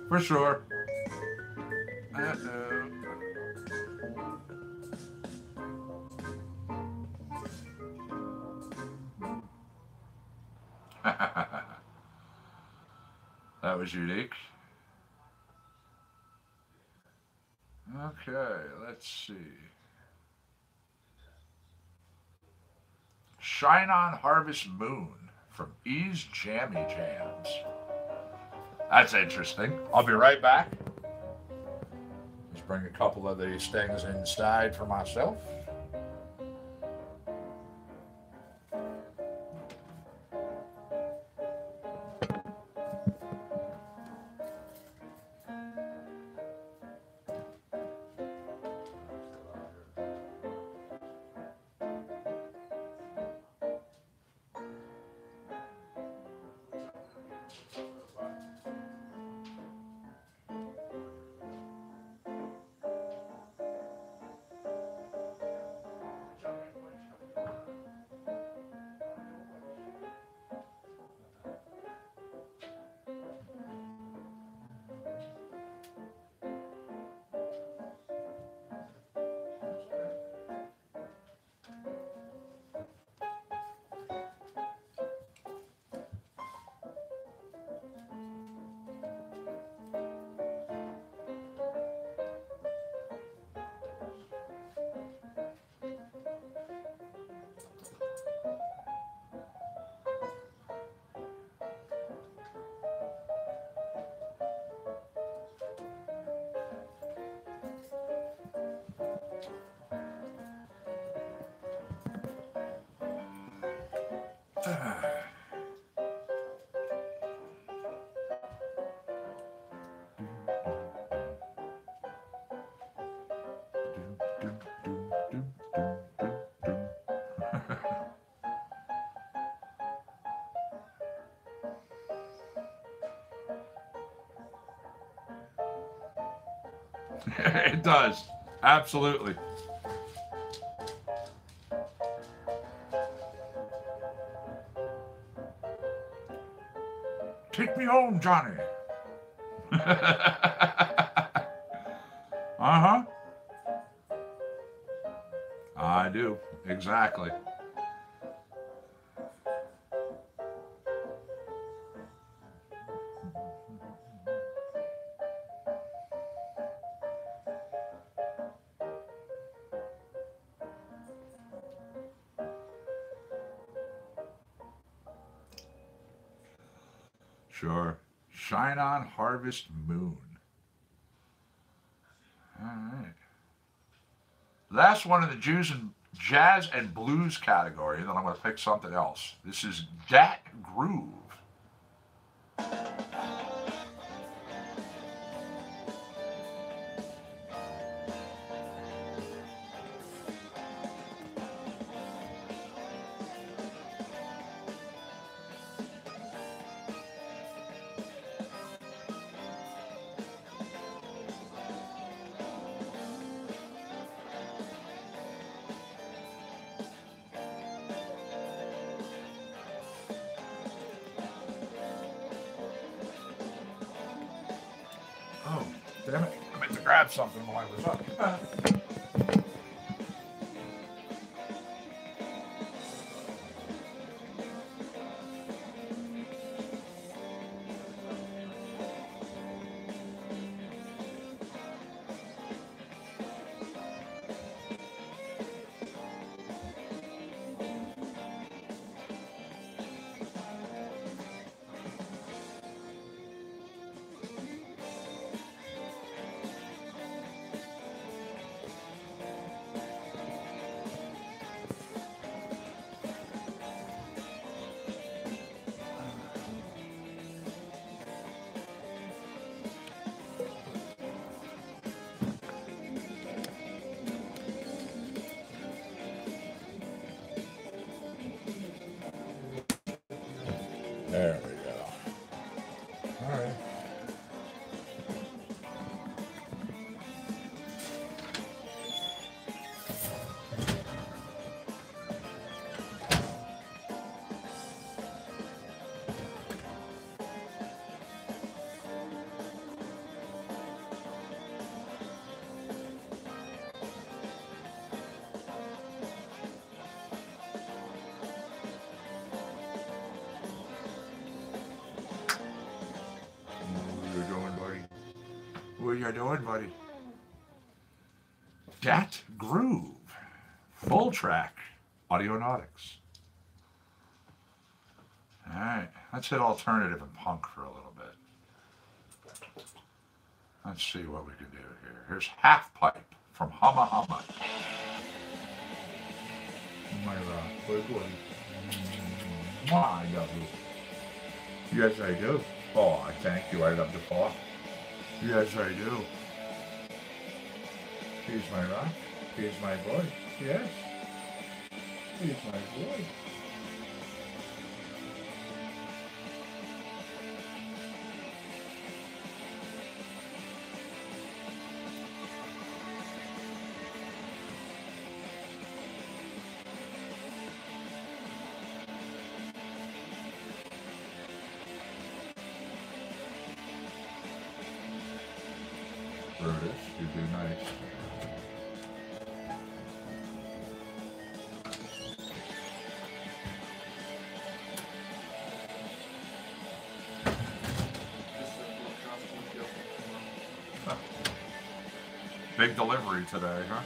For sure. That was unique. Okay, let's see. Shine On Harvest Moon from E's Jammy Jams. That's interesting. I'll be right back. Let's bring a couple of these things inside for myself. It does. Absolutely. Take me home, Johnny. Uh-huh. I do. Exactly. Sure. Shine on Harvest Moon. All right. Last one in the jazz and blues category, and then I'm going to pick something else. This is Dat Groove. Oh, damn it. I meant to grab something while I was up. There we go. All right. What you doing, buddy? Dat Groove. Full track. Audionautics. Alright, let's hit alternative and punk for a little bit. Let's see what we can do here. Here's Half Pipe from Humma Humma. My boy. I love you. Yes, I do. Oh, I thank you. I love the paw. Yes, I do. He's my rock. He's my boy. Yes. He's my boy. Brutus, you do nice. Big delivery today, huh?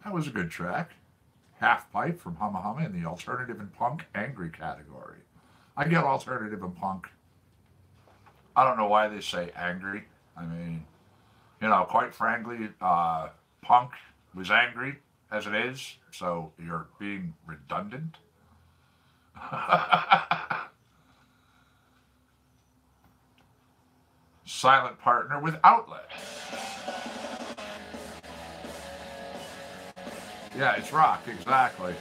That was a good track. Half Pipe from Humma Humma in the alternative and punk angry category. I get alternative and punk. I don't know why they say angry. I mean, you know, quite frankly, punk was angry as it is, so you're being redundant. Silent Partner with Outlet. Yeah, it's rock, exactly.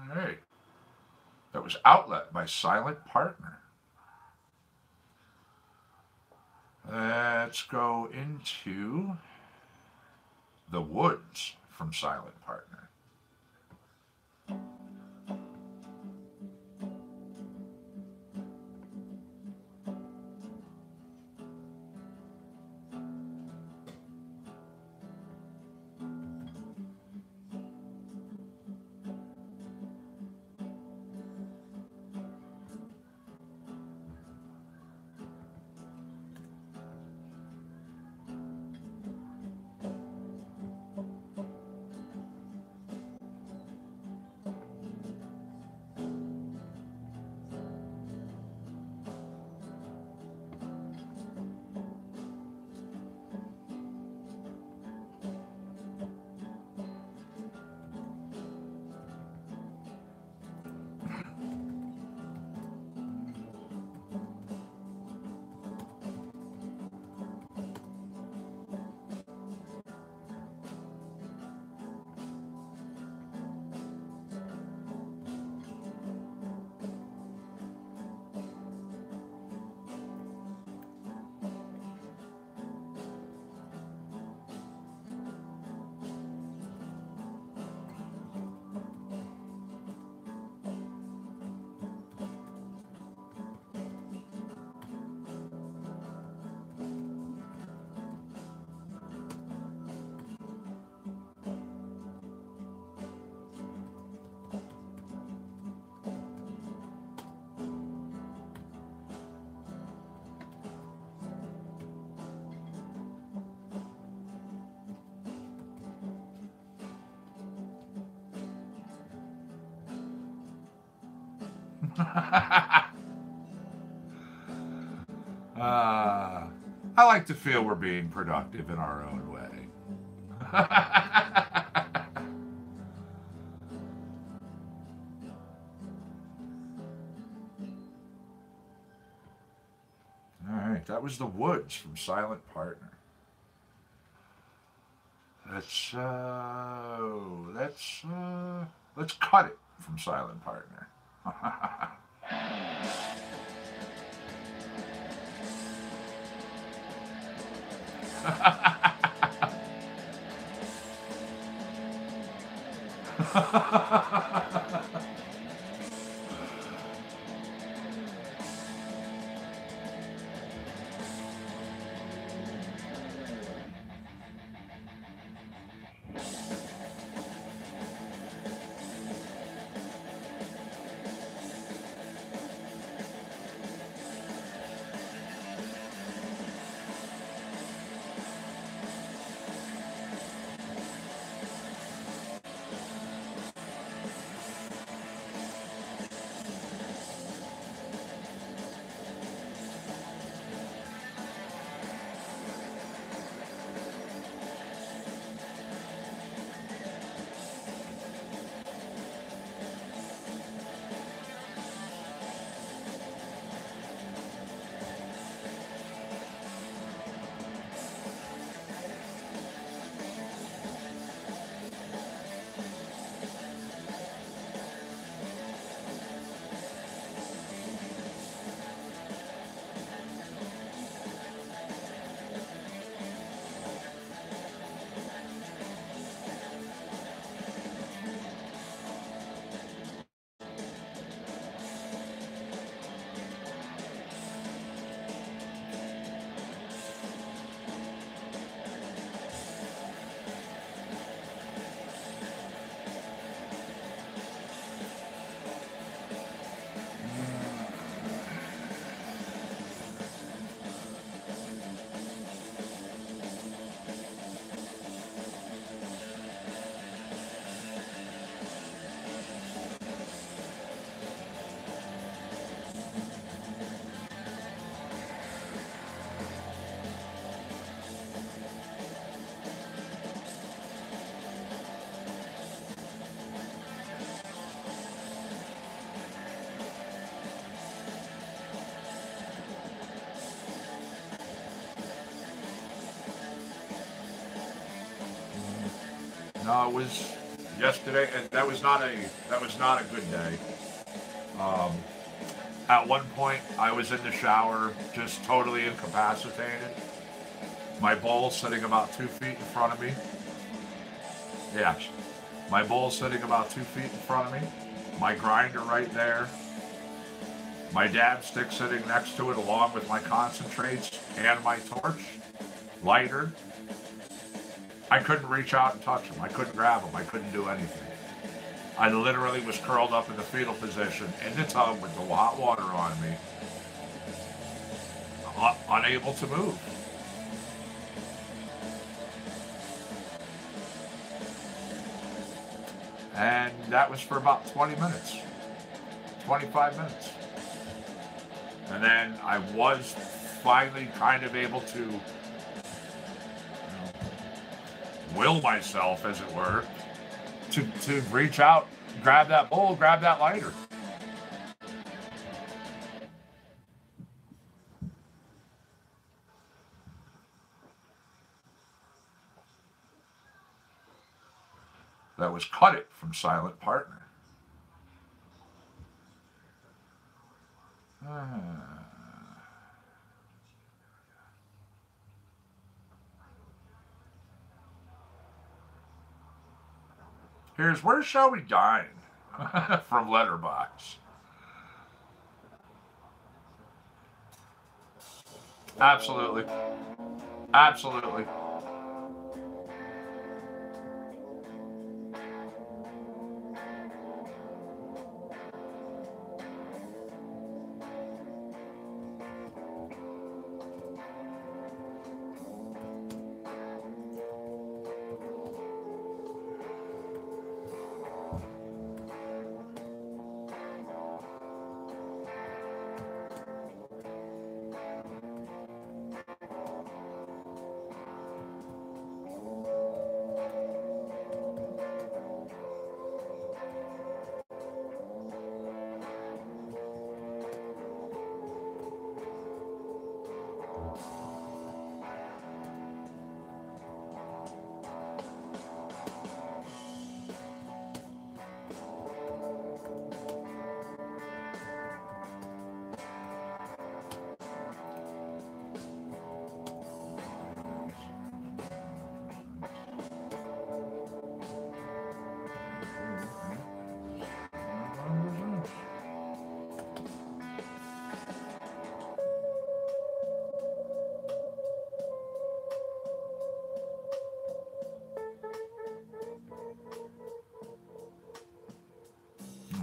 All right. That was Outlet by Silent Partner. Let's go into The Woods from Silent Partner. I like to feel we're being productive in our own way. All right, that was The Woods from Silent Partner. Let's cut it from Silent Partner. No, it was yesterday, and that was not a good day. Um, at one point, I was in the shower, just totally incapacitated. My bowl sitting about 2 feet in front of me. Yeah, my bowl sitting about 2 feet in front of me. My grinder right there. My dab stick sitting next to it, along with my concentrates and my torch, lighter. I couldn't reach out and touch them. I couldn't grab them. I couldn't do anything. I literally was curled up in the fetal position in the tub with the hot water on me, unable to move. And that was for about 20 minutes, 25 minutes. And then I was finally kind of able to will myself, as it were, to reach out, grab that bowl, grab that lighter. That was Cut It from Silent Partner. Here's Where Shall We Dine from Letterbox. Absolutely. Absolutely.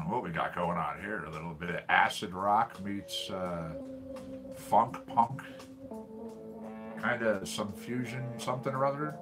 What we got going on here? A little bit of acid rock meets funk punk, kind of some fusion something or other.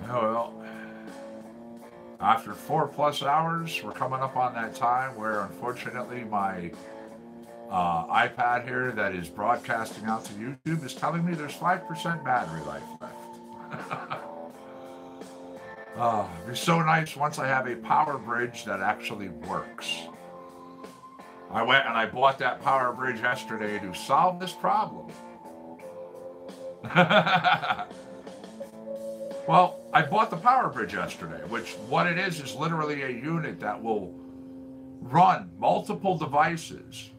Well, after 4+ hours, we're coming up on that time where, unfortunately, my iPad here that is broadcasting out to YouTube is telling me there's 5% battery life left. It'd be so nice once I have a power bridge that actually works. I went and I bought that power bridge yesterday to solve this problem. Well, I bought the power bridge yesterday, which what it is literally a unit that will run multiple devices.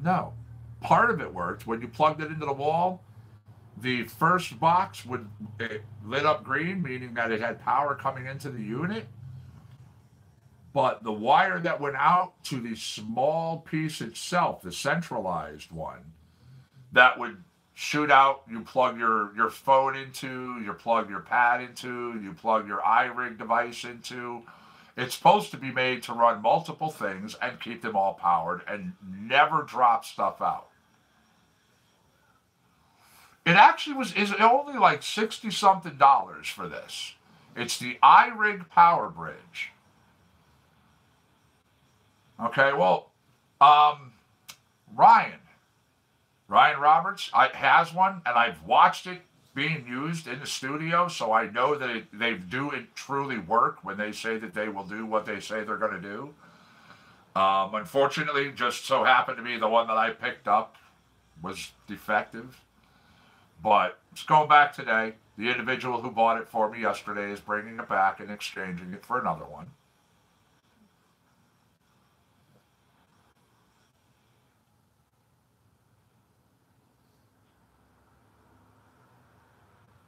No. Part of it worked. When you plugged it into the wall, the first box it lit up green, meaning that it had power coming into the unit. But the wire that went out to the small piece itself, the centralized one, that would shoot out, you plug your phone into, you plug your pad into, you plug your iRig device into. It's supposed to be made to run multiple things and keep them all powered and never drop stuff out. It actually is only like $60-something for this. It's the iRig Power Bridge. Okay, well, Ryan Roberts has one, and I've watched it being used in the studio, so I know that they do it truly work when they say that they will do what they say they're going to do. Unfortunately, just so happened to be the one that I picked up was defective. But it's going back today. The individual who bought it for me yesterday is bringing it back and exchanging it for another one.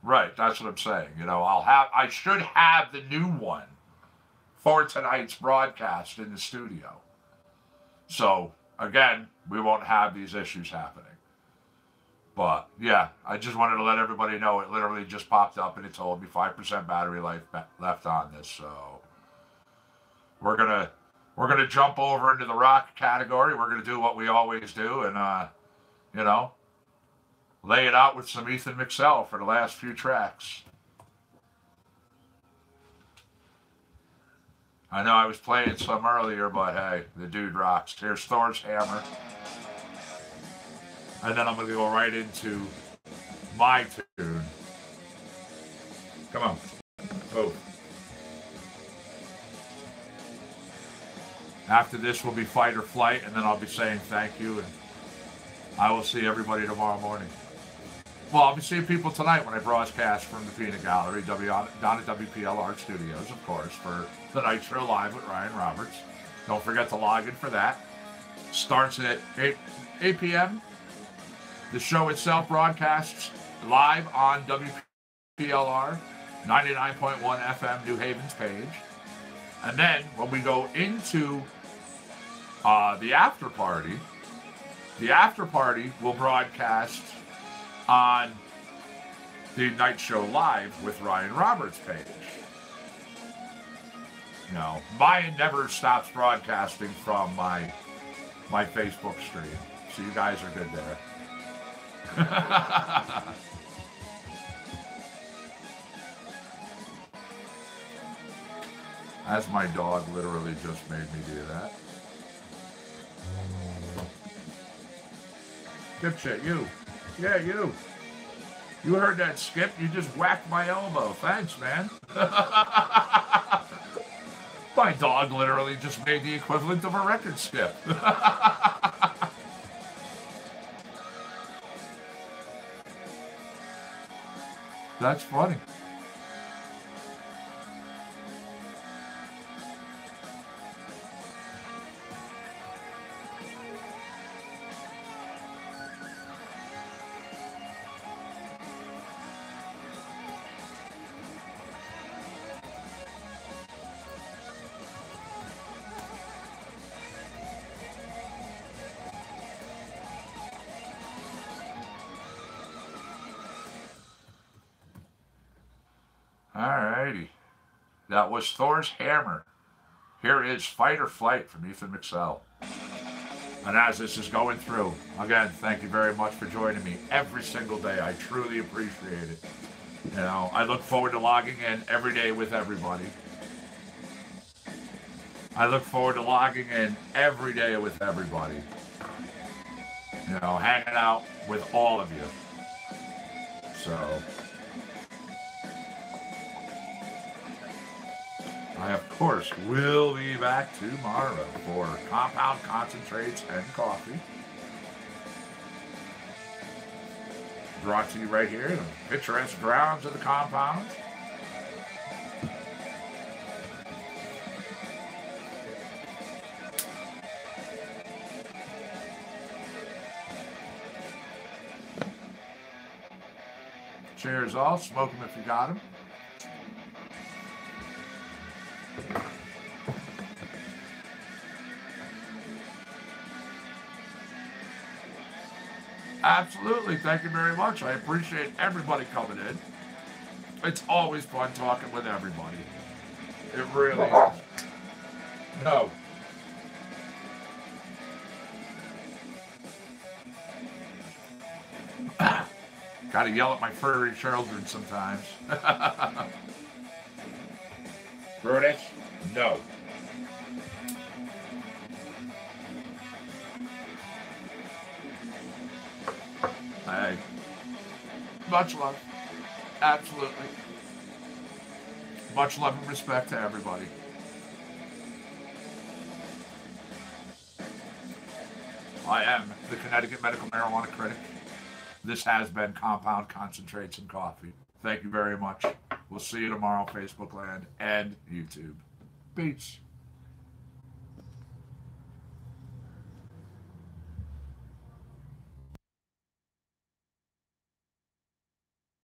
Right, that's what I'm saying. You know, I should have the new one for tonight's broadcast in the studio. So, again, we won't have these issues happening. But, yeah, I just wanted to let everybody know it literally just popped up and it told me 5% battery life left on this. So, we're gonna jump over into the rock category. We're gonna do what we always do and, you know, lay it out with some Ethan McSell for the last few tracks. I know I was playing some earlier, but hey, the dude rocks. Here's Thor's Hammer. And then I'm going to go right into my tune. Come on. Move. After this will be Fight or Flight, and then I'll be saying thank you, and I will see everybody tomorrow morning. Well, I'll be seeing people tonight when I broadcast from the Peanut Gallery, down at WPL Art Studios, of course, for the Night Show Live with Ryan Roberts. Don't forget to log in for that. Starts at 8 p.m. The show itself broadcasts live on WPLR 99.1 FM New Haven's page. And then when we go into the after party will broadcast on the Night Show Live with Ryan Roberts page. You know, mine never stops broadcasting from my Facebook stream. So you guys are good there. As my dog literally just made me do that. Dipshit, you. Yeah, you. You heard that skip? You just whacked my elbow. Thanks, man. My dog literally just made the equivalent of a record skip. That's funny. Alrighty. That was Thor's Hammer. Here is Fight or Flight from Ethan McSell. And as this is going through, again, thank you very much for joining me every single day. I truly appreciate it. You know, I look forward to logging in every day with everybody. I look forward to logging in every day with everybody. You know, hanging out with all of you. So I, of course, will be back tomorrow for Compound Concentrates and Coffee. Brought to you right here in the picturesque grounds of the compound. Cheers all. Smoke them if you got them. Absolutely. Thank you very much. I appreciate everybody coming in. It's always fun talking with everybody. It really is. No. Gotta yell at my furry children sometimes. Brutus? No. Hey. Much love. Absolutely. Much love and respect to everybody. I am the Connecticut Medical Marijuana Critic. This has been Compound Concentrates and Coffee. Thank you very much. We'll see you tomorrow, Facebook land and YouTube. Peace.